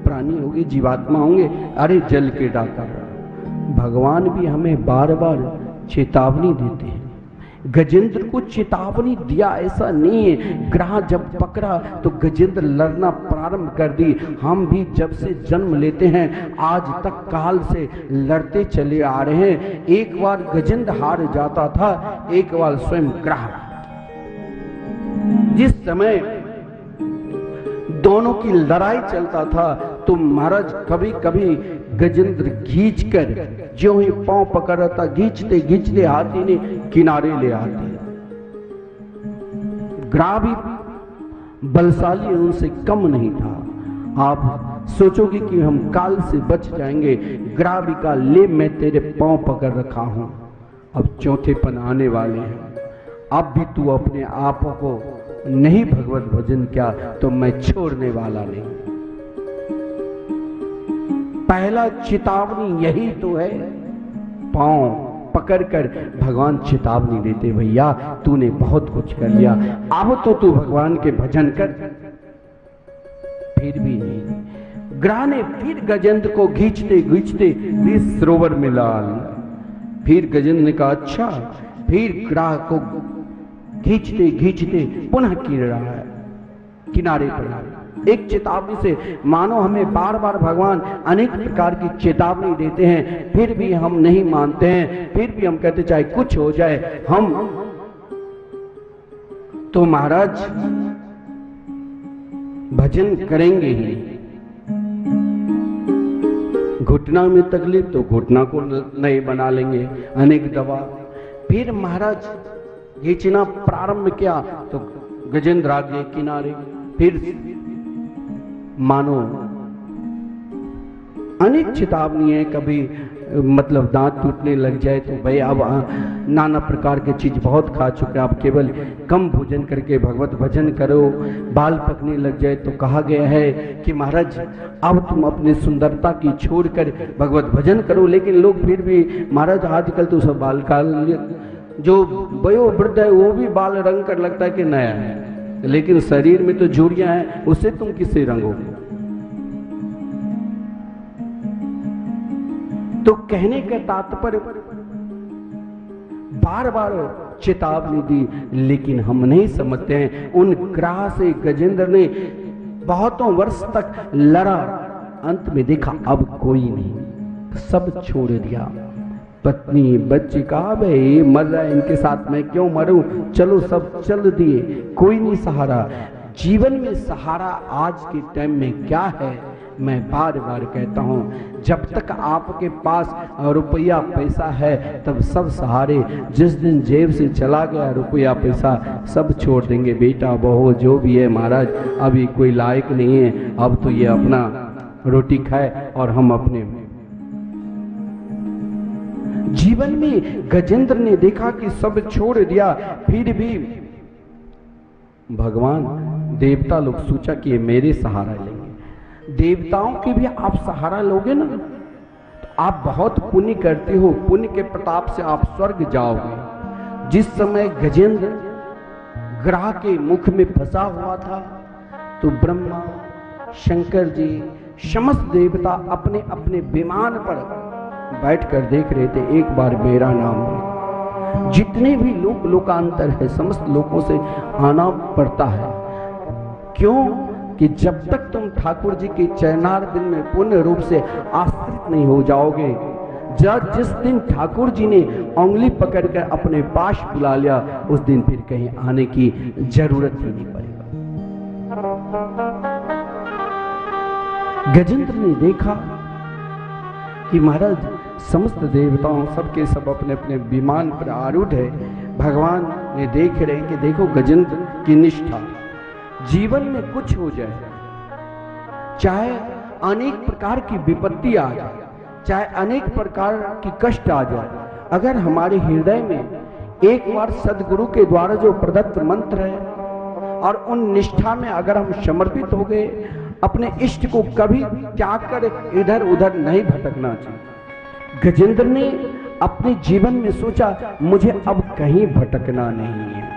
प्राणी होगी, जीवात्मा होंगे, अरे जल क्रीड़ा कर रहा। भगवान भी हमें बार बार चेतावनी देते हैं गजेंद्र को चेतावनी दिया ऐसा नहीं है। ग्राह जब पकड़ा तो गजेंद्र लड़ना प्रारंभ कर दी। हम भी जब से जन्म लेते हैं आज तक काल से लड़ते चले आ रहे हैं। एक बार गजेंद्र हार जाता था, एक बार स्वयं ग्राह। जिस समय दोनों की लड़ाई चलता था तो महाराज कभी कभी गजेंद्र खींच कर जो ही पांव पकड़ रहा था, खींचते खींचते हाथी ने किनारे ले आते। ग्राह भी बलशाली उनसे कम नहीं था। आप सोचोगे कि हम काल से बच जाएंगे। ग्राह भी का ले मैं तेरे पांव पकड़ रखा हूं, अब चौथेपन आने वाले हैं। अब भी तू अपने आप को नहीं भगवत भजन किया तो मैं छोड़ने वाला नहीं। पहला चेतावनी यही तो है। पांव पकड़कर भगवान चेतावनी देते, भैया तूने बहुत कुछ कर लिया, अब तो तू भगवान के भजन कर। फिर भी नहीं। ग्राह ने फिर गजेंद्र को खींचते खींचते इस सरोवर में डाल। फिर गजेंद्र ने कहा अच्छा। फिर ग्राह को खींचते खींचते पुनः किनारे पर। एक चेतावनी से मानो हमें बार बार भगवान अनेक प्रकार की चेतावनी देते हैं, फिर भी हम नहीं मानते हैं। फिर भी हम कहते चाहे कुछ हो जाए हम तो महाराज भजन करेंगे ही। घुटना में तकलीफ तो घुटना को नए बना लेंगे, अनेक दवा। फिर महाराज खींचना प्रारंभ किया तो गजेंद्र आगे किनारे। फिर मानो अनेक चेतावनी है। कभी मतलब दांत टूटने लग जाए तो भाई अब नाना प्रकार के चीज बहुत खा चुके, आप केवल कम भोजन करके भगवत भजन करो। बाल पकने लग जाए तो कहा गया है कि महाराज अब तुम अपनी सुंदरता की छोड़कर भगवत भजन करो। लेकिन लोग फिर भी महाराज आजकल तो सब बाल काल, जो वयो वृद्ध है वो भी बाल रंग कर लगता है कि नया है, लेकिन शरीर में तो झुर्रियां हैं, उससे तुम किससे रंगोगे। तो कहने का तात्पर्य बार बार चेतावनी दी, लेकिन हम नहीं समझते हैं। उन ग्राह से गजेंद्र ने बहुतों वर्ष तक लड़ा, अंत में देखा अब कोई नहीं, सब छोड़ दिया। पत्नी बच्चे कहा भाई मर रहा है, इनके साथ मैं क्यों मरूं, चलो सब चल दिए, कोई नहीं सहारा। जीवन में सहारा आज के टाइम में क्या है, मैं बार बार कहता हूं, जब तक आपके पास रुपया पैसा है तब सब सहारे। जिस दिन जेब से चला गया रुपया पैसा सब छोड़ देंगे। बेटा बहू जो भी है महाराज अभी कोई लायक नहीं है, अब तो ये अपना रोटी खाए और हम अपने। जीवन में गजेंद्र ने देखा कि सब छोड़ दिया, फिर भी भगवान देवता लोग सोचा कि ये मेरे सहारा लेंगे। देवताओं के भी आप सहारा लोगे ना तो आप बहुत पुण्य करते हो, पुण्य के प्रताप से आप स्वर्ग जाओगे। जिस समय गजेंद्र ग्राह के मुख में फंसा हुआ था तो ब्रह्मा शंकर जी समस्त देवता अपने अपने विमान पर बैठकर देख रहे थे, एक बार मेरा नाम है। जितने भी लोग लोकांतर है समस्त लोगों से आना पड़ता है। क्यों कि जब तक तुम ठाकुर जी के चरणारविंद में पूर्ण रूप से आश्रित नहीं हो जाओगे, जिस दिन ठाकुर जी ने उंगली पकड़कर अपने पास बुला लिया उस दिन फिर कहीं आने की जरूरत ही नहीं पड़ेगा। गजेंद्र ने देखा कि महाराज समस्त देवताओं सबके सब अपने अपने विमान पर आरूढ़ है। भगवान ने देख रहे कि देखो गजेंद्र की निष्ठा। जीवन में कुछ हो जाए, चाहे अनेक प्रकार की विपत्ति आ जाए, चाहे अनेक प्रकार की कष्ट आ जाए, अगर हमारे हृदय में एक बार सदगुरु के द्वारा जो प्रदत्त मंत्र है और उन निष्ठा में अगर हम समर्पित हो गए, अपने इष्ट को कभी त्याग कर इधर उधर नहीं भटकना चाहिए। गजेंद्र ने अपने जीवन में सोचा मुझे अब कहीं भटकना नहीं है,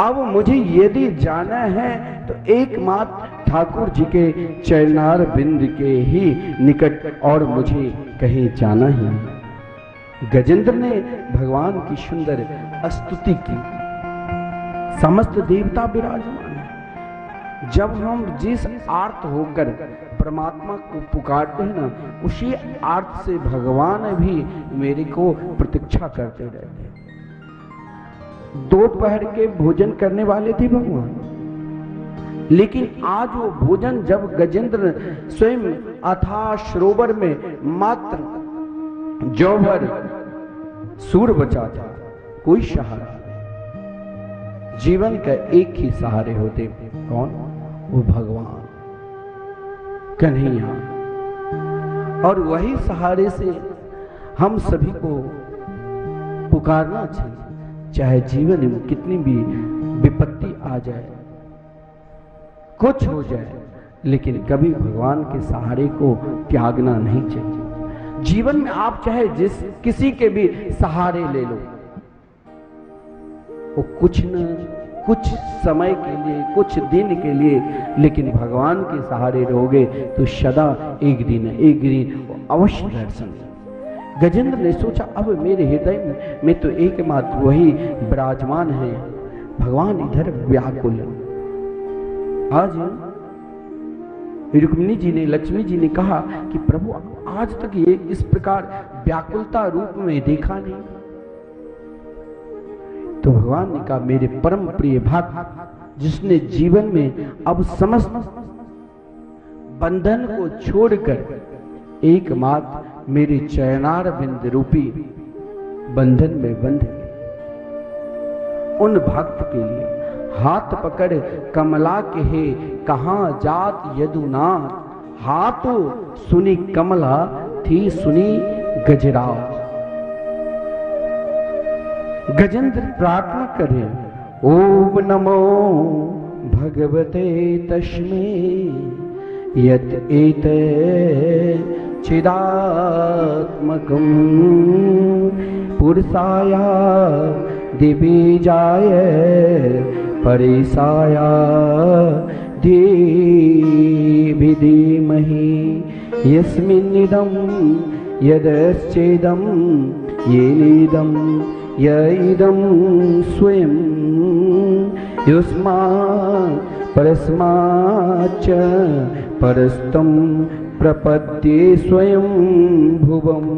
अब मुझे यदि जाना है तो एकमात्र ठाकुर जी के चरणार बिंद के ही निकट, और मुझे कहीं जाना ही नहीं। गजेंद्र ने भगवान की सुंदर स्तुति की। समस्त देवता विराजमान है। जब हम जिस आर्त होकर परमात्मा को पुकारते हैं ना, उसी आर्त से भगवान भी मेरे को प्रतीक्षा करते रहते हैं। दोपहर के भोजन करने वाले थे भगवान, लेकिन आज वो भोजन जब गजेंद्र स्वयं अथाह सरोवर में मात्र जौहर सूर बचा था, कोई सहारा, जीवन का एक ही सहारे होते, कौन? वो भगवान कन्हैया। और वही सहारे से हम सभी को पुकारना चाहिए, चाहे जीवन में कितनी भी विपत्ति आ जाए, कुछ हो जाए, लेकिन कभी भगवान के सहारे को त्यागना नहीं चाहिए। जीवन में आप चाहे जिस किसी के भी सहारे ले लो, वो कुछ न कुछ समय के लिए, कुछ दिन के लिए, लेकिन भगवान के सहारे रहोगे तो सदा एक दिन अवश्य दर्शन। गजेंद्र ने सोचा अब मेरे हृदय में तो एकमात्र वही विराजमान है, भगवान इधर व्याकुल। आज रुक्मिणी जी ने, लक्ष्मी जी ने कहा कि प्रभु आज तक ये इस प्रकार व्याकुलता रूप में देखा नहीं। तो भगवान ने कहा मेरे परम प्रिय भक्त जिसने जीवन में अब समस्त बंधन को छोड़कर एकमात्र मेरे चरणार बिंद रूपी बंधन में बंध गए, उन भक्त के लिए हाथ पकड़ कमला के हे कहां जात यदुनाथ, हाथों सुनी कमला थी सुनी गजराज। गजेंद्र प्रार्थना करें, ओम नमो भगवते तस्मै यत् एते चिदात्मकं पुरुषाय दिव्याय परेशाय देवी धीमहि यस्मिन्निदं यदश्चेदं येनेदं यइदं स्वयं युष्मात् परस्माच्च परस्तं प्रपद्ये स्वयं भुवम्।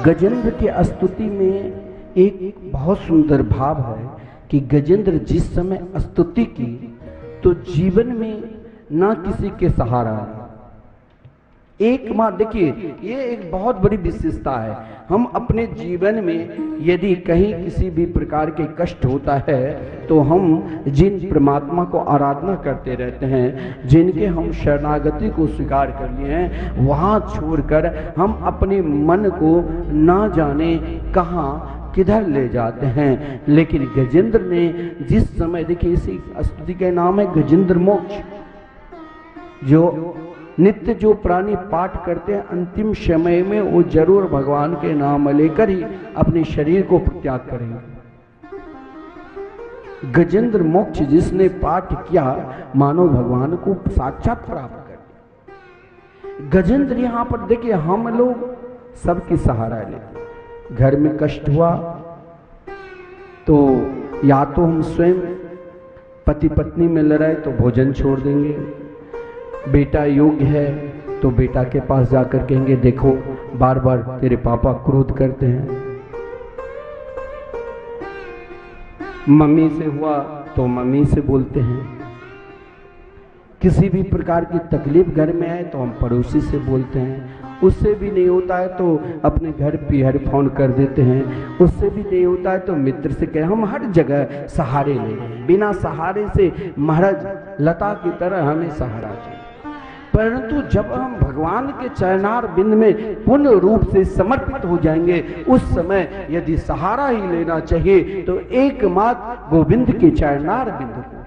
गजेंद्र की स्तुति में एक बहुत सुंदर भाव है कि गजेंद्र जिस समय स्तुति की तो जीवन में ना किसी के सहारा, एक माँ, देखिए ये एक बहुत बड़ी विशेषता है। हम अपने जीवन में यदि कहीं किसी भी प्रकार के कष्ट होता है तो हम जिन परमात्मा को आराधना करते रहते हैं, जिनके हम शरणागति को स्वीकार कर लिए हैं, वहाँ छोड़कर हम अपने मन को ना जाने कहाँ किधर ले जाते हैं। लेकिन गजेंद्र ने जिस समय, देखिए इसी स्तुति का नाम है गजेंद्र मोक्ष, जो नित्य जो प्राणी पाठ करते हैं अंतिम समय में वो जरूर भगवान के नाम लेकर ही अपने शरीर को परित्याग करेंगे। गजेंद्र मोक्ष जिसने पाठ किया मानो भगवान को साक्षात प्राप्त कर दिया। गजेंद्र यहाँ पर देखिए हम लोग सबकी सहारा लेते, घर में कष्ट हुआ तो या तो हम स्वयं पति पत्नी में लड़ाए तो भोजन छोड़ देंगे, बेटा योग्य है तो बेटा के पास जाकर कहेंगे देखो बार बार तेरे पापा क्रोध करते हैं, मम्मी से हुआ तो मम्मी से बोलते हैं, किसी भी प्रकार की तकलीफ घर में आए तो हम पड़ोसी से बोलते हैं, उससे भी नहीं होता है तो अपने घर पे फोन कर देते हैं, उससे भी नहीं होता है तो मित्र से कहें। हम हर जगह सहारे ले, बिना सहारे से महाराज लता की तरह हमें सहारा चाहिए। परंतु जब हम भगवान के चरणार बिंद में पूर्ण रूप से समर्पित हो जाएंगे, उस समय यदि सहारा ही लेना चाहिए तो एकमात्र गोविंद के चरणार बिंद को।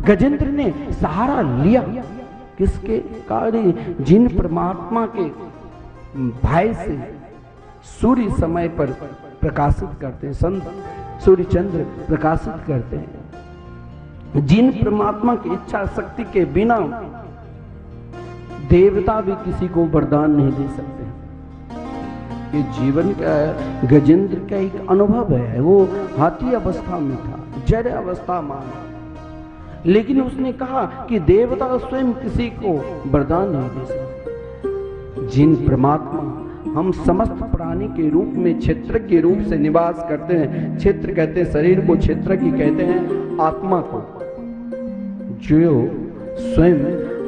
गजेंद्र ने सहारा लिया किसके कार्य? जिन परमात्मा के भाई से सूर्य समय पर प्रकाशित करते हैं, संत सूर्य चंद्र प्रकाशित करते हैं, जिन परमात्मा की इच्छा शक्ति के बिना देवता भी किसी को वरदान नहीं दे सकते। ये जीवन का गजेंद्र का एक अनुभव है। वो हाथी अवस्था में था, जड़ अवस्था मान, लेकिन उसने कहा कि देवता स्वयं किसी को वरदान नहीं दे सकते। जिन परमात्मा हम समस्त प्राणी के रूप में क्षेत्र के रूप से निवास करते हैं, क्षेत्र कहते हैं शरीर को, क्षेत्र की कहते हैं आत्मा को, जो स्वयं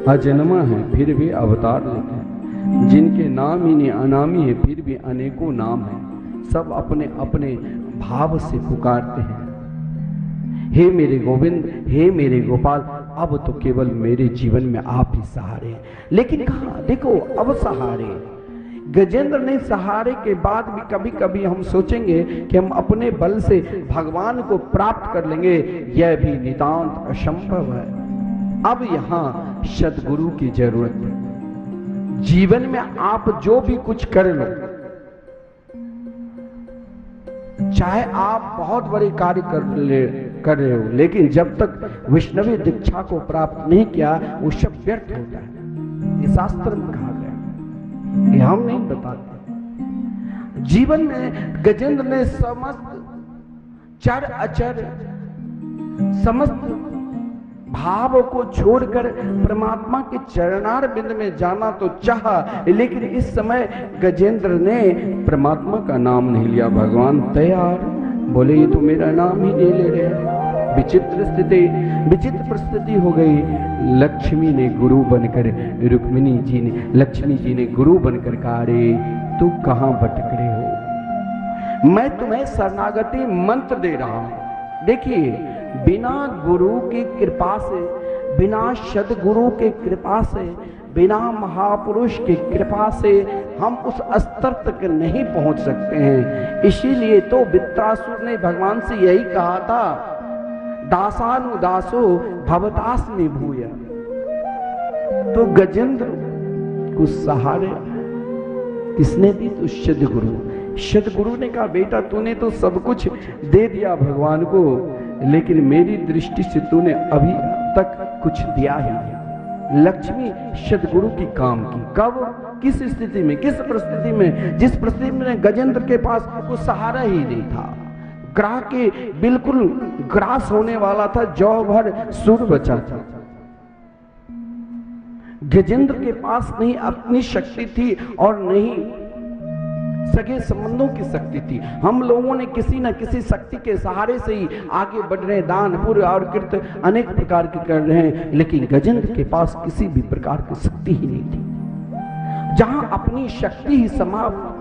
अजन्मा है फिर भी अवतार लेते हैं, जिनके नाम ही नहीं अनामी है फिर भी अनेकों नाम है, सब अपने अपने भाव से पुकारते हैं, हे मेरे गोविंद, हे मेरे गोपाल, अब तो केवल मेरे जीवन में आप ही सहारे हैं। लेकिन कहा देखो अब सहारे गजेंद्र ने सहारे के बाद भी कभी कभी हम सोचेंगे कि हम अपने बल से भगवान को प्राप्त कर लेंगे, यह भी नितांत असंभव है। अब यहाँ सद्गुरु की जरूरत है। जीवन में आप जो भी कुछ कर लो, चाहे आप बहुत बड़े कार्य कर रहे हो, लेकिन जब तक वैष्णवी दीक्षा को प्राप्त नहीं किया वो सब व्यर्थ होता है। ये शास्त्र में कहा गया, ये हम नहीं बताते। जीवन में गजेंद्र ने समस्त चर अचर समस्त भाव को छोड़कर परमात्मा के चरणार बिंद में जाना तो चाहा, लेकिन इस समय गजेंद्र ने परमात्मा का नाम नहीं लिया। भगवान तैयार बोले ये तो मेरा नाम ही नहीं ले रहे। विचित्र स्थिति, विचित्र परिस्थिति हो गई। लक्ष्मी ने गुरु बनकर, रुक्मिणी जी ने, लक्ष्मी जी ने गुरु बनकर कहा, रे तू कहां भटक रहे हो, मैं तुम्हें शरणागति मंत्र दे रहा हूं। देखिए बिना गुरु की कृपा से, बिना सद्गुरु के कृपा से, बिना महापुरुष की कृपा से हम उस स्तर तक नहीं पहुंच सकते हैं। इसीलिए तो वित्रासुर ने भगवान से यही कहा था, दासानुदासो भवदास निभूय। तो गजेंद्र को सहारे किसने दी? तो सद्गुरु। सद्गुरु ने कहा बेटा तूने तो सब कुछ दे दिया भगवान को, लेकिन मेरी दृष्टि से तूने अभी तक कुछ दिया ही नहीं। लक्ष्मी सद्गुरु की काम की। कब? किस स्थिति में, किस परिस्थिति में? जिस परिस्थिति में गजेंद्र के पास वो सहारा ही नहीं था, ग्राह के बिल्कुल ग्रास होने वाला था, जौ भर सुर बचा था। गजेंद्र के पास नहीं अपनी शक्ति थी और नहीं सगे संबंधों की शक्ति थी। हम लोगों ने किसी न किसी शक्ति के सहारे से ही आगे बढ़ रहे, दान पुण्य और कृत्य अनेक प्रकार के कर रहे हैं, लेकिन गजेंद्र के पास किसी भी प्रकार की शक्ति ही नहीं थी। जहां अपनी शक्ति ही समाप्त,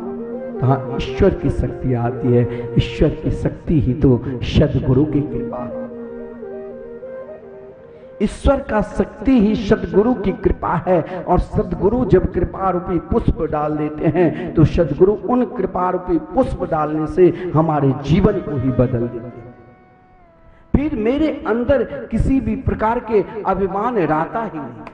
तहां ईश्वर की शक्ति आती है। ईश्वर की शक्ति ही तो सद्गुरु की कृपा है। ईश्वर का शक्ति ही सद्गुरु की कृपा है, और सद्गुरु जब कृपा रूपी पुष्प डाल देते हैं तो सद्गुरु उन कृपा रूपी पुष्प डालने से हमारे जीवन को ही बदल देते हैं। फिर मेरे अंदर किसी भी प्रकार के अभिमान रहता ही नहीं।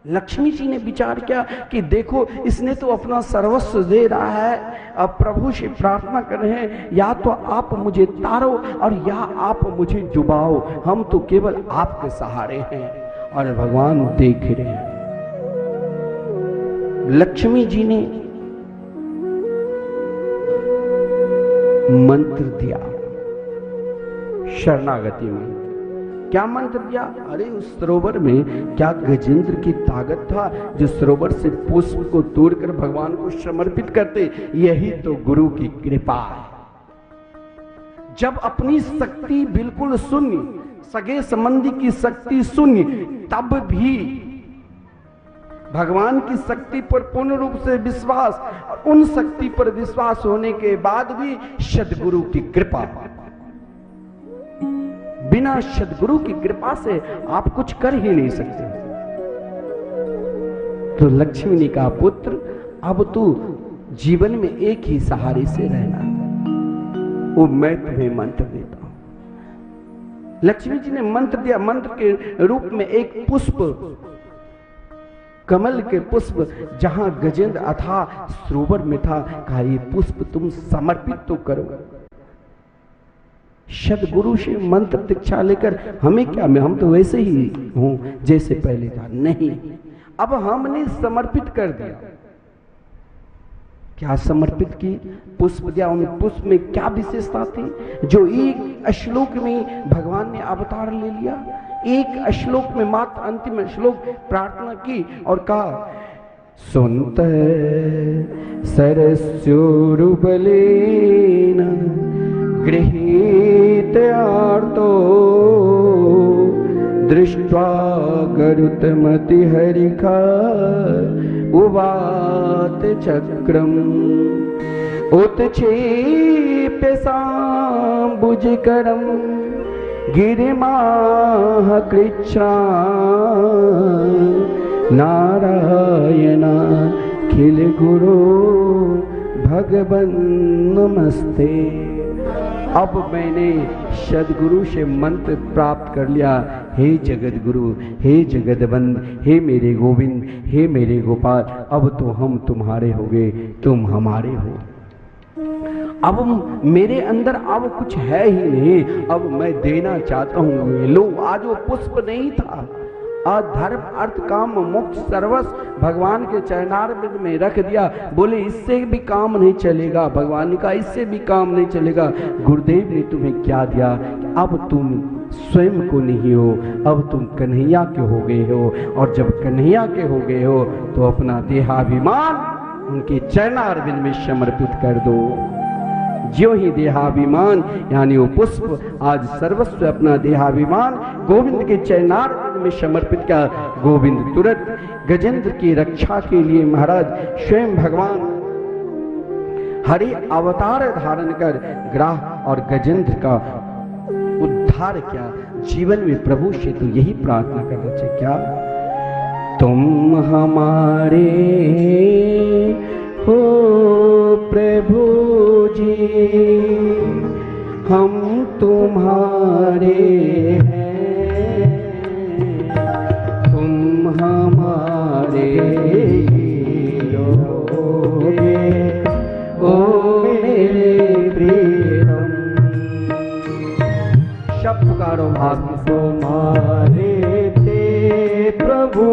लक्ष्मी जी ने विचार किया कि देखो इसने तो अपना सर्वस्व दे रहा है, अब प्रभु से प्रार्थना कर रहे हैं, या तो आप मुझे तारो और या आप मुझे डुबाओ, हम तो केवल आपके सहारे हैं। और भगवान देख रहे हैं। लक्ष्मी जी ने मंत्र दिया, शरणागति मंत्र। क्या मंत्र दिया? अरे उस सरोवर में क्या गजेंद्र की ताकत था जो सरोवर से पुष्प को तोड़कर भगवान को समर्पित करते? यही तो गुरु की कृपा है। जब अपनी शक्ति बिल्कुल शून्य, सगे संबंधी की शक्ति शून्य, तब भी भगवान की शक्ति पर पूर्ण रूप से विश्वास, और उन शक्ति पर विश्वास होने के बाद भी सद्गुरु की कृपा। बिना सद्गुरु की कृपा से आप कुछ कर ही नहीं सकते। तो लक्ष्मी ने कहा पुत्र अब तू जीवन में एक ही सहारे से रहना, वो मैं तुम्हें मंत्र देता हूं। लक्ष्मी जी ने मंत्र दिया। मंत्र के रूप में एक पुष्प, कमल के पुष्प, जहां गजेंद्र अथा सरोवर में था, कहा ये पुष्प तुम समर्पित तो करो। सद्गुरु से मंत्र दीक्षा लेकर हमें क्या, हम तो वैसे ही हूं जैसे पहले था। नहीं, अब हमने समर्पित कर दिया। क्या समर्पित की? पुष्प दिया। उन पुष्प में क्या विशेषता थी जो एक श्लोक में भगवान ने अवतार ले लिया? एक श्लोक में, मात्र अंतिम श्लोक प्रार्थना की और कहा, सुनत सरस्योरुबलेन गृहीत आर्तो दृष्ट्वा गरुतमति हरिखा उवात चक्रम उत्क्षेप्य सांबुजकरम गिरिमाह कृच्छ्रा नारायणा खिल गुरु भगवन नमस्ते। अब मैंने सदगुरु से मंत्र प्राप्त कर लिया। हे जगत गुरु, हे जगदबंद, हे मेरे गोविंद, हे मेरे गोपाल, अब तो हम तुम्हारे हो गए, तुम हमारे हो। अब मेरे अंदर अब कुछ है ही नहीं, अब मैं देना चाहता हूँ। लो, आज वो पुष्प नहीं था, आज धर्म अर्थ काम मोक्ष सर्वस्व भगवान के चरणारविंद में रख दिया। बोले इससे भी काम नहीं चलेगा। भगवान ने कहा इससे भी काम नहीं चलेगा। गुरुदेव ने तुम्हें क्या दिया? अब तुम स्वयं को नहीं हो, अब तुम कन्हैया के हो गए हो। और जब कन्हैया के हो गए हो तो अपना देहाभिमान उनके चरणारविंद में समर्पित कर दो। ज्यों ही देहाभिमान यानी वो पुष्प आज सर्वस्व अपना देहाभिमान गोविंद के चरणारविंद में समर्पित किया। गोविंद तुरंत गजेंद्र की रक्षा के लिए महाराज स्वयं भगवान हरि अवतार धारण कर ग्राह और गजेंद्र का उद्धार किया। जीवन में प्रभु से तो यही प्रार्थना करना चाहिए, क्या तुम हमारे हो प्रभु जी, हम तुम्हारे हैं, तुम हमारे रहोगे ओ मेरे प्रियतम। शब्द पुकारो भाग तुम्हारे थे प्रभु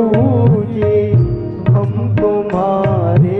जी, हम तुम्हारे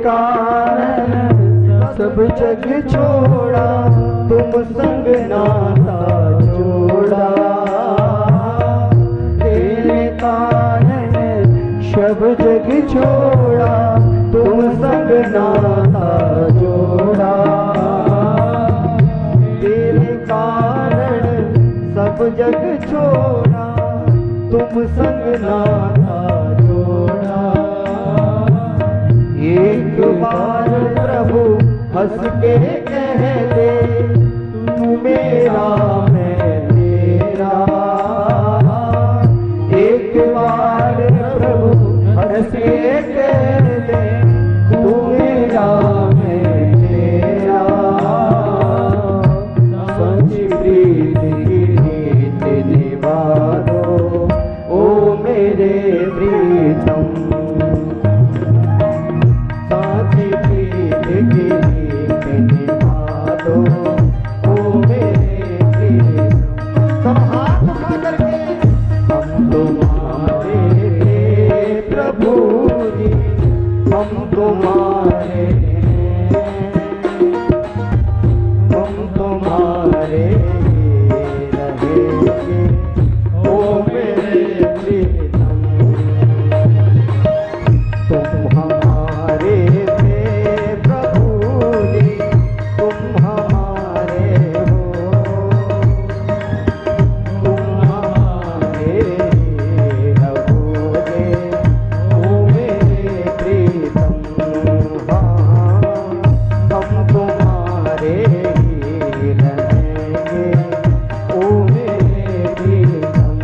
कारण सब जग छोड़ा, तुम संग नाता जोड़ा। तेरे कारण सब जग छोड़ा, तुम संग नाता जोड़ा। तेरे कारण सब जग छोड़ा, तुम संग नाता जोड़ा। एक बार प्रभु हंस के कह दे, तू मेरा मैं तेरा। एक बार प्रभु हंस के कह दे, तू मेरा मैं तेरा। सच्ची प्रीत की रीत निभा दो, ओ मेरे प्रीतम। साची प्रीत की रीत निभा दो, ओ मेरे प्रीतम। सब हाथ उठा करके हम तुम्हारे प्रभु जी, हम तुम्हारे, हम तुम्हारे रहेंगे, ओ मेरे प्रीतम। तुम हमारे थे प्रभु जी, तुम हमारे हो, तुम हमारे रहोगे, ओ मेरे प्रीतम। हम तुम्हारे रहेंगे, ओ मेरे प्रीतम।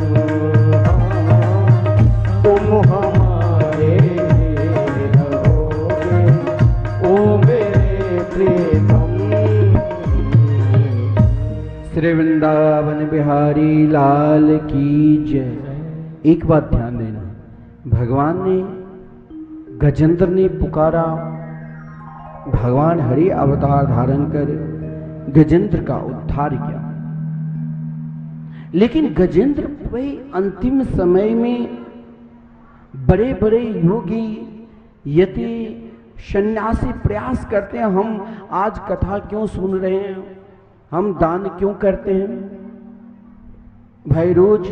तुम हमारे रहोगे, ओ मेरे प्रीतम। श्री वृंदावन बिहारी लाल की जय। एक बात ध्यान देना, भगवान ने, गजेंद्र ने पुकारा, भगवान हरि अवतार धारण कर गजेंद्र का उद्धार किया। लेकिन गजेंद्र भाई अंतिम समय में बड़े बड़े योगी यति सन्यासी प्रयास करते हैं, हम आज कथा क्यों सुन रहे हैं, हम दान क्यों करते हैं। भाई रोज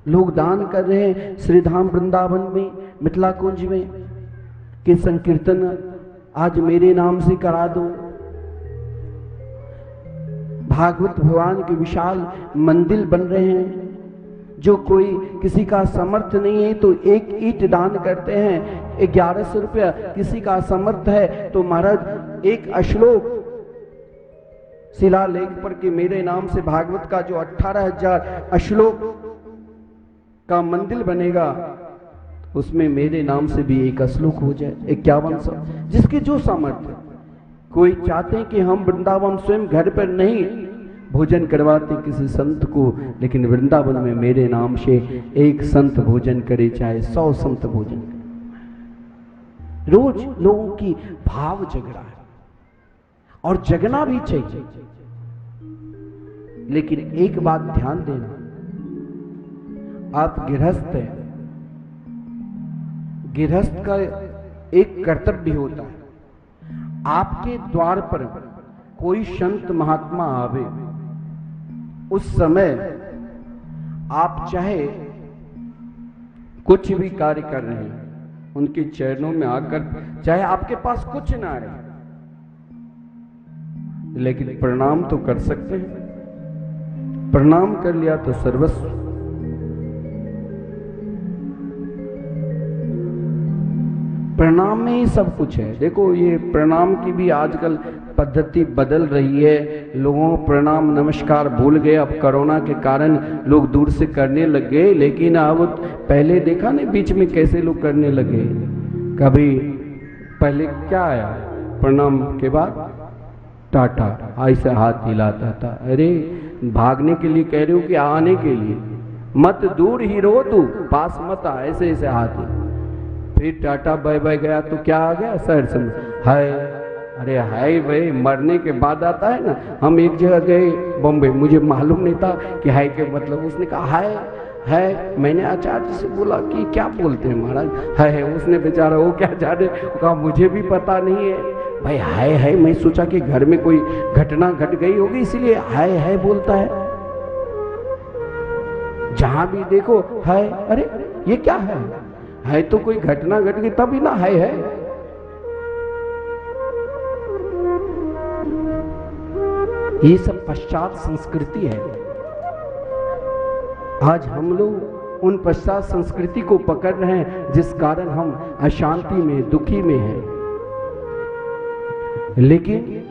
लोग दान कर रहे हैं, श्रीधाम वृंदावन में, मिथिला कुंज में कि संकीर्तन आज मेरे नाम से करा दो। भागवत भगवान के विशाल मंदिर बन रहे हैं, जो कोई किसी का समर्थ नहीं है तो एक ईंट दान करते हैं 1100 रुपया, किसी का समर्थ है तो महाराज एक श्लोक शिलालेख पर कि मेरे नाम से भागवत का जो 18,000 श्लोक का मंदिर बनेगा, उसमें मेरे नाम से भी एक श्लोक हो जाए 5100, जिसके जो सामर्थ्य। कोई चाहते हैं कि हम वृंदावन स्वयं घर पर नहीं भोजन करवाते किसी संत को, लेकिन वृंदावन में मेरे नाम से एक संत भोजन करे, चाहे 100 संत भोजन करे। रोज लोगों की भाव जग रहा है और जगना भी चाहिए। लेकिन एक बात ध्यान देना, आप गृहस्थ हैं, गृहस्थ का एक कर्तव्य होता है, आपके द्वार पर कोई संत महात्मा आवे, उस समय आप चाहे कुछ भी कार्य कर रहे हैं, उनके चरणों में आकर, चाहे आपके पास कुछ ना रहे, लेकिन प्रणाम तो कर सकते हैं। प्रणाम कर लिया तो सर्वस्व। प्रणाम में ही सब कुछ है। देखो ये प्रणाम की भी आजकल पद्धति बदल रही है, लोगों को प्रणाम नमस्कार भूल गए। अब कोरोना के कारण लोग दूर से करने लग गए, लेकिन अब पहले देखा नहीं बीच में कैसे लोग करने लगे। कभी पहले क्या आया, प्रणाम के बाद टाटा, ऐसे हाथ हिलाता था। अरे भागने के लिए कह रहे हो कि आने के लिए? मत दूर ही रहो, तू पास मत आ, ऐसे ऐसे हाथ ही। फिर टाटा बाय बाय गया तो क्या आ गया, सर से हाय। अरे हाय भाई मरने के बाद आता है ना। हम एक जगह गए बॉम्बे, मुझे मालूम नहीं था कि हाय के मतलब, उसने कहा हाय है। मैंने आचार्य से बोला कि क्या बोलते हैं महाराज, है। उसने बेचारा वो क्या जाने, कहा मुझे भी पता नहीं है भाई। है मैं सोचा कि घर में कोई घटना घट गई होगी इसलिए है बोलता है। जहां भी देखो है, अरे ये क्या है तो कोई घटना घट गई तभी ना है। ये सब पश्चात संस्कृति है। आज हम लोग उन पश्चात संस्कृति को पकड़ रहे हैं जिस कारण हम अशांति में, दुखी में हैं। लेकिन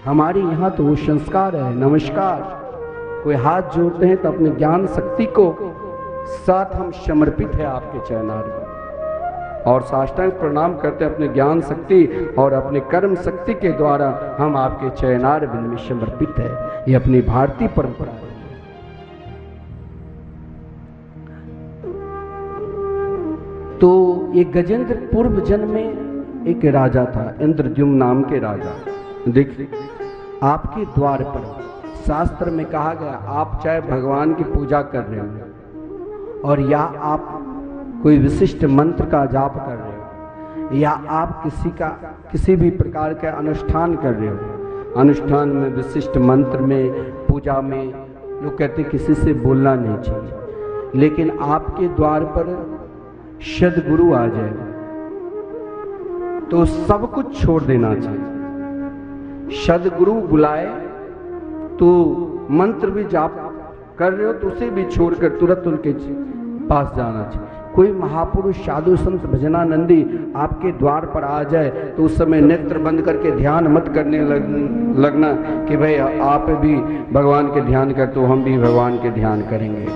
हमारे यहाँ तो वो संस्कार है, नमस्कार। कोई हाथ जोड़ते हैं तो अपने ज्ञान शक्ति को साथ हम समर्पित है आपके चरणार में, और साष्टांग प्रणाम करते अपने ज्ञान शक्ति और अपने कर्म शक्ति के द्वारा हम आपके चरणार बिंद में समर्पित है। ये अपनी भारतीय परंपरा है। तो ये गजेंद्र पूर्व जन्म में एक राजा था, इंद्रद्युम्न नाम के राजा। देखिए आपके द्वार पर शास्त्र में कहा गया, आप चाहे भगवान की पूजा कर रहे हो और या आप कोई विशिष्ट मंत्र का जाप कर रहे हो या आप किसी भी प्रकार का अनुष्ठान कर रहे हो, अनुष्ठान में विशिष्ट मंत्र में, पूजा में लोग कहते किसी से बोलना नहीं चाहिए। लेकिन आपके द्वार पर सद्गुरु आ जाए तो सब कुछ छोड़ देना चाहिए। सद्गुरु बुलाए तो मंत्र भी जाप कर रहे हो तो उसे भी छोड़कर तुरंत उनके पास जाना चाहिए। कोई महापुरुष, साधु, संत, भजनानंदी आपके द्वार पर आ जाए तो उस समय नेत्र बंद करके ध्यान मत करने लगना कि भाई आप भी भगवान के ध्यान कर तो हम भी भगवान के ध्यान करेंगे।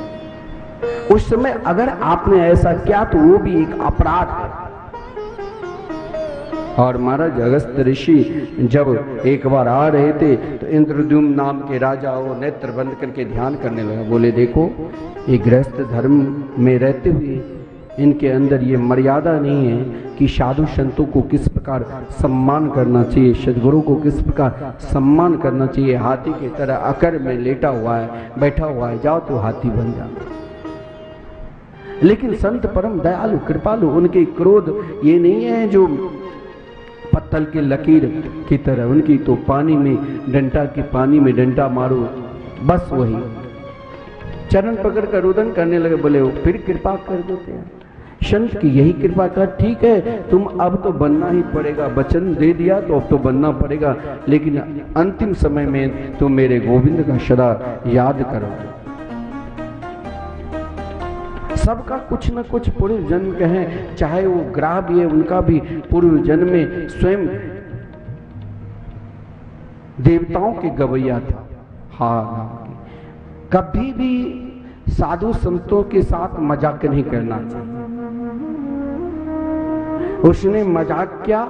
उस समय अगर आपने ऐसा किया तो वो भी एक अपराध है। और महाराज अगस्त ऋषि जब एक बार आ रहे थे तो इंद्रद्युम्न नाम के राजा वो नेत्र बंद करके ध्यान करने लगा। बोले देखो ये गृहस्थ धर्म में रहते हुए इनके अंदर ये मर्यादा नहीं है कि साधु संतों को किस प्रकार सम्मान करना चाहिए, सद्गुरु को किस प्रकार सम्मान करना चाहिए। हाथी की तरह अकर में लेटा हुआ है, बैठा हुआ है, जाओ तो हाथी बन जाओ। लेकिन संत परम दयालु कृपालु, उनके क्रोध ये नहीं है जो पत्तल के लकीर की तरह, उनकी तो पानी में डंडा की पानी में डंडा मारो बस वही। चरण पकड़ कर रुदन करने लगे। बोले वो फिर कृपा कर देते हैं संत की यही कृपा कर, ठीक है तुम अब तो बनना ही पड़ेगा, वचन दे दिया तो अब तो बनना पड़ेगा, लेकिन अंतिम समय में तुम मेरे गोविंद का सदा याद करो। सबका कुछ न कुछ पूर्व जन्म के हैं, चाहे वो ग्राह भी है उनका भी पूर्व जन्म में स्वयं देवताओं के गवैया था। हाँ, कभी भी साधु संतों के साथ मजाक नहीं करना चाहिए। उसने मजाक किया,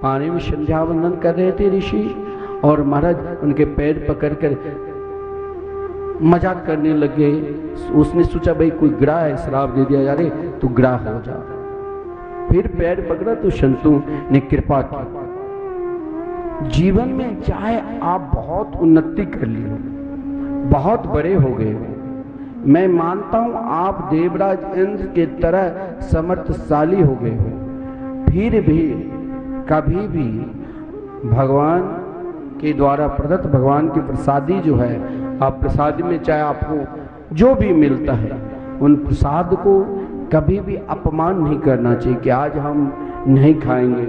पानी में संध्या वंदन कर रहे थे ऋषि और महाराज उनके पैर पकड़कर मजाक करने लगे। उसने सोचा भाई कोई ग्राह है, श्राप दे दिया, यारे तू ग्राह हो जा। फिर पैर पकड़ा तो संतों ने कृपा की। जीवन में चाहे आप बहुत उन्नति कर ली हो, बहुत बड़े हो गए हो, मैं मानता हूं आप देवराज इंद्र के तरह समर्थशाली हो गए हो, फिर भी कभी भी भगवान के द्वारा प्रदत्त भगवान की प्रसादी जो है, आप प्रसाद में चाहे आपको जो भी मिलता है उन प्रसाद को कभी भी अपमान नहीं करना चाहिए कि आज हम नहीं खाएंगे।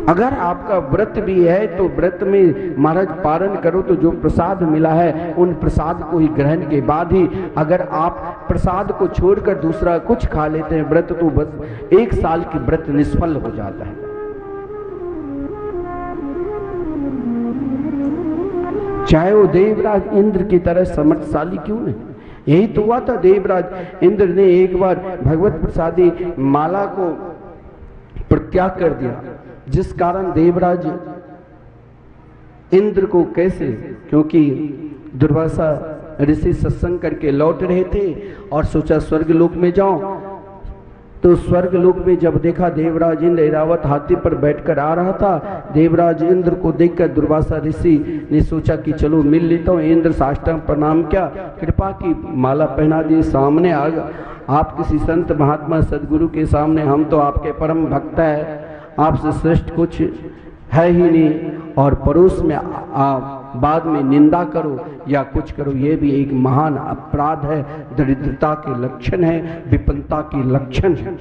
अगर आपका व्रत भी है तो व्रत में महाराज पारण करो, तो जो प्रसाद मिला है उन प्रसाद को ही ग्रहण के बाद ही, अगर आप प्रसाद को छोड़कर दूसरा कुछ खा लेते हैं व्रत, तो बस 1 साल की व्रत निष्फल हो जाता है। चाहे वो देवराज इंद्र की तरह समर्थशाली क्यों नहीं। यही तो हुआ था, देवराज इंद्र ने एक बार भगवत प्रसादी माला को प्रत्याग कर दिया, जिस कारण देवराज इंद्र को कैसे, क्योंकि दुर्वासा ऋषि सत्संग करके लौट रहे थे और सोचा स्वर्ग लोक में जाओ, तो स्वर्ग लोक में जब देखा देवराज इंद्र ऐरावत हाथी पर बैठकर आ रहा था, देवराज इंद्र को देखकर दुर्वासा ऋषि ने सोचा कि चलो मिल लेता हूँ। इंद्र साष्टांग प्रणाम किया, कृपा की माला पहना दी। सामने आप किसी संत महात्मा सदगुरु के सामने, हम तो आपके परम भक्त है, आपसे श्रेष्ठ कुछ है ही नहीं, और पड़ोस में बाद में निंदा करो या कुछ करो, ये भी एक महान अपराध है, दरिद्रता के लक्षण है, विपन्नता के लक्षण है।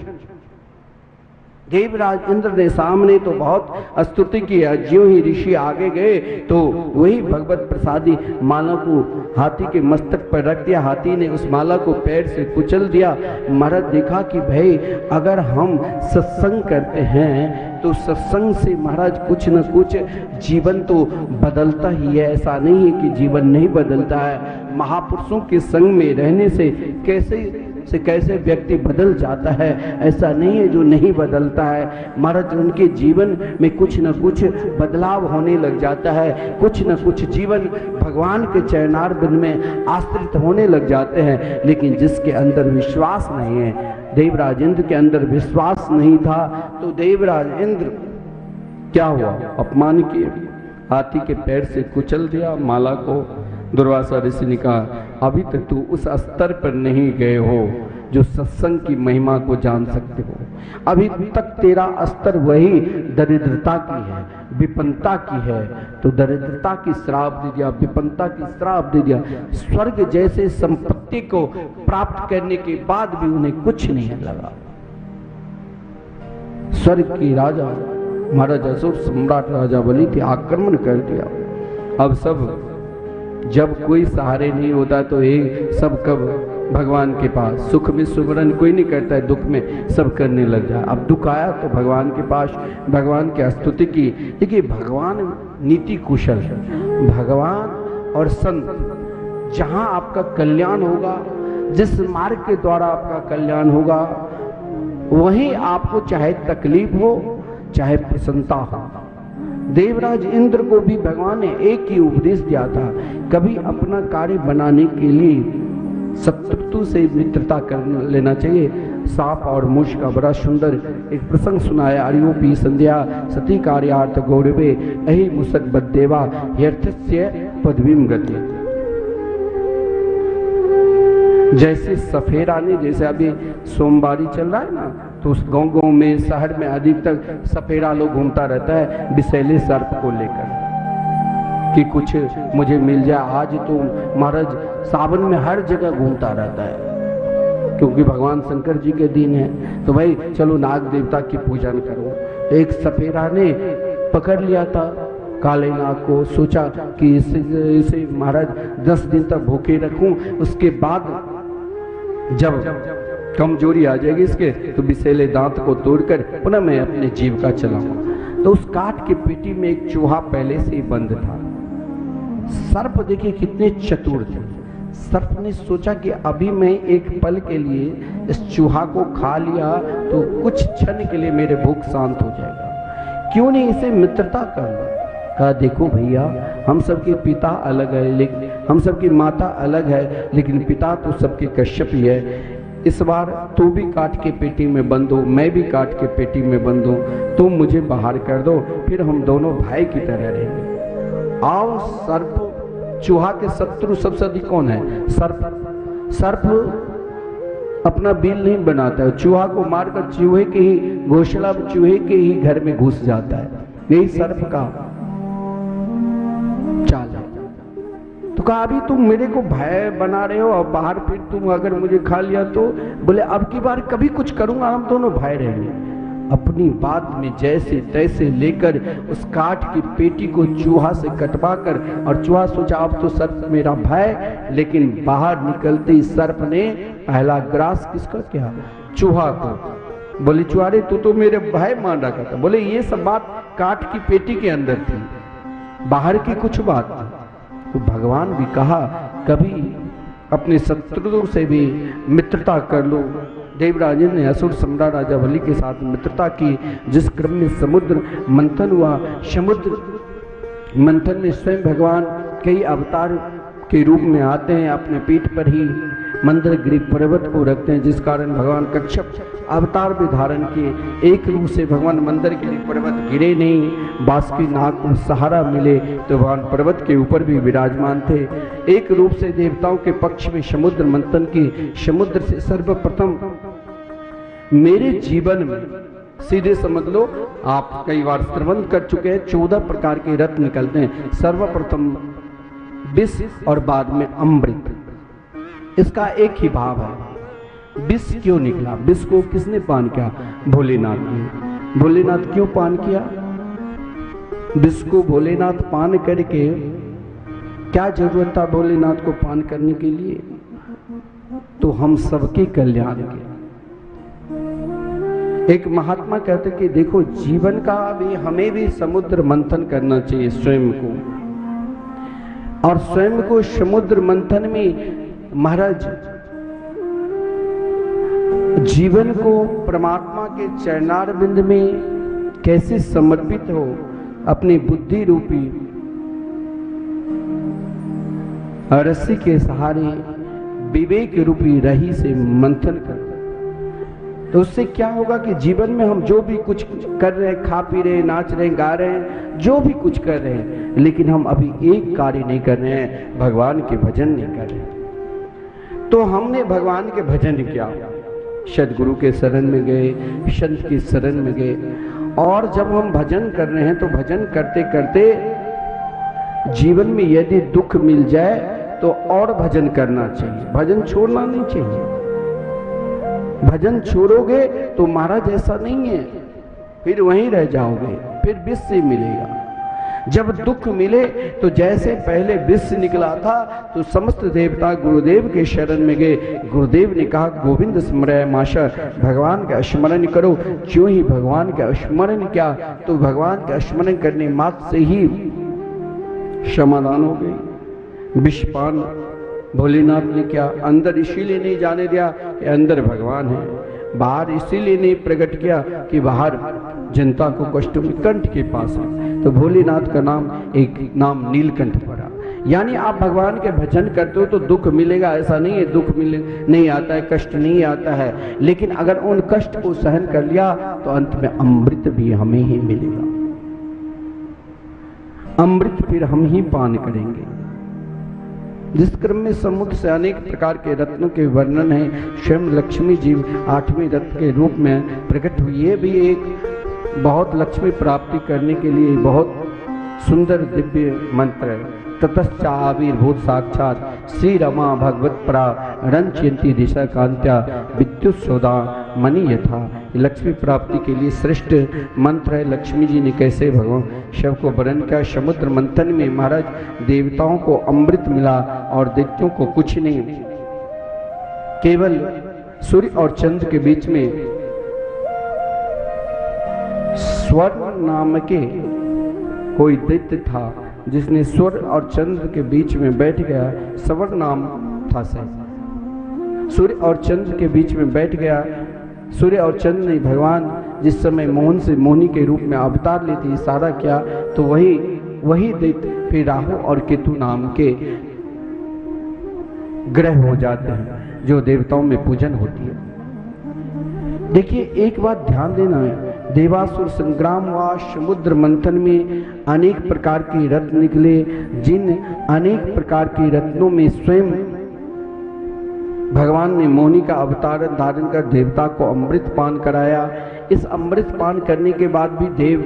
देवराज इंद्र ने सामने तो बहुत स्तुति की, ज्यों ही ऋषि आगे गए तो वही भगवत प्रसादी माला को हाथी के मस्तक पर रख दिया। हाथी ने उस माला को पैर से कुचल दिया। महाराज देखा कि भाई अगर हम सत्संग करते हैं तो सत्संग से महाराज कुछ न कुछ जीवन तो बदलता ही है। ऐसा नहीं है कि जीवन नहीं बदलता है। महापुरुषों के संग में रहने से कैसे व्यक्ति बदल जाता है, ऐसा नहीं है जो नहीं बदलता है। महाराज उनके जीवन में कुछ न कुछ बदलाव होने लग जाता है, कुछ न कुछ जीवन भगवान के चरणारविंद में आश्रित होने लग जाते हैं। लेकिन जिसके अंदर विश्वास नहीं है, देवराज इंद्र के अंदर विश्वास नहीं था, तो देवराज इंद्र क्या हुआ, अपमान किए, हाथी के पैर से कुचल दिया माला को। दुर्वासा ऋषि ने कहा अभी तक तू उस स्तर पर नहीं गए हो जो सत्संग की महिमा को जान सकते हो। अभी तक तेरा स्तर वही दरिद्रता की है, विपन्नता की है। तो दरिद्रता की श्राप दे दिया, विपन्नता की श्राप दे दिया। स्वर्ग जैसे संपत्ति को प्राप्त करने के बाद भी उन्हें कुछ नहीं लगा। स्वर्ग की राजा महाराज असुर सम्राट राजा बलि थे, आक्रमण कर दिया। अब सब जब कोई सहारे नहीं होता तो ये सब कब भगवान के पास, सुख में सुमरन कोई नहीं करता है, दुख में सब करने लग जाए। अब दुख आया तो भगवान के पास, भगवान की स्तुति की। देखिए भगवान नीति कुशल है। भगवान और संत जहाँ आपका कल्याण होगा, जिस मार्ग के द्वारा आपका कल्याण होगा, वहीं आपको चाहे तकलीफ हो चाहे प्रसन्नता हो। देवराज इंद्र को भी भगवान ने एक ही उपदेश दिया था, कभी अपना कार्य बनाने के लिए शत्रु से मित्रता कर लेना चाहिए। सांप और मूष का बड़ा सुंदर एक प्रसंग सुनाया। आर्योपी संध्या सती कार्यार्थ गौरवे अहि मुसक बद्देवा यर्थस्य पदवीम गति। जैसे सफेरा ने, जैसे अभी सोमवारी चल रहा है ना, तो उस गांव में शहर में अधिकतर सफेरा लोग घूमता रहता है विषैले सर्प को लेकर कि कुछ मुझे मिल जाए। आज तो महाराज सावन में हर जगह घूमता रहता है, क्योंकि भगवान शंकर जी के दिन है, तो भाई चलो नाग देवता की पूजन करो। तो एक सफेरा ने पकड़ लिया था काले नाग को, सोचा कि इसे महाराज 10 दिन तक भूखे रखूं, उसके बाद जब कमजोरी आ जाएगी इसके तो विषैले दांत को तोड़कर पुनः मैं अपने जीविका चलाऊंगा। तो उस काठ की पेटी में एक चूहा पहले से ही बंद था। सर्प देखिए कितने चतुर थे। सर्प ने सोचा कि अभी मैं एक पल के लिए इस चूहा को खा लिया तो कुछ क्षण के लिए मेरे भूख शांत हो जाएगा, क्यों नहीं इसे मित्रता कर लो। कहा देखो भैया, हम सबके पिता अलग है, लेकिन हम सबकी माता अलग है, लेकिन पिता तो सबके कश्यप ही है। इस बार तू भी काट के पेटी में बंद हो, मैं भी काट के पेटी में बंद हो, तुम मुझे बाहर कर दो, फिर हम दोनों भाई की तरह रहेंगे। आओ सर्प, चूहा के शत्रु सबसे अधिक कौन है? सर्प। सर्प अपना बिल नहीं बनाता है, चूहा को मारकर चूहे के ही घोंसला, चूहे के ही घर में घुस जाता है। यही सर्प का चाल है। तो कहा अभी तुम मेरे को भय बना रहे हो और बाहर फिर तुम अगर मुझे खा लिया तो बोले अब की बार कभी कुछ करूंगा, हम दोनों भाई रहेंगे। अपनी बात में जैसे तैसे लेकर उस काठ की पेटी को चूहा से कटवा कर, और चूहा सोचा अब तो सर्प मेरा भय, लेकिन बाहर निकलते ही सर्प ने पहला ग्रास किसका किया? चूहा को। बोले चूहारे तू तो मेरे भाई मान रखा था। बोले ये सब बात काठ की पेटी के अंदर थी, बाहर की कुछ बात थी। तो भगवान भी कहा कभी अपने शत्रुओं से भी मित्रता कर लो। देवराज ने असुर सम्राट राजा बलि के साथ मित्रता की, जिस क्रम में समुद्र मंथन हुआ। समुद्र मंथन में स्वयं भगवान कई अवतार के रूप में आते हैं, अपने पीठ पर ही मंदरगिरी पर्वत को रखते हैं, जिस कारण भगवान कच्छप अवतार भी धारण किए। एक रूप से भगवान मंदरगिरी पर्वत गिरे नहीं, बासुकी नाग को सहारा मिले तो भगवान पर्वत के ऊपर भी विराजमान थे। एक रूप से देवताओं के पक्ष में समुद्र मंथन की, समुद्र से सर्वप्रथम मेरे जीवन में, सीधे समझ लो, आप कई बार श्रवण कर चुके हैं, 14 प्रकार के रत्न निकलते हैं। सर्वप्रथम विष और बाद में अमृत, इसका एक ही भाव है। विष क्यों निकला? विष को किसने पान किया? भोलेनाथ ने। भोलेनाथ क्यों पान किया? विष को भोलेनाथ पान करके क्या जरूरत था भोलेनाथ को पान करने के लिए? तो हम सबके कल्याण के। एक महात्मा कहते कि देखो, जीवन का भी हमें भी समुद्र मंथन करना चाहिए स्वयं को, और स्वयं को समुद्र मंथन में महाराज जीवन को परमात्मा के चरणारविंद में कैसे समर्पित हो, अपनी बुद्धि रूपी रस्सी के सहारे विवेक रूपी रही से मंथन कर, तो उससे क्या होगा कि जीवन में हम जो भी कुछ कर रहे हैं, खा पी रहे हैं, नाच रहे हैं, गा रहे हैं, जो भी कुछ कर रहे हैं, लेकिन हम अभी एक कार्य नहीं कर रहे हैं, भगवान के भजन नहीं कर रहे हैं। तो हमने भगवान के भजन किया, सदगुरु के शरण में गए, संत की शरण में गए, और जब हम भजन कर रहे हैं तो भजन करते करते जीवन में यदि दुख मिल जाए तो और भजन करना चाहिए, भजन छोड़ना नहीं चाहिए। भजन छोड़ोगे तो महाराज ऐसा नहीं है, फिर वहीं रह जाओगे, फिर विष से मिलेगा। जब दुख मिले तो जैसे पहले विष निकला था तो समस्त देवता गुरुदेव के शरण में गए। गुरुदेव ने कहा, गोविंद स्मरय माशा, भगवान का स्मरण करो। क्यों ही भगवान का स्मरण किया तो भगवान का स्मरण करने मात्र से ही समाधान हो गई। विषपान भोलेनाथ ने किया, अंदर इसीलिए नहीं जाने दिया कि अंदर भगवान है, बाहर इसीलिए नहीं प्रकट किया कि बाहर जनता को कष्ट में कंठ के पास है। तो भोलेनाथ का नाम, एक नाम नीलकंठ पड़ा। यानी आप भगवान के भजन करते हो तो दुख मिलेगा, ऐसा नहीं है दुख नहीं आता है, कष्ट नहीं आता है, लेकिन अगर उन कष्ट को सहन कर लिया तो अंत में अमृत भी हमें ही मिलेगा। अमृत फिर हम ही पान करेंगे। जिस क्रम में समुद्र से अनेक प्रकार के रत्नों के वर्णन है, स्वयं लक्ष्मी जी 8वें रत्न के रूप में प्रकट हुई। ये भी एक बहुत लक्ष्मी प्राप्ति करने के लिए बहुत सुंदर दिव्य मंत्र है। ततश्चाविर्भूत साक्षात श्री रमा भगवत परा रंचयंती दिशा कांत्या विद्युत सौदा मणि यथा। लक्ष्मी प्राप्ति के लिए श्रेष्ठ मंत्र है। लक्ष्मी जी ने कैसे भगवान शिव को वरण किया? समुद्र मंथन में महाराज देवताओं को अमृत मिला और दैत्यों को कुछ नहीं, केवल सूर्य और चंद्र के बीच में स्वर्ण नाम के कोई दैत्य था जिसने सूर्य और चंद्र के बीच में बैठ गया। स्वर्ण नाम था शायद, सूर्य और चंद्र के बीच में बैठ गया। सूर्य और चंद्र ने भगवान जिस समय मोहन से मोहिनी के रूप में अवतार लेते इशारा किया तो वही दैत्य फिर राहु और केतु नाम के ग्रह हो जाते हैं जो देवताओं में पूजन होती है। देखिए एक बात ध्यान देना है, देवासुर संग्राम हुआ, समुद्र मंथन में अनेक प्रकार के रत्न निकले, जिन अनेक प्रकार के रत्नों में स्वयं भगवान ने मोहिनी का अवतार धारण कर देवता को अमृत पान कराया। इस अमृत पान करने के बाद भी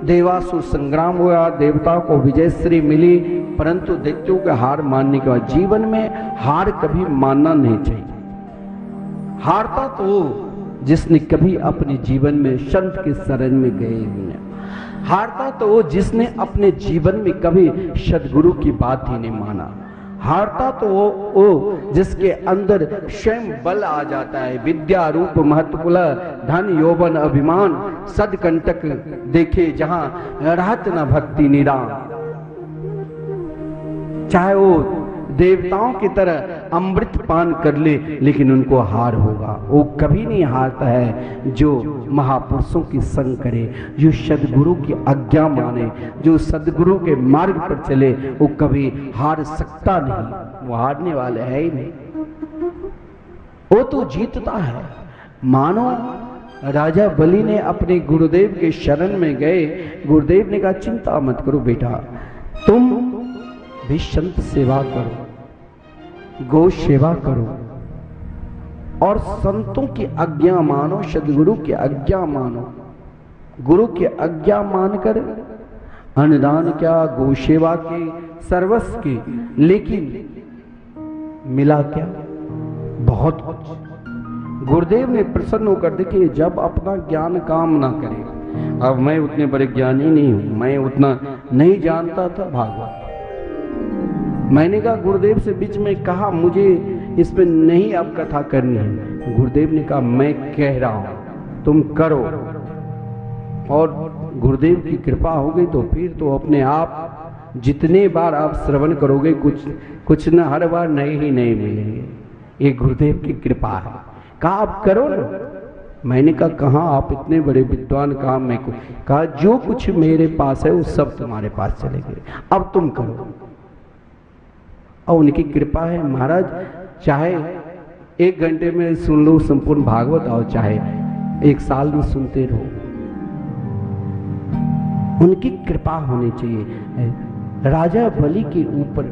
देवासुर संग्राम हुआ, देवताओं को विजयश्री मिली, परंतु दैत्यों के हार मानने के बाद जीवन में हार कभी मानना नहीं चाहिए। हारता तो जिसने कभी अपने जीवन में संत के शरण में गए हैं, हारता तो वो जिसने अपने जीवन में कभी सदगुरु की बात ही नहीं माना, हारता तो वो जिसके अंदर स्वयं बल आ जाता है, विद्या रूप महत्वकुल धन यौवन अभिमान सदकंटक देखे जहां रहत न भक्ति निराम। चाहे वो देवताओं की तरह अमृत पान कर ले लेकिन उनको हार होगा। वो कभी नहीं हारता है जो महापुरुषों की संग करे, जो सदगुरु की आज्ञा माने, जो सदगुरु के मार्ग पर चले, वो कभी हार सकता नहीं, वो हारने वाले है ही नहीं। वो तो जीतता है। मानो राजा बलि ने अपने गुरुदेव के शरण में गए, गुरुदेव ने कहा चिंता मत करो बेटा, तुम भी संत सेवा करो, गौ सेवा करो और संतों की आज्ञा मानो, सदगुरु की आज्ञा मानो। गुरु की आज्ञा मानकर अन्नदान क्या, गौ सेवा की, सर्वस्व की, लेकिन मिला क्या? बहुत कुछ। गुरुदेव ने प्रसन्न होकर देखिए, जब अपना ज्ञान काम ना करे। अब मैं उतने बड़े ज्ञानी नहीं हूं, मैं उतना नहीं जानता था भागवत। मैंने कहा गुरुदेव से बीच में कहा मुझे इसमें नहीं अब कथा करनी है। गुरुदेव ने कहा मैं कह रहा हूं तुम करो, और गुरुदेव की कृपा हो गई तो फिर तो अपने आप जितने बार आप श्रवण करोगे कुछ न हर बार नए ही नए मिलेंगे। ये गुरुदेव की कृपा है। कहा आप करो ना। मैंने कहा कहाँ आप इतने बड़े विद्वान, कहा मैं कहा जो कुछ मेरे पास है वो सब तुम्हारे पास चले गए, अब तुम करो। और उनकी कृपा है महाराज, चाहे 1 घंटे में सुन लो संपूर्ण भागवत, और चाहे 1 साल में सुनते रहो, उनकी कृपा होनी चाहिए। राजा बलि के ऊपर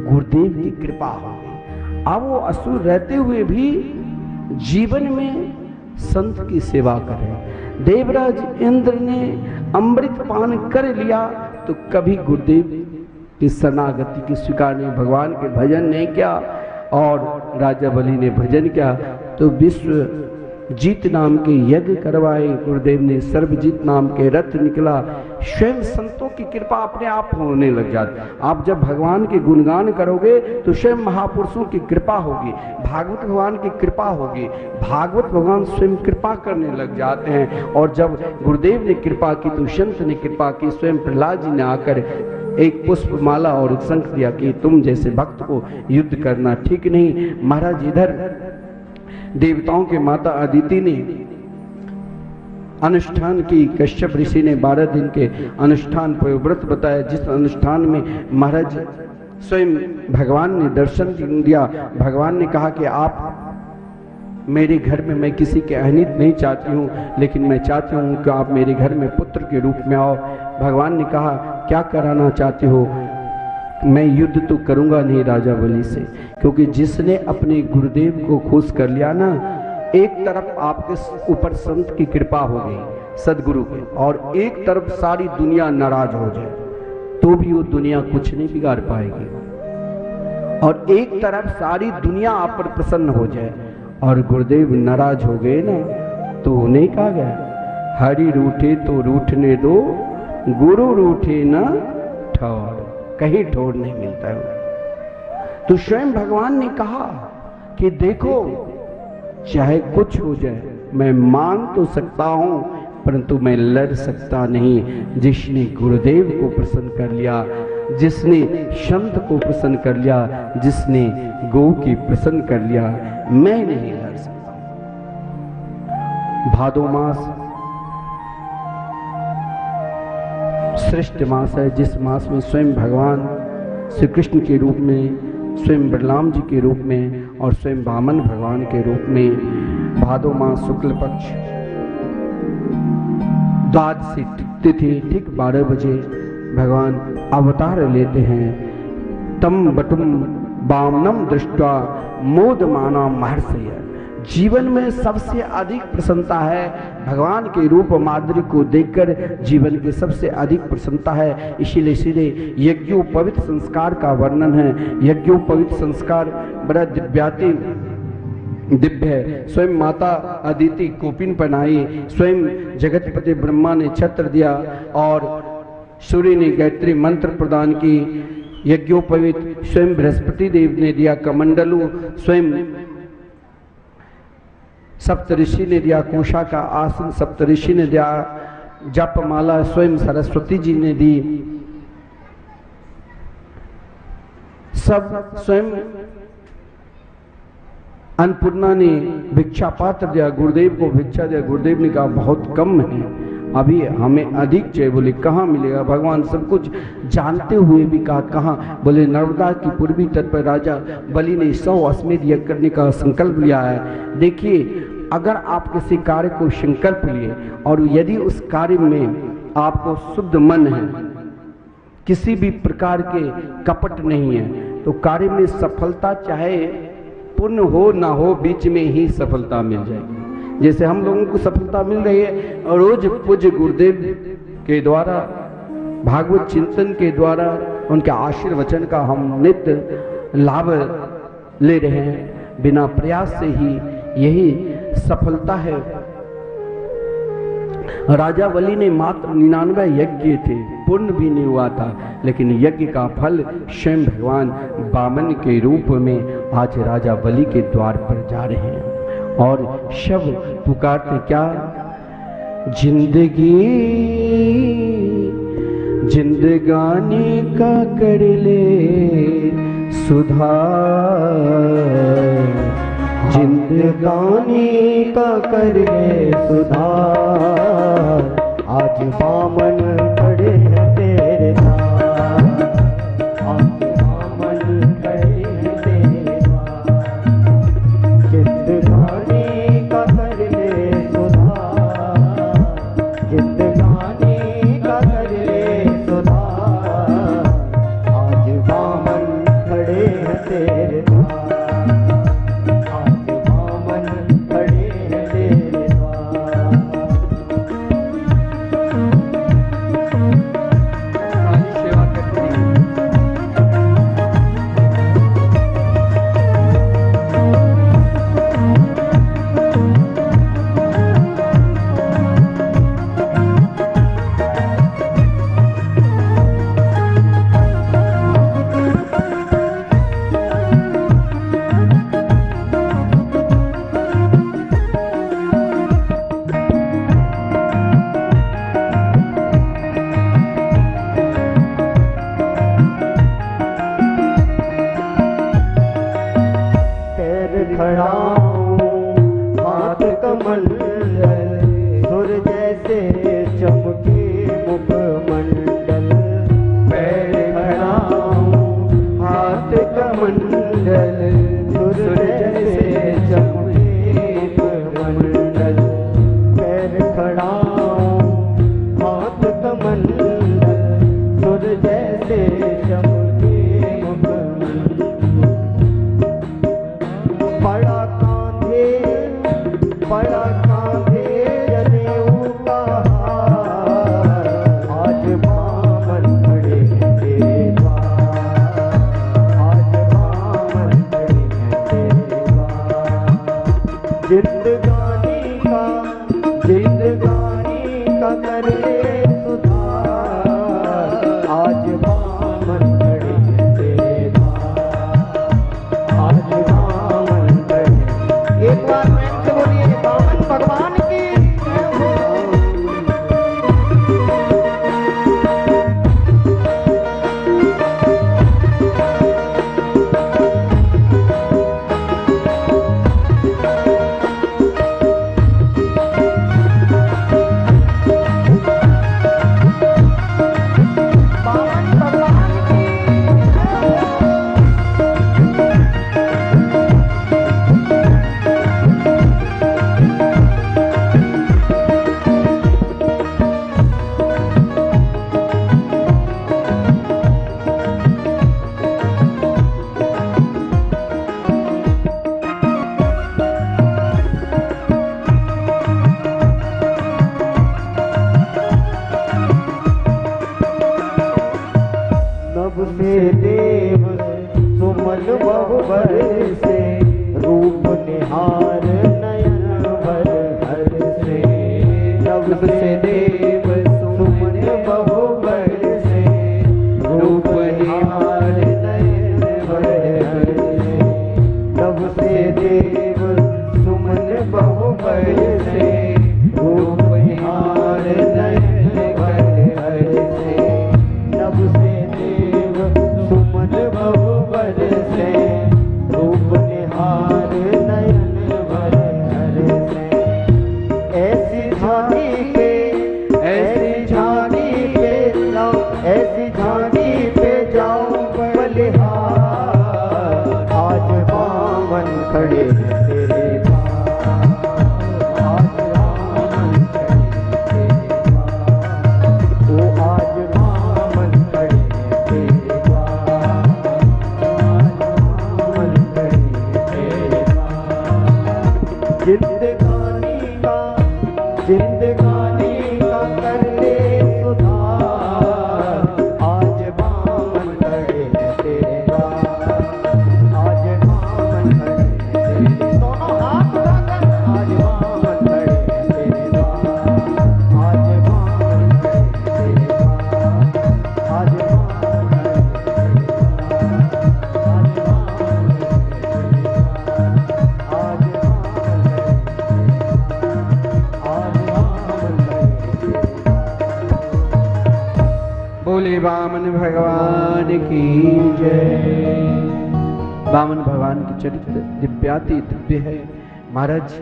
गुरुदेव की कृपा हो गई। अब वो असुर रहते हुए भी जीवन में संत की सेवा करें। देवराज इंद्र ने अमृत पान कर लिया तो कभी गुरुदेव की शरणागति की स्वीकार नहीं, भगवान के भजन नहीं किया, और राजा बलि ने भजन किया तो विश्व जीत नाम के यज्ञ करवाए गुरुदेव ने, सर्वजीत नाम के रथ निकला। स्वयं संतों की कृपा अपने आप होने लग जाती। आप जब भगवान के गुणगान करोगे तो स्वयं महापुरुषों की कृपा होगी, भागवत भगवान की कृपा होगी, भागवत भगवान स्वयं कृपा करने लग जाते हैं। और जब गुरुदेव ने कृपा की तो संत ने कृपा की। स्वयं प्रहलाद जी ने आकर एक पुष्पमाला और एक शंख दिया कि तुम जैसे भक्त को युद्ध करना ठीक नहीं। महाराज इधर देवताओं के माता अदिति ने अनुष्ठान की, कश्यप ऋषि ने 12 दिन के अनुष्ठान पर व्रत बताया, जिस अनुष्ठान में महाराज स्वयं भगवान ने दर्शन दिया। भगवान ने कहा कि आप मेरे घर में, मैं किसी के अहित नहीं चाहती हूँ, लेकिन मैं चाहती हूँ कि आप मेरे घर में पुत्र के रूप में आओ। भगवान ने कहा क्या कराना चाहते हो? मैं युद्ध तो करूंगा नहीं राजा बलि से, क्योंकि जिसने अपने गुरुदेव को खुश कर लिया ना, एक तरफ आपके ऊपर संत की कृपा हो गई सदगुरु की, और एक तरफ सारी दुनिया नाराज हो जाए तो भी वो दुनिया कुछ नहीं बिगाड़ पाएगी, और एक तरफ सारी दुनिया आप पर प्रसन्न हो जाए और गुरुदेव नाराज हो गए ना, तो उन्हें कहा गया हरि रूठे तो रूठने दो, गुरु रूठे ना ठौर, कहीं ठोर नहीं मिलता है। तो स्वयं भगवान ने कहा कि देखो चाहे कुछ हो जाए, मैं मान तो सकता हूं परंतु मैं लड़ सकता नहीं। जिसने गुरुदेव को प्रसन्न कर लिया, जिसने संत को प्रसन्न कर लिया, जिसने गौ की प्रसन्न कर लिया, मैं नहीं लड़ सकता। भादो मास श्रेष्ठ मास है, जिस मास में स्वयं भगवान श्री कृष्ण के रूप में, स्वयं बलराम जी के रूप में और स्वयं वामन भगवान के रूप में भादो मास शुक्ल पक्ष द्वादशी तिथि ठीक 12 बजे भगवान अवतार लेते हैं। तम बटुम वामनम दृष्ट्वा मोदमाना महर्षय। जीवन में सबसे अधिक प्रसन्नता है भगवान के रूप माधुर्य को देखकर, जीवन की सबसे अधिक प्रसन्नता है। इसीलिए सीधे यज्ञोपवीत संस्कार का वर्णन है। यज्ञोपवीत संस्कार बड़ा दिव्य है। स्वयं माता अदिति कोपिन पहनाई, स्वयं जगतपति ब्रह्मा ने छत्र दिया और सूर्य ने गायत्री मंत्र प्रदान की। यज्ञोपवीत स्वयं बृहस्पति देव ने दिया कमंडलू, स्वयं सप्तऋषि ने दिया कोशा का आसन, सप्तऋषि ने दिया जपमाला, स्वयं सरस्वती जी ने दी। सब स्वयं अन्नपूर्णा ने भिक्षा पात्र दिया, गुरुदेव को भिक्षा दिया। गुरुदेव ने कहा बहुत कम है, अभी हमें अधिक चाहिए। बोले कहाँ मिलेगा? भगवान सब कुछ जानते हुए भी कहा कहाँ? बोले नर्मदा की पूर्वी तट पर राजा बलि ने 100 अश्वमेध यज्ञ करने का संकल्प लिया है। देखिए, अगर आप किसी कार्य को संकल्प लिए और यदि उस कार्य में आपको शुद्ध मन है, किसी भी प्रकार के कपट नहीं है, तो कार्य में सफलता चाहे पूर्ण हो ना हो, बीच में ही सफलता मिल जाएगी। जैसे हम लोगों को सफलता मिल रही है और रोज पूज्य गुरुदेव के द्वारा, भागवत चिंतन के द्वारा, उनके आशीर्वचन का हम नित्य लाभ ले रहे हैं। बिना प्रयास से ही यही सफलता है। राजा बलि ने मात्र 99 यज्ञ किए थे, पूर्ण भी नहीं हुआ था, लेकिन यज्ञ का फल स्वयं भगवान वामन के रूप में आज राजा बलि के द्वार पर जा रहे हैं। और शब्द पुकारते क्या? जिंदगी जिंदगानी का कर ले सुधार, जिंदगानी का कर ले सुधार, आज वामन खड़े हैं तेरे द्वार, आज वामन खड़े हैं तेरे द्वार, जिंदगानी का कर ले सुधार, जिंदगानी का कर ले सुधार, आज वामन खड़े हैं तेरे द्वार। बोले वामन भगवान की जय। वामन भगवान की चरित्र दिव्याति दिव्य है। महाराज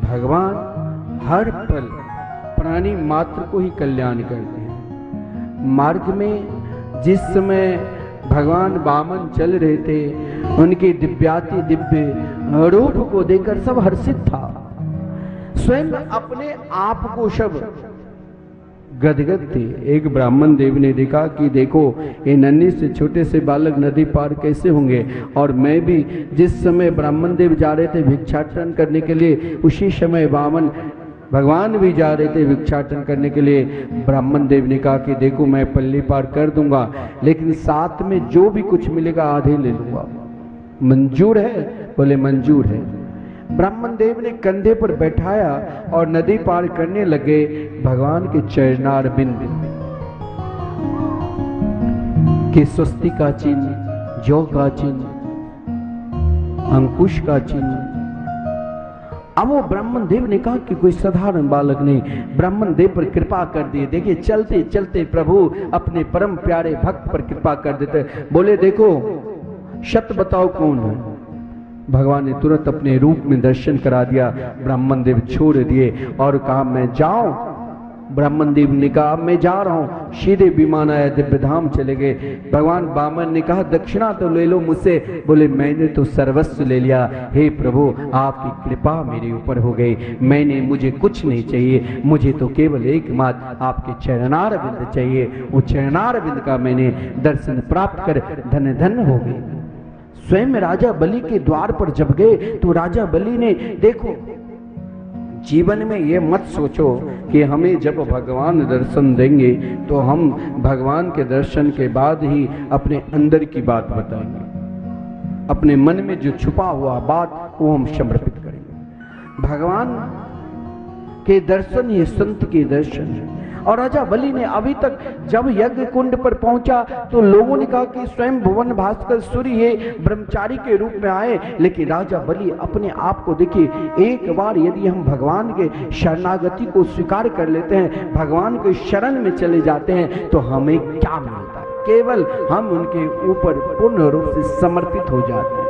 भगवान हर पल प्राणी मात्र को ही कल्याण करते हैं। मार्ग में जिस समय भगवान वामन चल रहे थे, उनके दिव्याति दिव्य रूप को देखकर सब हर्षित था। स्वयं अपने आप को सब गदगद थे। एक ब्राह्मण देव ने देखा कि देखो ये नन्ही से छोटे से बालक नदी पार कैसे होंगे, और मैं भी जिस समय ब्राह्मण देव जा रहे थे भिक्षाटन करने के लिए, उसी समय वामन भगवान भी जा रहे थे भिक्षाटन करने के लिए। ब्राह्मण देव ने कहा कि देखो मैं पल्ली पार कर दूंगा, लेकिन साथ में जो भी कुछ मिलेगा आधे ले लूंगा, मंजूर है? बोले मंजूर है। ब्राह्मण देव ने कंधे पर बैठाया और नदी पार करने लगे। भगवान के चरणार बिंद के स्वस्ति का चिन्ह, जौ का चिन्ह, अंकुश का चिन्ह। अब वो ब्राह्मण देव ने कहा कि कोई साधारण बालक नहीं, ब्राह्मण देव पर कृपा कर दिए। देखिए चलते चलते प्रभु अपने परम प्यारे भक्त पर कृपा कर देते। बोले देखो सत्य बताओ कौन है। भगवान ने तुरंत अपने रूप में दर्शन करा दिया। ब्राह्मण देव छोड़ दिए और कहा मैं जाऊं। ब्राह्मण देव ने कहा मैं जा रहा हूं। सीधे विमान आया, दिव्य धाम चले गए। भगवान वामन ने कहा दक्षिणा तो ले लो मुझसे। बोले मैंने तो सर्वस्व ले लिया। हे प्रभु आपकी कृपा मेरे ऊपर हो गई, मुझे कुछ नहीं चाहिए, मुझे तो केवल एकमात्र आपके चरणार बिंद चाहिए। वो चरणार बिंद का मैंने दर्शन प्राप्त कर धन्य धन्य हो गई। स्वयं राजा बलि के द्वार पर जब गए तो राजा बलि ने, देखो जीवन में ये मत सोचो कि हमें जब भगवान दर्शन देंगे तो हम भगवान के दर्शन के बाद ही अपने अंदर की बात बताएंगे, अपने मन में जो छुपा हुआ बात वो हम समर्पित करेंगे। भगवान के दर्शन ये संत के दर्शन है। और राजा बलि ने अभी तक जब यज्ञ कुंड पर पहुंचा तो लोगों ने कहा कि स्वयं भुवन भास्कर सूर्य ये ब्रह्मचारी के रूप में आए, लेकिन राजा बलि अपने आप को देखिए, एक बार यदि हम भगवान के शरणागति को स्वीकार कर लेते हैं, भगवान के शरण में चले जाते हैं, तो हमें क्या मिलता है? केवल हम उनके ऊपर पूर्ण रूप से समर्पित हो जाते हैं,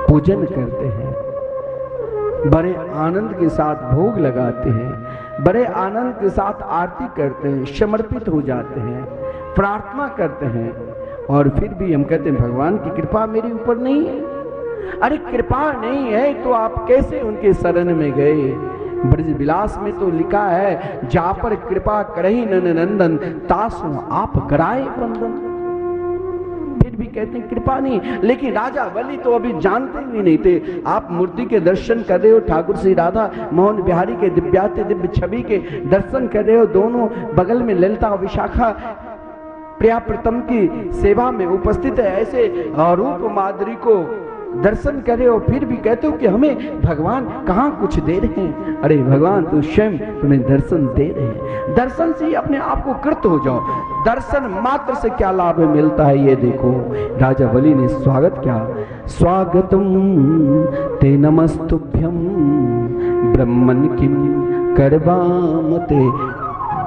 पूजन करते हैं, बड़े आनंद के साथ भोग लगाते हैं, बड़े आनंद के साथ आरती करते हैं, समर्पित हो जाते हैं, प्रार्थना करते हैं, और फिर भी हम कहते हैं भगवान की कृपा मेरे ऊपर नहीं है। अरे कृपा नहीं है तो आप कैसे उनके शरण में गए? ब्रज विलास में तो लिखा है, जा पर कृपा करहि नन नंदन, तासु आप कराए बंदन। फिर भी कहते हैं कृपा नहीं। लेकिन राजा बलि तो अभी जानते भी नहीं थे। आप मूर्ति के दर्शन कर रहे हो, ठाकुर श्री राधा मोहन बिहारी के दिव्याति दिव्य छवि के दर्शन कर रहे हो, दोनों बगल में ललिता और विशाखा प्रिया प्रीतम की सेवा में उपस्थित है, ऐसे रूप माधुरी को दर्शन कर रहे हो, फिर भी कहते हो कि हमें भगवान कहाँ कुछ दे रहे हैं। अरे भगवान तो स्वयं तुम्हें दर्शन दे रहे हैं। दर्शन से ही अपने आप को कृत हो जाओ। दर्शन मात्र से क्या लाभ मिलता है ये देखो। राजा बलि ने स्वागत किया, स्वागतम ते नमस्तुभ्यम ब्रह्मन किम करवाम ते।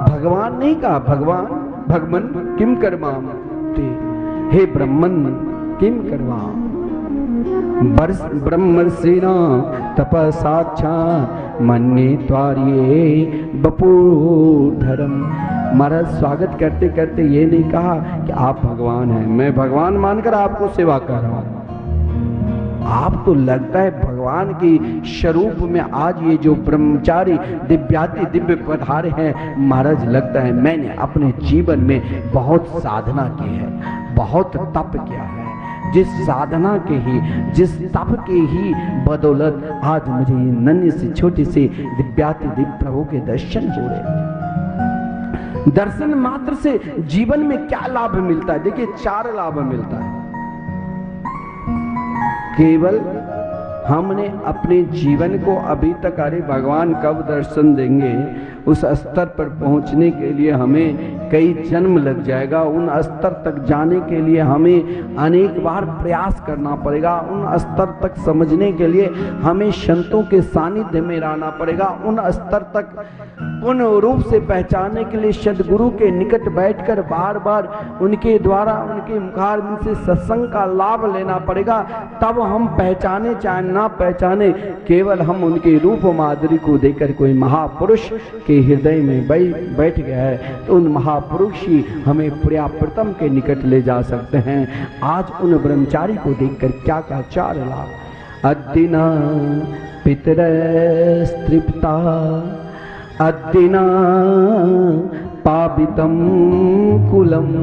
भगवान नहीं कहा, भगवान किम करवाम ते, हे ब्रह्मन किम करवाम। ब्रह्मर्षिणा तपसाक्षा मन्ये त्वार्ये बपूधरम। महाराज स्वागत करते करते ये नहीं कहा कि आप भगवान हैं, मैं भगवान मानकर आपको सेवा कर रहा हूं। आप तो लगता है भगवान की स्वरूप में आज ये जो ब्रह्मचारी दिव्याति दिव्य पधारे हैं, महाराज लगता है मैंने अपने जीवन में बहुत साधना की है, बहुत तप किया है। जिस साधना के ही, जिस तप के ही बदौलत आज मुझे ये नन्ही सी छोटी सी दिव्याति दिव्य प्रभु के दर्शन हो रहे। दर्शन मात्र से जीवन में क्या लाभ मिलता है? देखिए 4 लाभ मिलता है। केवल हमने अपने जीवन को अभी तक, अरे भगवान कब दर्शन देंगे, उस स्तर पर पहुंचने के लिए हमें कई जन्म लग जाएगा। उन स्तर तक जाने के लिए हमें अनेक बार प्रयास करना पड़ेगा। उन स्तर तक समझने के लिए हमें संतों के सानिध्य में रहना पड़ेगा। उन स्तर तक पूर्ण रूप से पहचानने के लिए सद्गुरु के निकट बैठकर बार बार उनके द्वारा उनके मुखारबिंद से सत्संग का लाभ लेना पड़ेगा। तब हम पहचाने चाहे ना पहचाने, केवल हम उनके रूप माधुरी को देखकर कोई महापुरुष के हृदय में बैठ गया है तो उन महापुरुष ही हमें प्रियाप्रतम के निकट ले जा सकते हैं। आज उन ब्रह्मचारी को देखकर क्या क्या चार लाभ। अद्दिना पितरस्तृप्ता अद्दिना पावितं कुलम्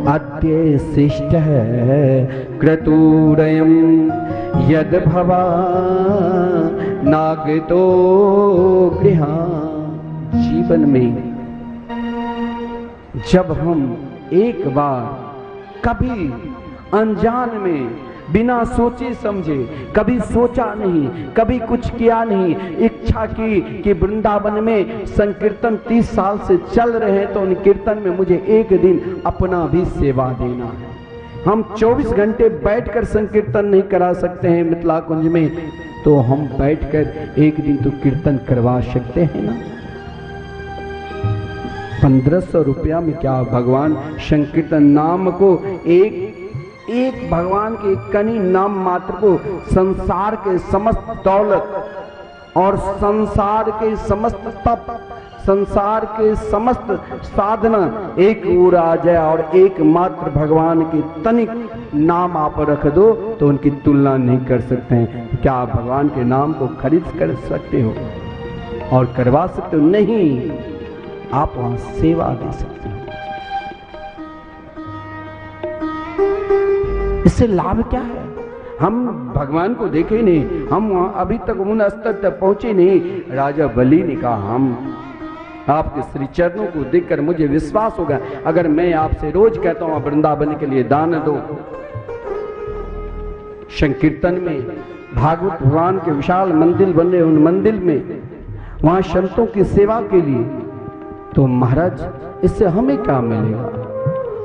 अद्य शिष्टः क्रतुरयं यद भवा नागतो गृहा। जीवन में जब हम एक बार कभी अनजान में बिना सोचे समझे, कभी सोचा नहीं, कभी कुछ किया नहीं, इच्छा की कि वृंदावन में संकीर्तन 30 साल से चल रहे हैं तो उन कीर्तन में मुझे एक दिन अपना भी सेवा देना है। हम 24 घंटे बैठकर संकीर्तन नहीं करा सकते हैं मिथिला कुंज में, तो हम बैठकर एक दिन तो कीर्तन करवा सकते हैं ना। 1500 रुपया में क्या भगवान संकीर्तन नाम को एक भगवान के कनी नाम मात्र को संसार के समस्त दौलत और संसार के समस्त तप, संसार के समस्त साधना एक ओर आ जाए और एकमात्र भगवान के तनिक नाम आप रख दो तो उनकी तुलना नहीं कर सकते हैं। क्या आप भगवान के नाम को खरीद कर सकते हो और करवा सकते हो? नहीं, आप वहां सेवा दे सकते हो। इससे लाभ क्या है? हम भगवान को देखे नहीं, हम वहां अभी तक उन स्तर तक पहुंचे नहीं। राजा बलि ने कहा हम आपके श्री चरणों को देखकर मुझे विश्वास होगा, अगर मैं आपसे रोज कहता हूं वृंदावन के लिए दान दो, संकीर्तन में भागवत भगवान के विशाल मंदिर बन रहे, उन मंदिर में वहां संतों की सेवा के लिए, तो महाराज इससे हमें क्या मिलेगा?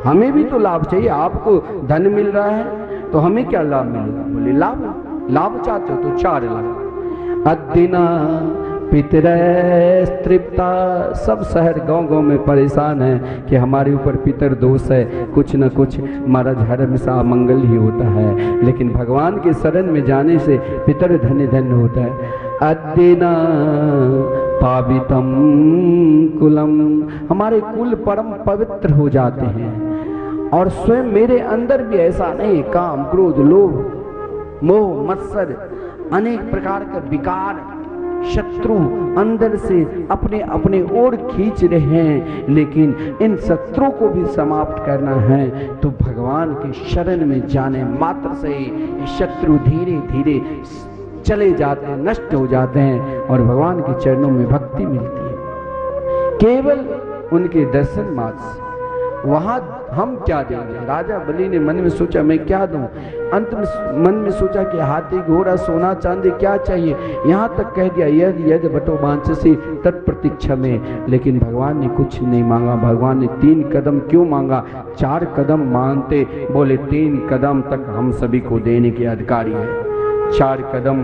हमें भी तो लाभ चाहिए। आपको धन मिल रहा है तो हमें क्या लाभ मिलेगा? बोले लाभ चाहते हो तो 4 लाख। अद्दिना पितरस्तृप्ता। सब शहर गांव में परेशान है कि हमारे ऊपर पितर दोष है, कुछ न कुछ महाराज हमेशा मंगल ही होता है, लेकिन भगवान के शरण में जाने से पितर धन्य धन्य होता है। अद्दिना पावितम कुलम। हमारे कुल परम पवित्र हो जाते हैं। और स्वयं मेरे अंदर भी ऐसा नहीं, काम क्रोध लोभ मोह मत्सर अनेक प्रकार का विकार शत्रु अंदर से अपने अपने ओर खींच रहे हैं, लेकिन इन शत्रु को भी समाप्त करना है तो भगवान के शरण में जाने मात्र से ही शत्रु धीरे धीरे चले जाते हैं, नष्ट हो जाते हैं और भगवान के चरणों में भक्ति मिलती है केवल उनके दर्शन मात्र से। वहां हम क्या देंगे? राजा बलि ने मन में सोचा मैं क्या दूं, अंत में मन में सोचा कि हाथी घोड़ा सोना चांदी क्या चाहिए, यहां तक कह दिया यद यद बटो वांछसी तत्प्रतीक्षा में। लेकिन भगवान ने कुछ नहीं मांगा। भगवान ने 3 कदम क्यों मांगा? 4 कदम मांगते, बोले 3 कदम तक हम सभी को देने के अधिकारी है। 4 कदम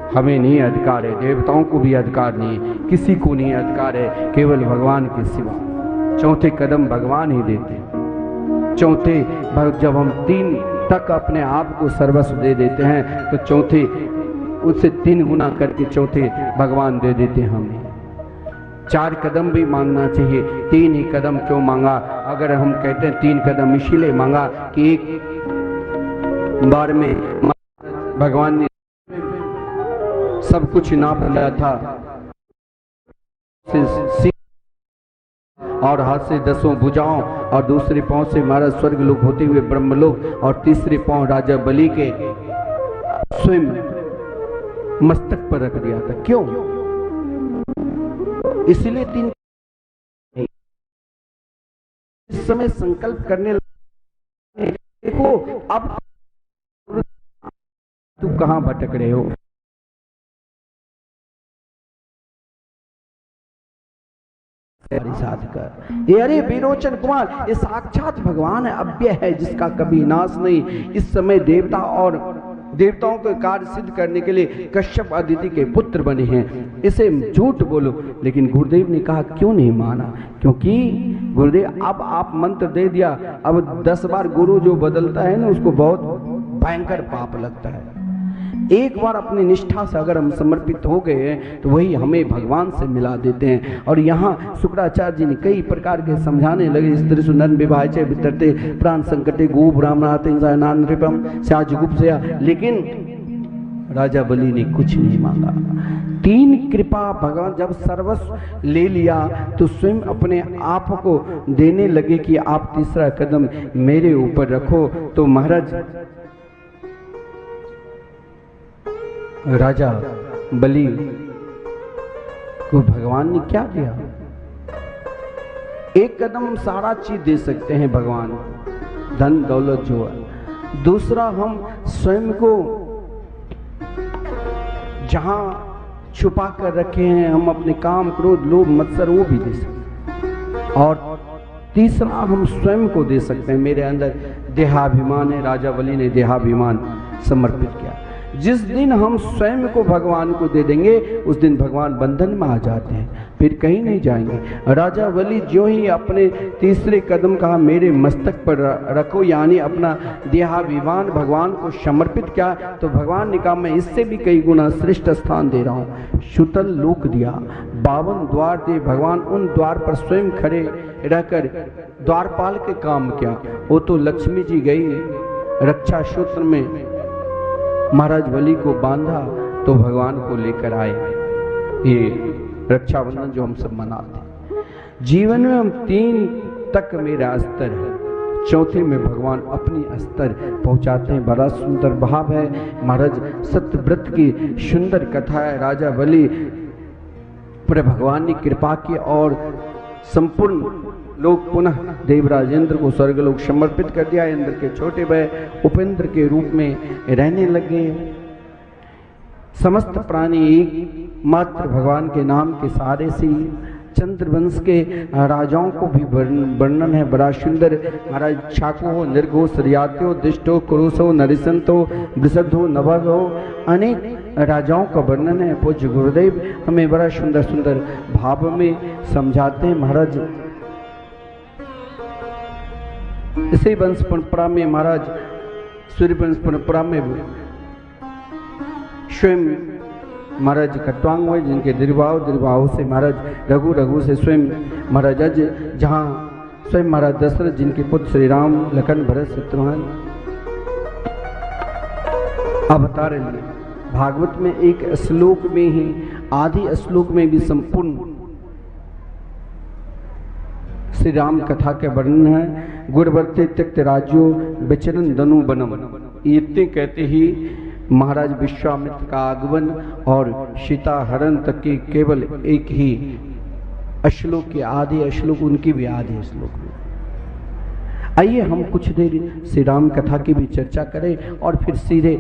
हमें नहीं अधिकार है, देवताओं को भी अधिकार नहीं है, किसी को नहीं अधिकार है, केवल भगवान के सिवा। 4थे कदम भगवान ही देते हैं। जब हम 3 तक अपने आप को सर्वस्व दे देते हैं तो चौथे उससे 3 गुना करके चौथे भगवान दे देते हैं हमें। 4 कदम भी मांगना चाहिए, 3 ही कदम क्यों मांगा? अगर हम कहते हैं 3 कदम इसीलिए मांगा कि एक बार में भगवान ने सब कुछ नाप लिया था और हाथ से 10 भुजाओं और दूसरे पांव से महाराज स्वर्ग लोक होते हुए ब्रह्मलोक और तीसरे पांव राजा बलि के स्वयं मस्तक पर रख दिया था। क्यों? इसलिए 3 इस समय संकल्प करने लगे, देखो अब तू कहां भटक रहे हो। साध कर। ये अरे विरोचन कुमार, ये साक्षात भगवान है, अव्यय है, जिसका कभी नाश नहीं। इस समय देवता और देवताओं के कार्य सिद्ध करने के लिए कश्यप अदिति के पुत्र बने हैं, इसे झूठ बोलो। लेकिन गुरुदेव ने कहा क्यों नहीं माना? क्योंकि गुरुदेव अब आप मंत्र दे दिया, अब 10 बार गुरु जो बदलता है ना, उसको बहुत भयंकर पाप लगता है। एक बार अपनी निष्ठा से अगर हम समर्पित हो गए हैं तो वही हमें भगवान से मिला देते हैं। और यहाँ शुक्राचार्य जी ने कई प्रकार के समझाने लगे, इस तरह सुनन विभाचे वितरते प्राण संकटे गो ब्राह्मणाते नृपम स्याजुगुप्त से। लेकिन राजा बलि ने कुछ नहीं मांगा। 3 कृपा भगवान जब सर्वस्व ले लिया तो स्वयं अपने आप को देने लगे कि आप तीसरा कदम मेरे ऊपर रखो। तो महाराज राजा बलि को भगवान ने क्या दिया? एक कदम हम सारा चीज दे सकते हैं भगवान, धन दौलत जो है। दूसरा, हम स्वयं को जहां छुपा कर रखे हैं, हम अपने काम क्रोध लोभ मत्सर वो भी दे सकते हैं। और तीसरा, हम स्वयं को दे सकते हैं। मेरे अंदर देहाभिमान है, राजा बलि ने देहाभिमान समर्पित किया। जिस दिन हम स्वयं को भगवान को दे देंगे उस दिन भगवान बंधन में आ जाते हैं, फिर कहीं नहीं जाएंगे। राजा बलि जो ही अपने तीसरे कदम कहा मेरे मस्तक पर रखो, यानी अपना देहाभिमान भगवान को समर्पित किया, तो भगवान ने कहा मैं इससे भी कई गुना श्रेष्ठ स्थान दे रहा हूँ। शुतल लोक दिया, 52 द्वार दे। भगवान उन द्वार पर स्वयं खड़े रहकर द्वारपाल के काम किया। वो तो लक्ष्मी जी गई रक्षा सूत्र में महाराज बलि को बांधा तो भगवान को लेकर आए। ये रक्षाबंधन जो हम सब मनाते हैं। जीवन में हम 3 तक मेरा स्तर है, चौथे में भगवान अपनी स्तर पहुंचाते हैं। बड़ा सुंदर भाव है। महाराज सत्यव्रत की सुंदर कथा है। राजा बलि पर भगवान ने कृपा की और संपूर्ण लोग पुनः देवराजेंद्र को स्वर्गलोक समर्पित कर दिया। इंद्र के छोटे भाई उपेंद्र के रूप में रहने लगे। समस्त प्राणी एक मात्र भगवान के नाम के सहारे से। चंद्रवंश के राजाओं को भी वर्णन है बड़ा सुंदर। महाराज छाको हो, निर्घो, सरियात्यो, दिष्टो, कुरुसो, नरिसंतो, वृषद्धो, नभग हो, अनेक राजाओं का वर्णन है। पूज्य गुरुदेव हमें बड़ा सुंदर सुंदर भाव में समझाते हैं। महाराज इसी वंश परंपरा में महाराज सूर्य वंश परंपरा में स्वयं महाराज खट्वांग हुए, जिनके द्विभाव से महाराज रघु, रघु से स्वयं महाराज अज, जहाँ स्वयं महाराज दशरथ जिनके पुत्र श्री राम, लखन, भरत, शत्रुघ्न अवतार लिए। भागवत में एक श्लोक में ही, आदि श्लोक में भी संपूर्ण श्री राम कथा के वर्णन है। गुरवर्ते त्यक्त राज्यो विचरण दनु बनम, इतने कहते ही महाराज विश्वामित्र का आगमन और सीता हरण तक की केवल एक ही श्लोक के आधे श्लोक, उनकी भी आधे श्लोक में। आइए हम कुछ देर श्री राम कथा की भी चर्चा करें और फिर सीधे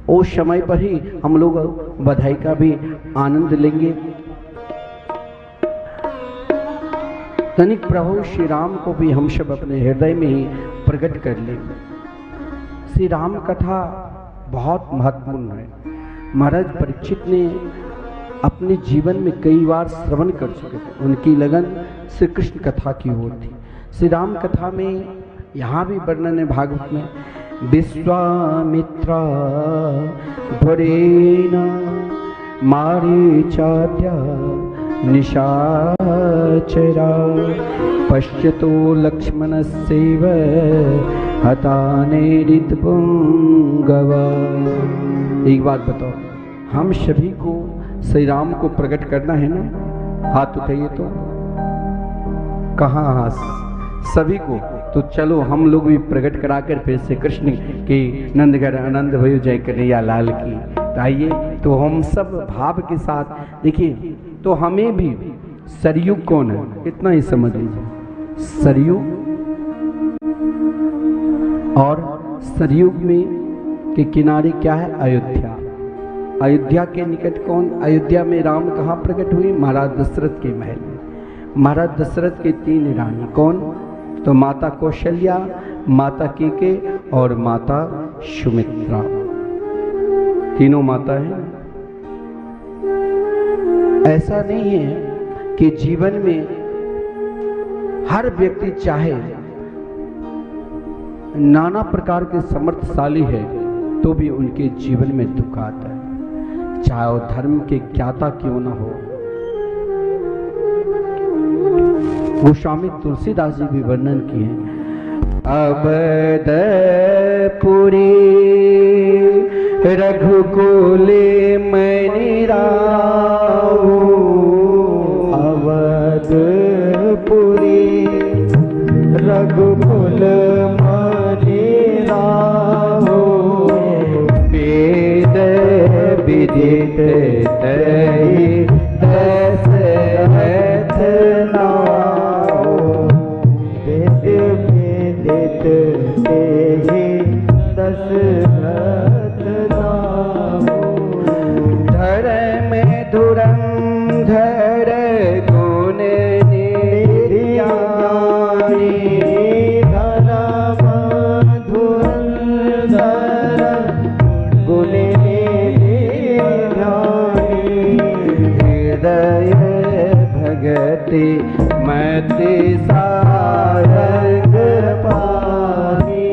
उस समय पर ही हम लोग बधाई का भी आनंद लेंगे। तनिक प्रभु श्री राम को भी हम सब अपने हृदय में ही प्रकट कर लेंगे। श्री राम कथा बहुत महत्वपूर्ण है। महाराज परीक्षित ने अपने जीवन में कई बार श्रवण कर चुके थे। उनकी लगन श्री कृष्ण कथा की ओर थी। श्री राम कथा में यहाँ भी वर्णन है भागवत में। विश्वामित्रा भरेण मारीचाद्या निशाचरा पश्यतो लक्ष्मणस्यैव हताने ऋतपुंगवा। एक बात बताओ, हम सभी को श्री राम को प्रकट करना है ना? हाथ उठाइए तो। कहाँ हाथ? सभी को। तो चलो हम लोग भी प्रकट कराकर फिर से कृष्ण की नंदघर आनंद भयो जय कन्हैया लाल की। तो आइए, तो हम सब भाव के साथ देखिए। तो हमें भी सरयू कौन है इतना ही समझ लीजिए। सरयू और सरयू में के किनारे क्या है? अयोध्या। अयोध्या के निकट कौन? अयोध्या में राम कहाँ प्रकट हुए? महाराज दशरथ के महल में। महाराज दशरथ की 3 रानी कौन? तो माता कौशल्या, माता कीके और माता सुमित्रा, तीनों माता हैं। ऐसा नहीं है कि जीवन में हर व्यक्ति चाहे नाना प्रकार के समर्थशाली है तो भी उनके जीवन में दुख आता है, चाहे वो धर्म के ज्ञाता क्यों न हो। गोस्वामी तुलसीदास जी भी वर्णन किए अवधपुरी रघुकुले मणि रावो, अवधपुरी रघुकुल मणि रावो, वेद विदित तहि दशरथ नाओ, वेद विदित तहि दशरथ नाओ, धर्म धुरंधर गुण निधियानी, धर्म धुरंधर गुण निधियानी, हृदय भगति मति सारंग पानी।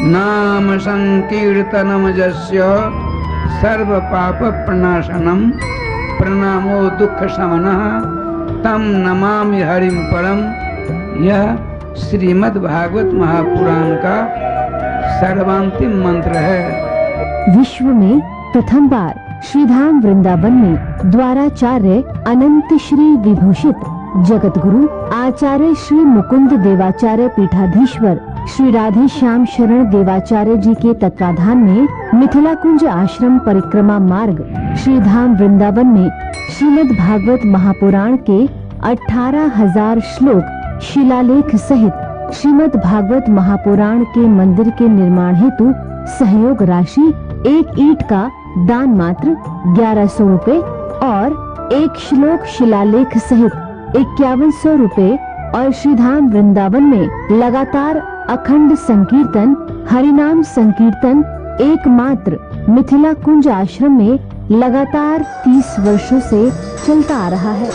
नाम संकीर्तनम जस्य सर्व पाप प्रणाशनम, प्रणामो दुख शमनः तम नमामि हरिम परम। यह श्रीमद् भागवत महापुराण का सर्वांतिम मंत्र है। विश्व में प्रथम बार श्रीधाम वृंदावन में द्वाराचार्य अनंत श्री विभूषित जगत गुरु आचार्य श्री मुकुंद देवाचार्य पीठाधीश्वर श्री राधे श्याम शरण देवाचार्य जी के तत्वाधान में मिथिला कुंज आश्रम परिक्रमा मार्ग श्रीधाम वृंदावन में श्रीमद् भागवत महापुराण के 18,000 श्लोक शिलालेख सहित श्रीमद् भागवत महापुराण के मंदिर के निर्माण हेतु सहयोग राशि 1 ईंट का दान मात्र 1100 रुपए और 1 श्लोक शिलालेख सहित 5100 रुपए और श्रीधाम वृंदावन में लगातार अखंड संकीर्तन हरिनाम संकीर्तन एकमात्र मिथिला कुंज आश्रम में लगातार 30 वर्षों से चलता आ रहा है।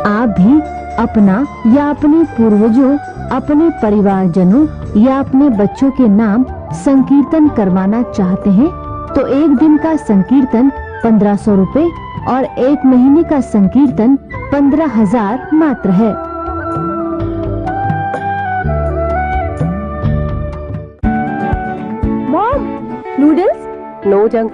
आप भी अपना या अपने पूर्वजों, अपने परिवारजनों या अपने बच्चों के नाम संकीर्तन करवाना चाहते हैं तो 1 दिन का संकीर्तन 1500 रुपए और 1 महीने का संकीर्तन 15,000 मात्र है। Mom, noodles no junk